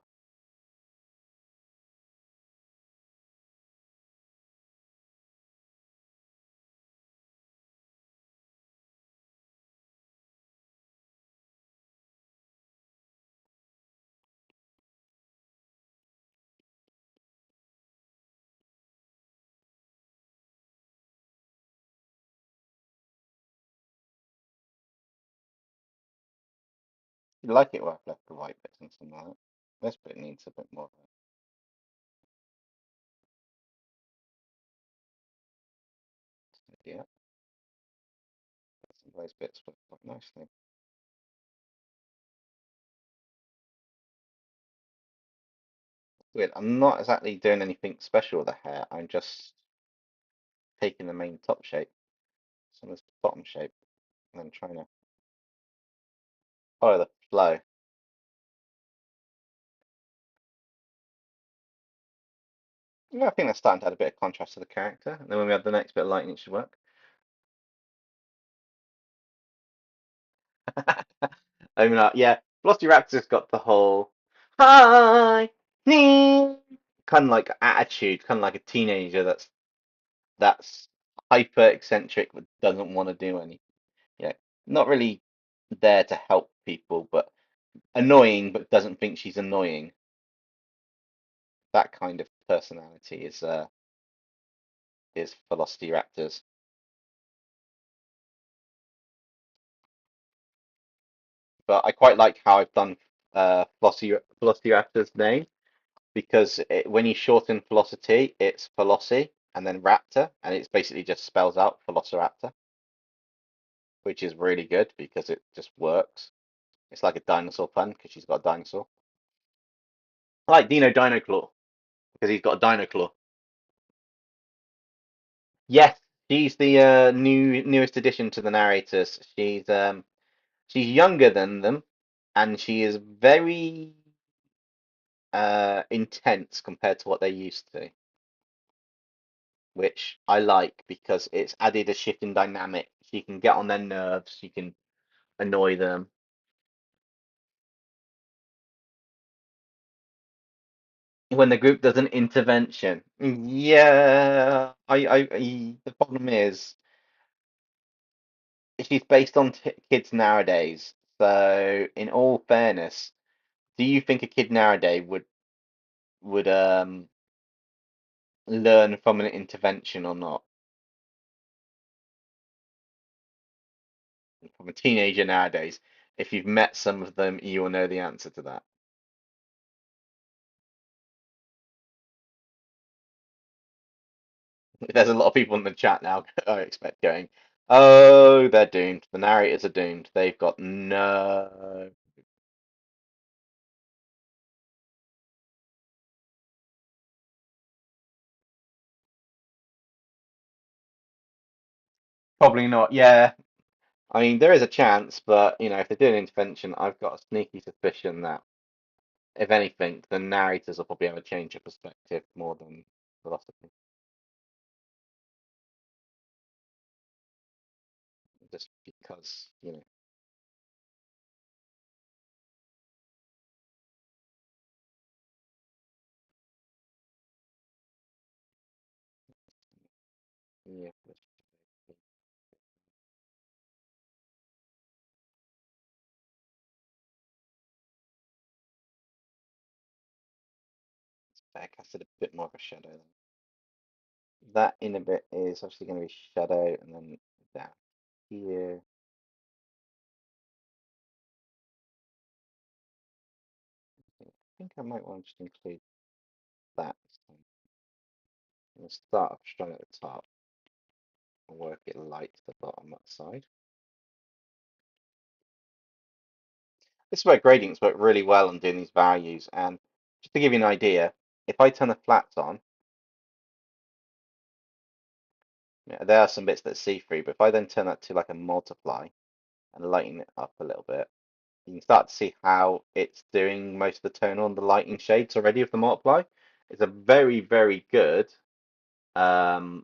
You like it where I've left the white bits and something like that. This bit needs a bit more of a, yeah. Some of those bits work quite nicely. Weird. I'm not exactly doing anything special with the hair. I'm just taking the main top shape, some of this bottom shape, and then trying to follow the flow. Yeah, I think that's starting to add a bit of contrast to the character. And then when we add the next bit of lighting, it should work. I mean, yeah, Velociraptor's got the whole hi, kind of like attitude, kind of like a teenager that's hyper eccentric but doesn't want to do any, you know, not really there to help people, but annoying but doesn't think she's annoying. That kind of personality is Velociraptors. But I quite like how I've done Velociraptor's name because when you shorten Velocity, it's Veloci and then Raptor, and it's basically just spells out Velociraptor, which is really good because it just works. It's like a dinosaur pun because she's got a dinosaur. I like Dino Claw because he's got a dino claw. Yes, she's the newest addition to the narrators. She's younger than them, and she is very intense compared to what they used to, which I like because it's added a shift in dynamic. She can get on their nerves, she can annoy them. When the group does an intervention, yeah, the problem is she's based on t kids nowadays. So, in all fairness, do you think a kid nowadays would learn from an intervention or not? From a teenager nowadays, if you've met some of them, you will know the answer to that. There's a lot of people in the chat now, I expect, going, "Oh, they're doomed. The narrators are doomed. They've got no." Probably not. Yeah, I mean, there is a chance, but if they do an intervention, I've got a sneaky suspicion that, if anything, the narrators will probably have a change of perspective more than philosophy, just because. Yeah, I casted a bit more of a shadow there. That in a bit is obviously going to be shadow, and then down here. I think I might want to just include that this time. I'm going to start off strong at the top and work it light to the bottom that side. This is where gradients work really well on doing these values. And just to give you an idea, if I turn the flats on, there are some bits that see through, but if I then turn that to like a multiply and lighten it up a little bit, you can start to see how it's doing most of the tonal and the lighting shades already of the multiply. It's a very, very good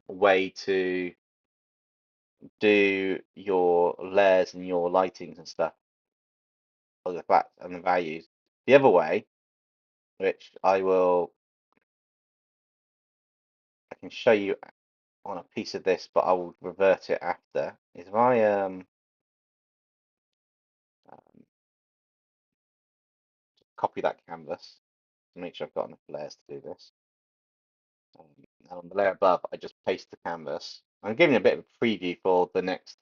way to do your layers and your lightings and stuff of the flats and the values. The other way, which I can show you on a piece of this, but I will revert it after, is if I um, copy that canvas to make sure I've got enough layers to do this. And on the layer above, I just paste the canvas. I'm giving a bit of a preview for the next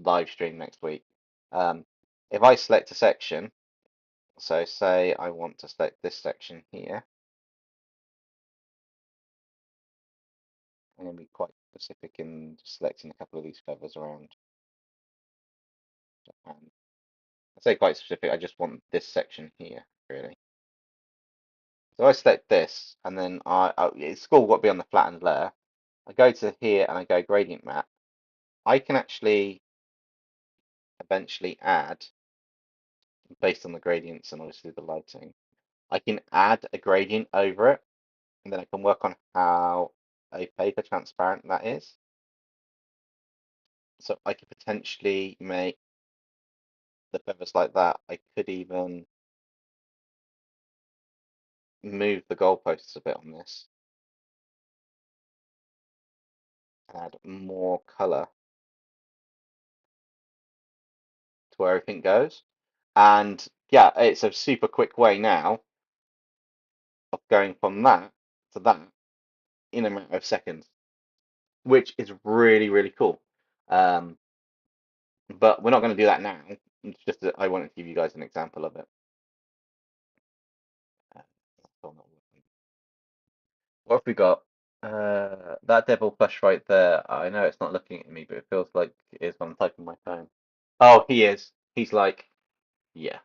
live stream next week. Um, if I select a section, so say I want to select this section here, I'm going to be quite specific in selecting a couple of these feathers around. And I say quite specific, I just want this section here, really. So I select this, and then it's all got to be on the flattened layer. I go to here and I go gradient map. I can actually eventually add, based on the gradients and obviously the lighting, I can add a gradient over it, and then I can work on how opaque or transparent that is. So I could potentially make the feathers like that. I could even move the goalposts a bit on this, add more color to where everything goes. And yeah, it's a super quick way now of going from that to that in a matter of seconds, which is really, really cool. Um, but we're not going to do that now. It's just that I wanted to give you guys an example of it. Uh, What have we got? That devil flush right there. I know it's not looking at me, but it feels like it is when I'm typing my phone. Oh, he is. He's like, yeah.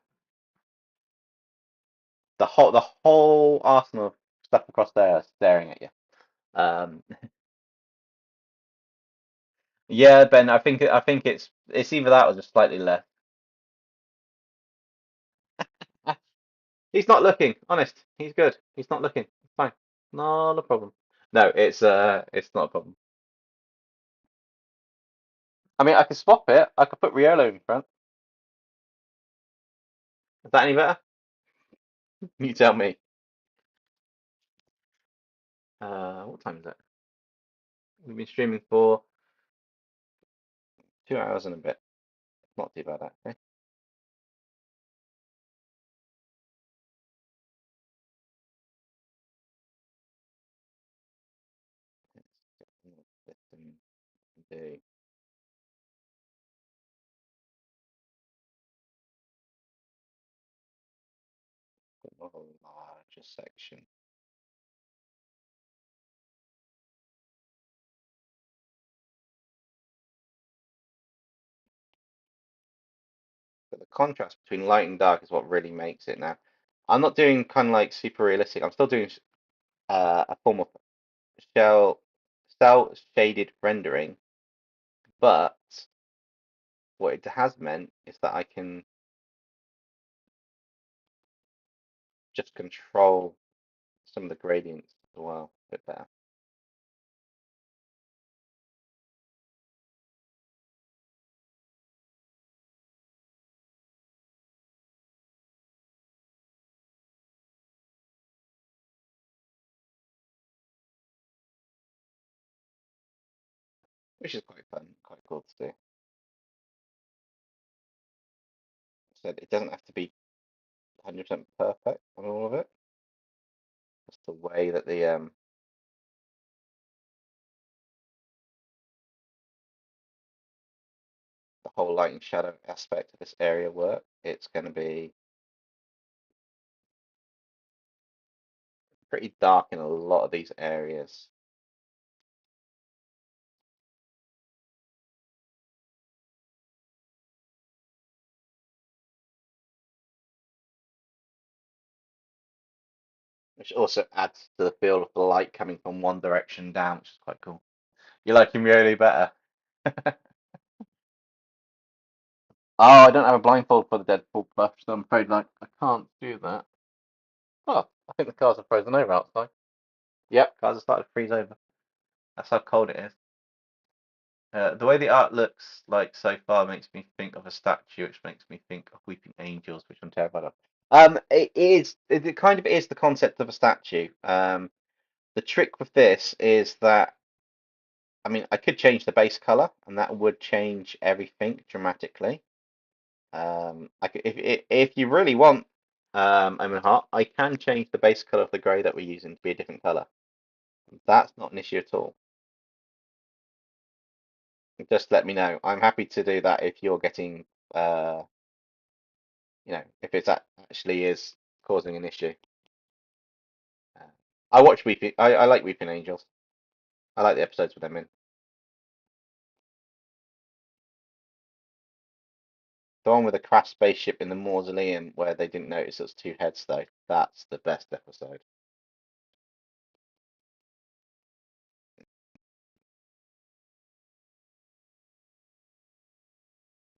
The whole arsenal of stuff across there are staring at you. Um, yeah, Ben. I think it's either that or just slightly less. He's not looking. Honest. He's good. He's not looking. It's fine. Not a problem. No, it's not a problem. I mean, I could swap it. I could put Riolo in front. Is that any better? You tell me. What time is it? We've been streaming for 2 hours and a bit. Not too bad, actually. System do a larger section. But the contrast between light and dark is what really makes it now. I'm not doing kind of like super realistic. I'm still doing a form of shell cell shaded rendering, but what it has meant is that I can just control some of the gradients as well a bit better. Which is quite fun, quite cool to do. So it doesn't have to be 100% perfect on all of it. Just the way that the whole light and shadow aspect of this area work. It's going to be pretty dark in a lot of these areas. Which also adds to the feel of the light coming from one direction down, which is quite cool. You like him really better? Oh, I don't have a blindfold for the Deadpool plush, so I'm afraid like I can't do that. Oh, I think the cars are frozen over outside. Yep, cars have started to freeze over. That's how cold it is. The way the art looks like so far makes me think of a statue, which makes me think of weeping angels, which I'm terrified of. It kind of is the concept of a statue. The trick with this is that, I mean, I could change the base color, and that would change everything dramatically. If you really want, Omen Heart, I can change the base color of the grey that we're using to be a different color. That's not an issue at all. Just let me know. I'm happy to do that if you're getting if it's actually is causing an issue. Uh, I watch Weeping. I like Weeping Angels. I like the episodes with them in. The one with the crashed spaceship in the mausoleum where they didn't notice it was two heads though. That's the best episode.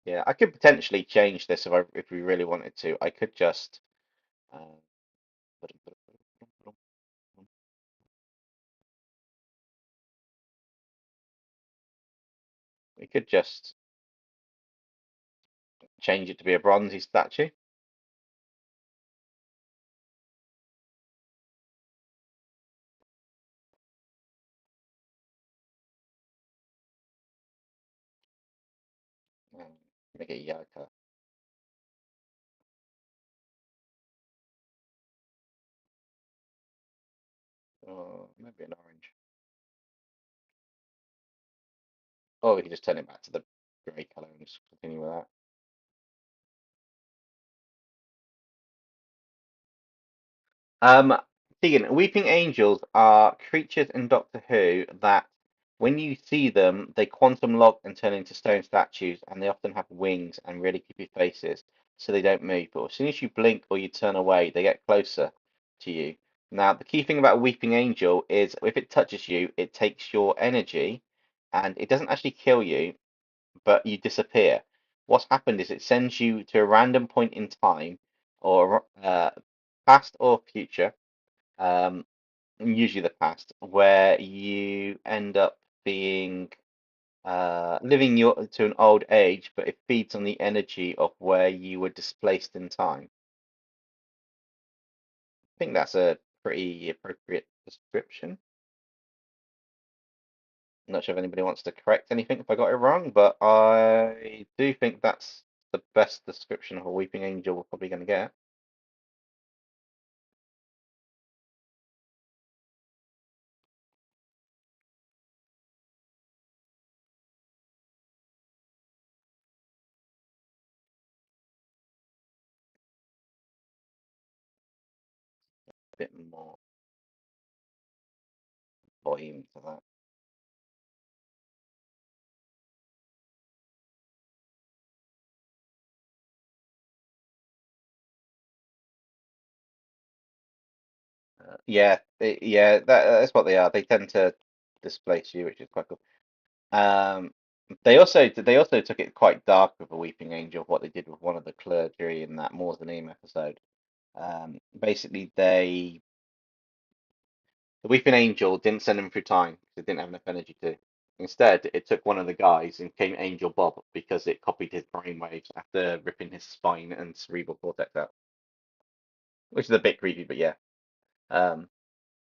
Yeah, I could potentially change this if we really wanted to. I could just uh, we could just change it to be a bronzy statue. Um, Make it Yaka. Or maybe an orange. Or we could just turn it back to the grey colour and just continue with that. Um, Tegan, weeping angels are creatures in Doctor Who that, when you see them, they quantum lock and turn into stone statues, and they often have wings and really creepy faces, so they don't move. But as soon as you blink or you turn away, they get closer to you. Now, the key thing about a weeping angel is if it touches you, it takes your energy, and it doesn't actually kill you, but you disappear. What's happened is it sends you to a random point in time, or past or future, um, usually the past, where you end up being living your to an old age, but it feeds on the energy of where you were displaced in time. I think that's a pretty appropriate description. I'm not sure if anybody wants to correct anything if I got it wrong, but I do think that's the best description of a weeping angel we're probably going to get. A bit more volume to that. Yeah, that's what they are. They tend to displace you, which is quite cool. Um, they also took it quite dark with a Weeping Angel. What they did with one of the clergy in that Mausoleum episode. Basically, the Weeping Angel didn't send him through time because it didn't have enough energy to. Instead, it took one of the guys and came Angel Bob because it copied his brainwaves after ripping his spine and cerebral cortex out, which is a bit creepy, but yeah. Um,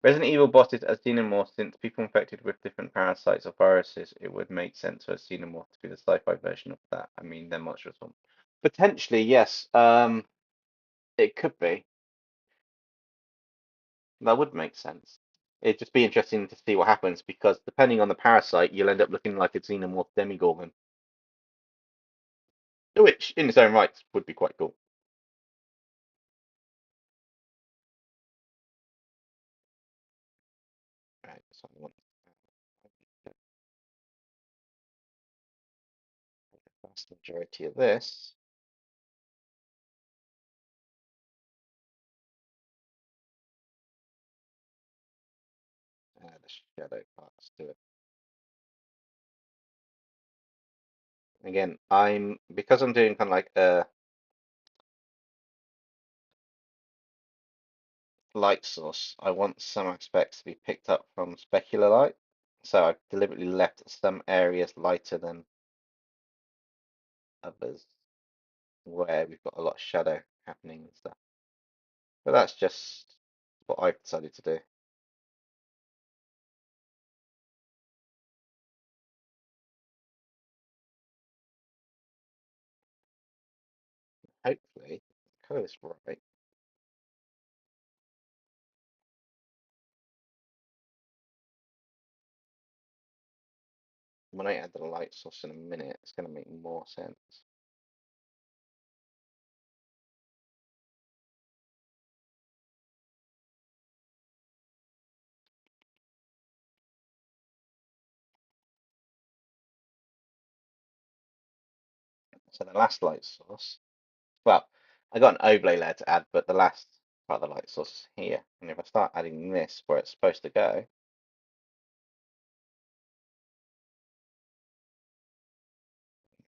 Resident Evil bosses as xenomorphs. Since people infected with different parasites or viruses, it would make sense for a xenomorph to be the sci-fi version of that. I mean, they're monstrous ones. Potentially, yes. It could be. That would make sense. It'd just be interesting to see what happens because depending on the parasite, you'll end up looking like a xenomorph demigorgon, which in its own right would be quite cool. Right, so I want the vast majority of this. The shadow parts to it. Again, because I'm doing kind of like a light source, I want some aspects to be picked up from specular light. So I've deliberately left some areas lighter than others where we've got a lot of shadow happening and stuff. But that's just what I've decided to do. Hopefully, colour this right. When I add the light source in a minute, it's going to make more sense. So the last light source, well, I got an overlay layer to add, but the last part of the light source is here. And if I start adding this where it's supposed to go,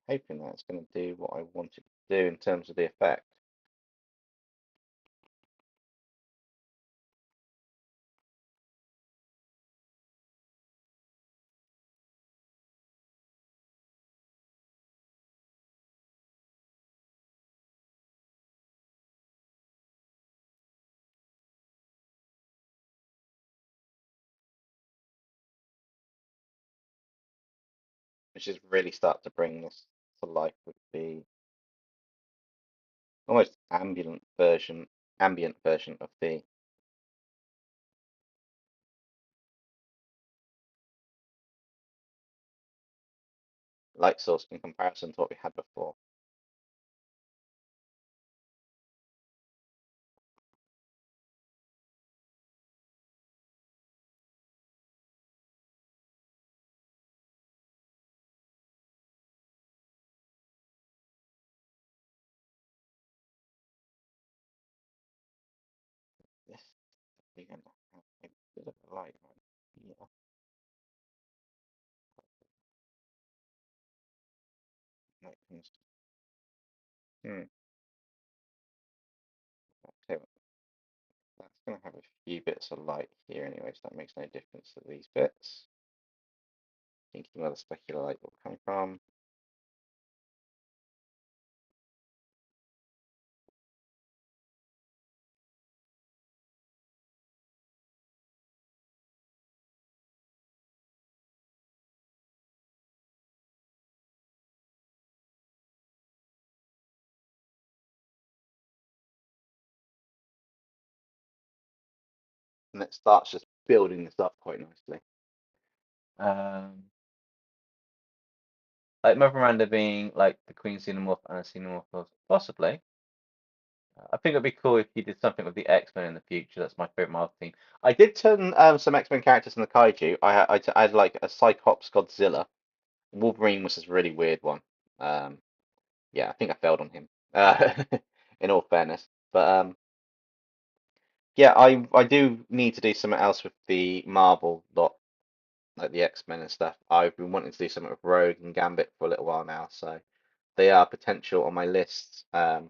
hoping that's going to do what I want it to do in terms of the effect. Which is really start to bring this to life with the almost ambient version of the light source in comparison to what we had before. This we're going to have a bit of a light right here. That comes, okay, that's going to have a few bits of light here anyway, so that makes no difference to these bits. Thinking where the specular light will come from. And it starts just building this up quite nicely. Like Mother Miranda being like the Queen Xenomorph and a Xenomorph, possibly. I think it'd be cool if you did something with the X-Men in the future. That's my favorite Marvel team. I did turn some X-Men characters in the Kaiju. I had like a Cyclops Godzilla. Wolverine was this really weird one. Yeah, I think I failed on him. In all fairness, but yeah, I do need to do something else with the Marvel lot, like the X-Men and stuff. I've been wanting to do something with Rogue and Gambit for a little while now, so they are potential on my list. I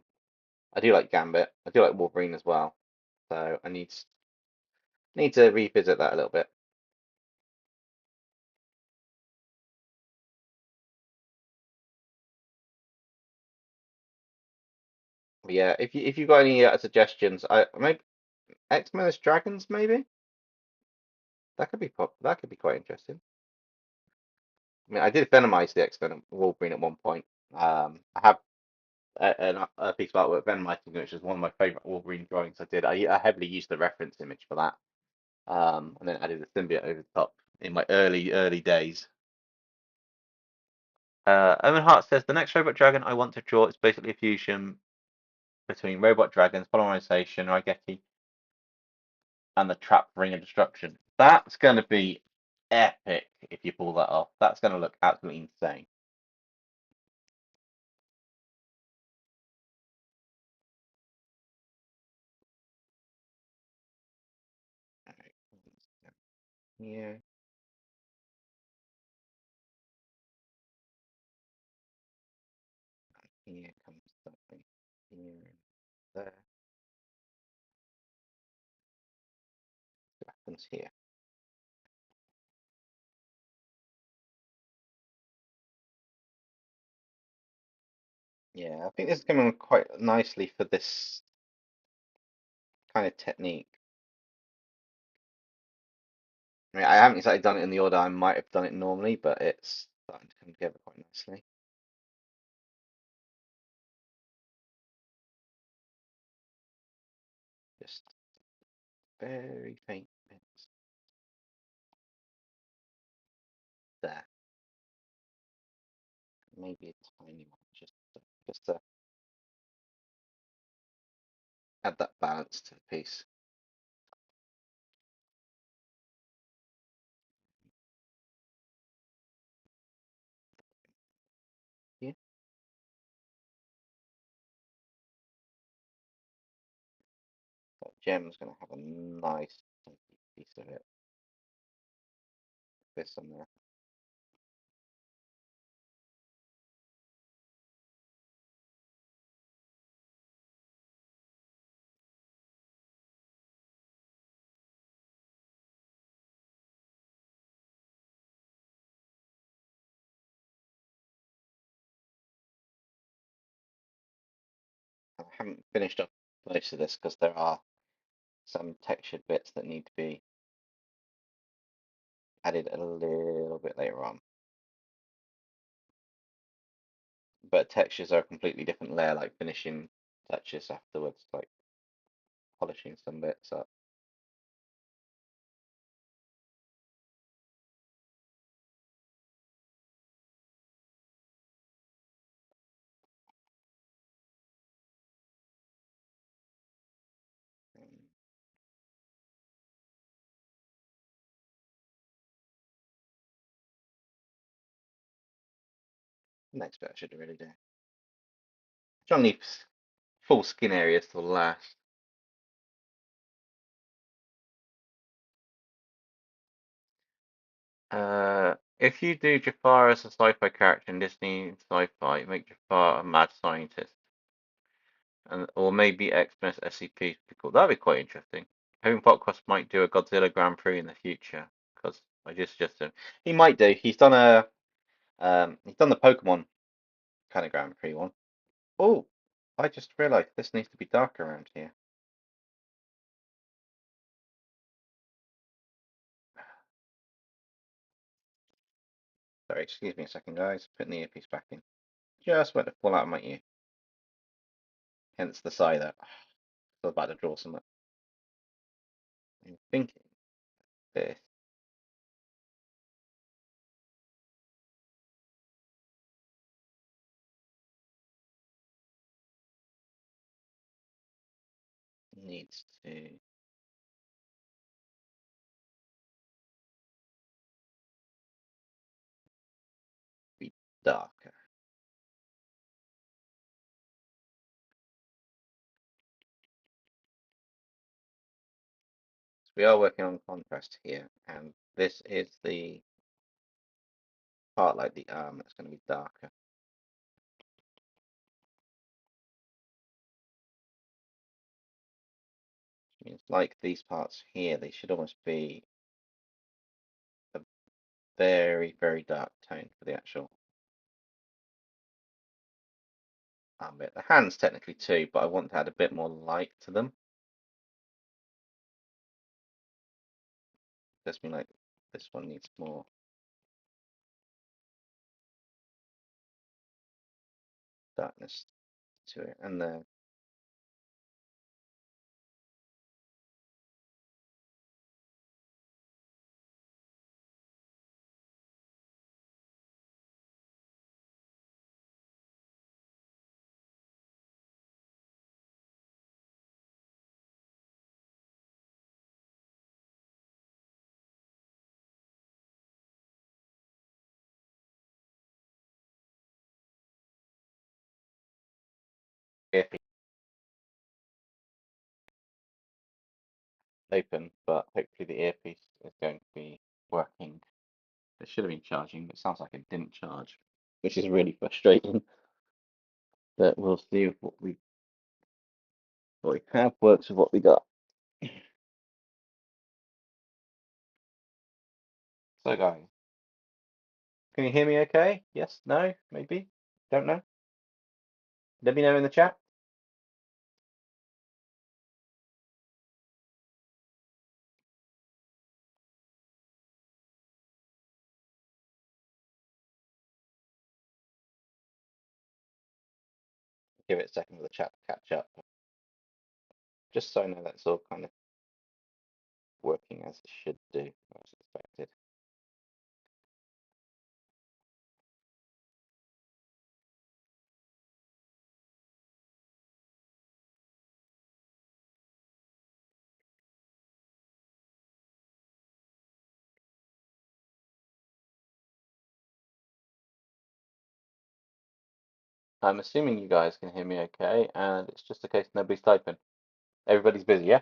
do like Gambit. I do like Wolverine as well. So I need to revisit that a little bit. But yeah, if you've got any suggestions, I maybe X-Men as dragons, maybe that could be quite interesting. I mean, I did Venomize the X-Men Wolverine at one point. I have a piece of artwork Venomizing, which is one of my favorite Wolverine drawings I did. I heavily used the reference image for that, and then added the symbiote over the top in my early days. Owen Hart says the next robot dragon I want to draw is basically a fusion between robot dragons, polymerization, Raigeki, and the trap ring of destruction. That's going to be epic if you pull that off. That's going to look absolutely insane. Alright, here, here comes something here and there. What happens here? Yeah, I think this is coming quite nicely for this kind of technique. I mean, I haven't exactly done it in the order I might have done it normally, but it's starting to come together quite nicely. Just very faint bits there. Maybe a tiny one, just to add that balance to the piece. Yeah. gem's going to have a nice piece of it. This on there. I haven't finished up most of this because there are some textured bits that need to be added a little bit later on. But textures are a completely different layer, like finishing touches afterwards, like polishing some bits up. Next bit I should really do. John leaves full skin areas till last. If you do Jafar as a sci-fi character in Disney sci-fi, make Jafar a mad scientist, and or maybe X-Men SCP. Cool. That'd be quite interesting. Hoping Podcast might do a Godzilla Grand Prix in the future because I just suggested he might do. He's done the Pokemon kind of Grand Prix one. Oh, I just realised this needs to be darker around here. Sorry, excuse me a second, guys. Putting the earpiece back in. Just went to fall out of my ear. Hence the sigh that I was about to draw something. I'm thinking this needs to be darker. So we are working on contrast here, and this is the part like the arm that's going to be darker. Which means like these parts here, they should almost be a very, very dark tone for the actual arm bit. The hands technically too, but I want to add a bit more light to them. Just mean like this one needs more darkness to it, and then earpiece open, but hopefully the earpiece is going to be working. It should have been charging, but it sounds like it didn't charge, which is really frustrating. But we'll see if what we have works with what we got. So guys, can you hear me okay? Yes, no, maybe? Don't know. Let me know in the chat. Give it a second for the chat to catch up. Just so I know that's all kind of working as it should do, as expected. I'm assuming you guys can hear me okay, and it's just a case nobody's typing. Everybody's busy, yeah?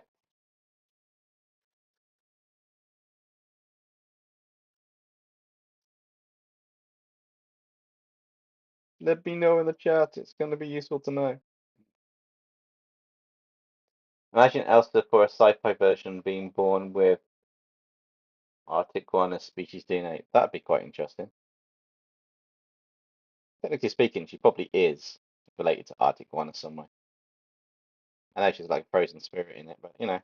Let me know in the chat. It's going to be useful to know. Imagine Elsa for a sci-fi version being born with Arctic iguana species DNA. That'd be quite interesting. Technically speaking, she probably is related to Arctic iguana somewhere. I know she's like frozen spirit in it, but you know,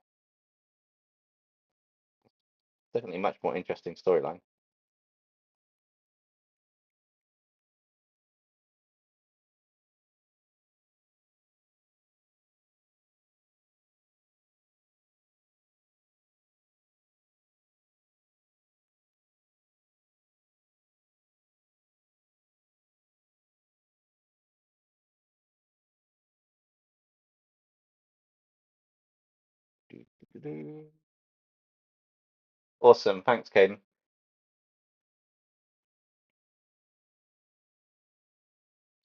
definitely a much more interesting storyline. Awesome, thanks, Caden.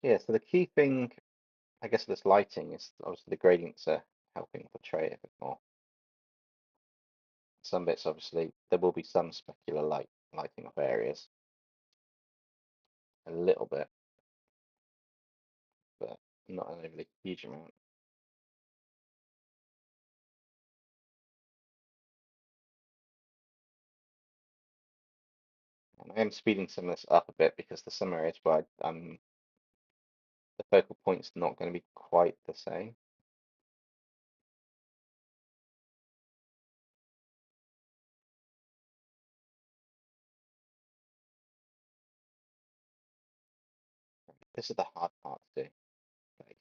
Yeah, so the key thing, I guess, with this lighting is obviously the gradients are helping portray it a bit more. Some bits, obviously, there will be some specular lighting of areas, a little bit, but not an overly huge amount. And I am speeding some of this up a bit because there's some areas where the focal point's not going to be quite the same. This is the hard part to do. Face.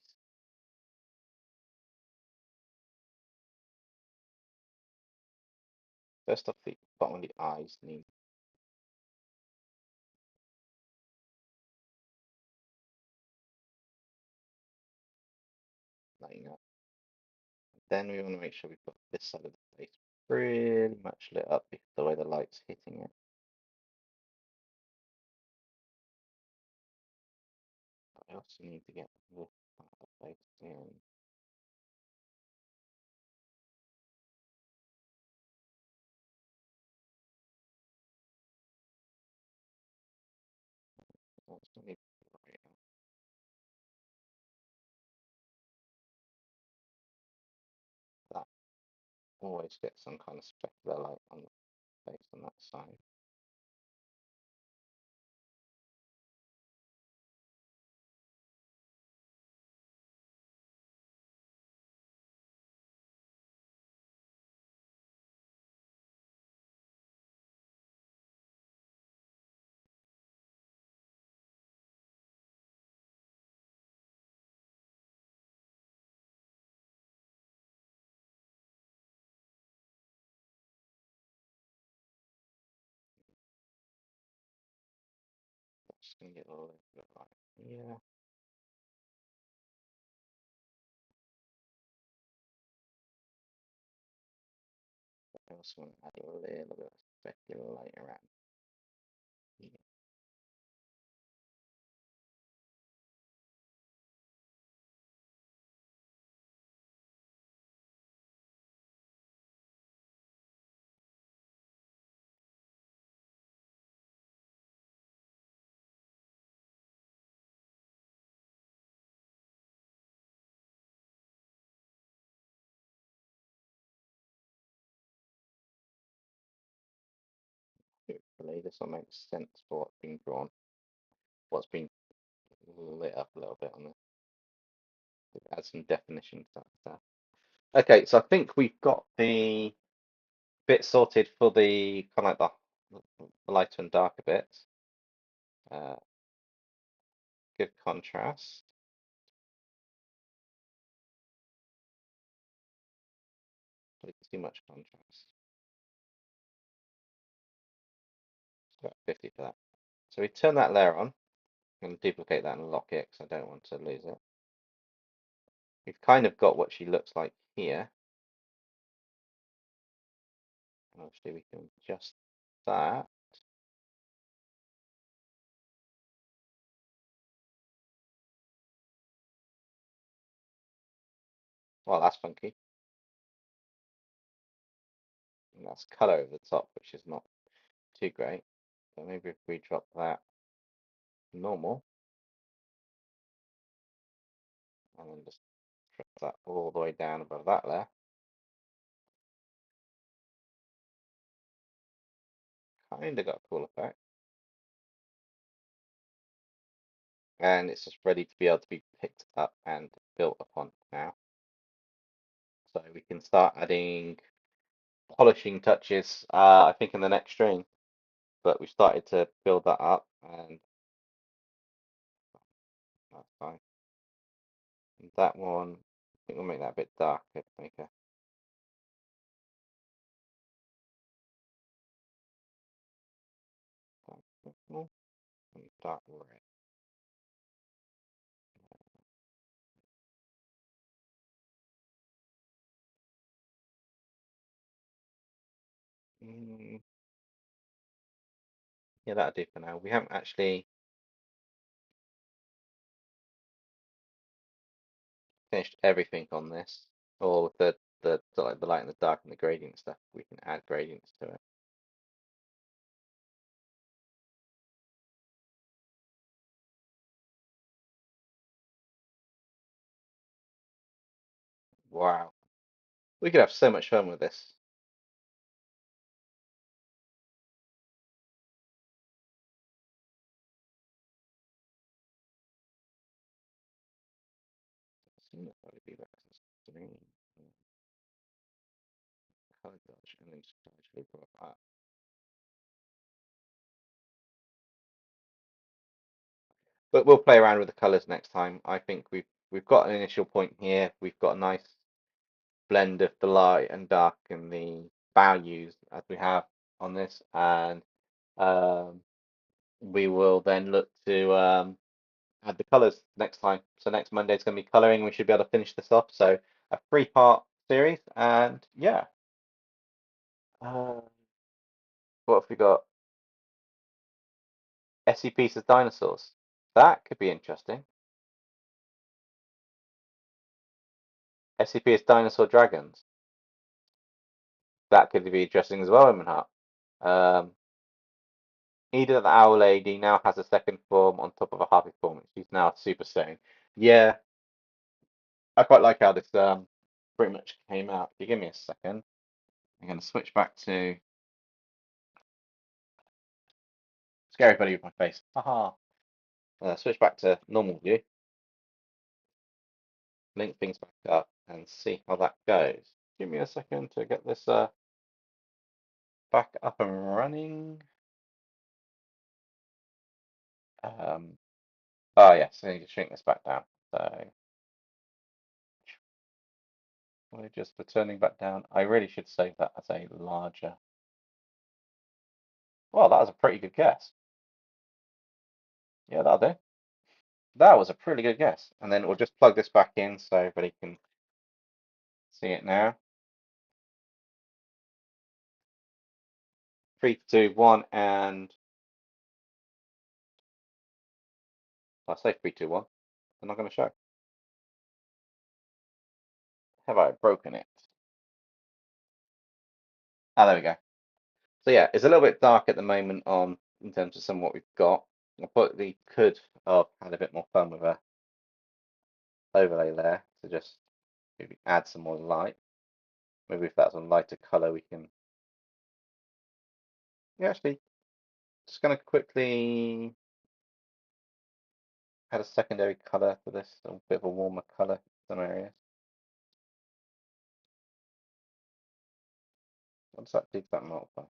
First off, the bottom of the eyes need lighting up. Then we want to make sure we've got this side of the face pretty much lit up because the way the light's hitting it. I also need to get this part of the face in. That's going to be right. That always gets some kind of specular light on the face on that side. Just going to get a little bit of light here. I also want to add a little bit of specular light around here. Hopefully this will make sense for what's being drawn, what's being lit up a little bit on this. Add some definition to that stuff. Okay, so I think we've got the bit sorted for the kind of like the lighter and darker bits. Good contrast. Probably too much contrast. Got 50 for that. So we turn that layer on. I'm going to duplicate that and lock it because I don't want to lose it. We've kind of got what she looks like here. And obviously we can adjust that. Well, that's funky. And that's color over the top, which is not too great. So maybe if we drop that normal. and then just drop that all the way down above that there. Kind of got a cool effect. And it's just ready to be able to be picked up and built upon now. So we can start adding polishing touches, I think, in the next stream. But we started to build that up, and that's fine. And that one, I think we'll make that a bit darker to make a dark red. Yeah, that'll do for now. We haven't actually finished everything on this, or with like the light and the dark and the gradient stuff. We can add gradients to it. Wow, we could have so much fun with this. Color dodge and then just gradually go up. But we'll play around with the colors next time. I think we've got an initial point here. We've got a nice blend of the light and dark and the values as we have on this, and we will then look to add the colors next time. So next Monday is going to be coloring. We should be able to finish this off. So a 3-part series, and yeah. What have we got? SCPs as dinosaurs. That could be interesting. SCP as dinosaur dragons. That could be interesting as well, Women Heart. Ida the Owl Lady now has a second form on top of a harpy form. She's now Super Saiyan. Yeah, I quite like how this pretty much came out. If you give me a second, I'm going to switch back to Scary Buddy with my face. Haha. Switch back to normal view, link things back up, and see how that goes. Give me a second to get this back up and running. Oh yes, I need to shrink this back down. So we're just returning back down. I really should save that as a larger. Well, that was a pretty good guess. Yeah, that'll do. That was a pretty good guess. And then we'll just plug this back in so everybody can see it now. 3, 2, 1, and I say 3, 2, 1. I'm not going to show. Have I broken it? Ah, there we go. So yeah, it's a little bit dark at the moment on in terms of some of what we've got. I probably could have had a bit more fun with a overlay there to just maybe add some more light. Maybe if that's a lighter color, we can. Yeah, actually, just going to quickly add a secondary color for this, a bit of a warmer color in some areas. What does that do to that multiplier?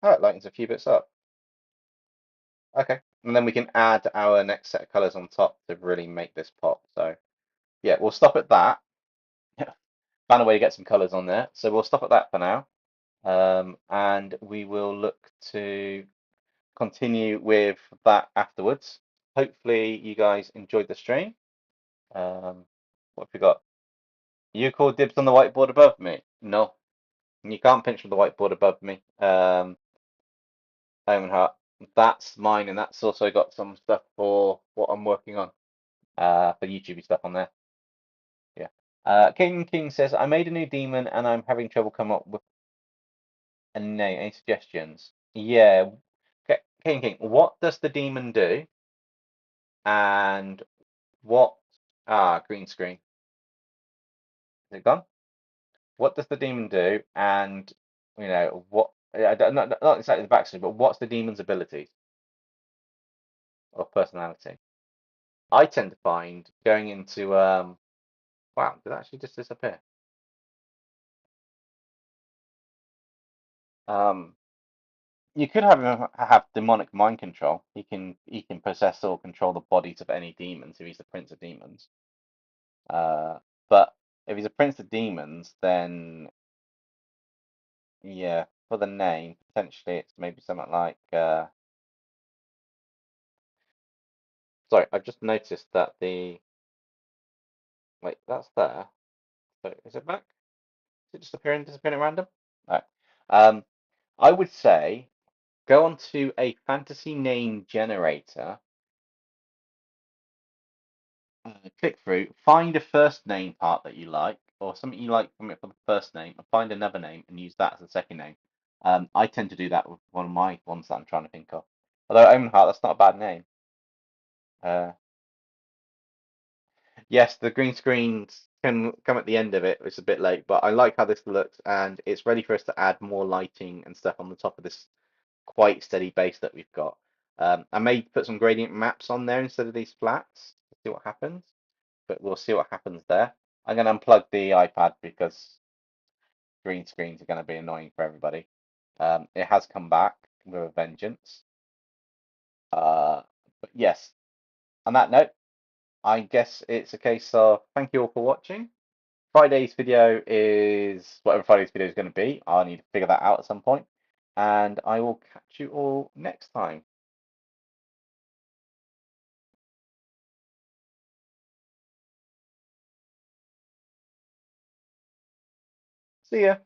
Oh, it lightens a few bits up. Okay, and then we can add our next set of colors on top to really make this pop. So yeah, we'll stop at that. Found a way to get some colors on there. So we'll stop at that for now. And we will look to continue with that afterwards. Hopefully you guys enjoyed the stream. What have we got? You call dibs on the whiteboard above me? No, you can't pinch from the whiteboard above me. Omen Heart. That's mine, and that's also got some stuff for what I'm working on. For YouTube stuff on there. Yeah. King says, I made a new demon and I'm having trouble coming up with a name. Any suggestions? Yeah. King, what does the demon do? And what? Green screen. Is it gone? What does the demon do? And what? Not exactly the backstory, but what's the demon's abilities or personality? I tend to find going into wow, did that actually just disappear? Um, you could have him have demonic mind control. He can possess or control the bodies of any demons if he's the prince of demons. Uh, but if he's a prince of demons, then yeah, for the name, potentially it's maybe something like sorry, I've just noticed that the wait, that's there. So is it back? Is it just disappearing at random? Right. Um, I would say go onto a fantasy name generator, click through, find a first name part that you like, or something you like from it for the first name, and find another name and use that as the second name. I tend to do that with one of my ones that I'm trying to think of. Although Omenheart, that's not a bad name. Uh, yes, the green screens can come at the end of it. It's a bit late, but I like how this looks, and it's ready for us to add more lighting and stuff on the top of this quite steady base that we've got. I may put some gradient maps on there instead of these flats to see what happens, but we'll see what happens there. I'm going to unplug the iPad because green screens are going to be annoying for everybody. It has come back with a vengeance. Uh, but yes, on that note, I guess it's a case of thank you all for watching. Friday's video is whatever Friday's video is going to be. I'll need to figure that out at some point, and I will catch you all next time. See ya.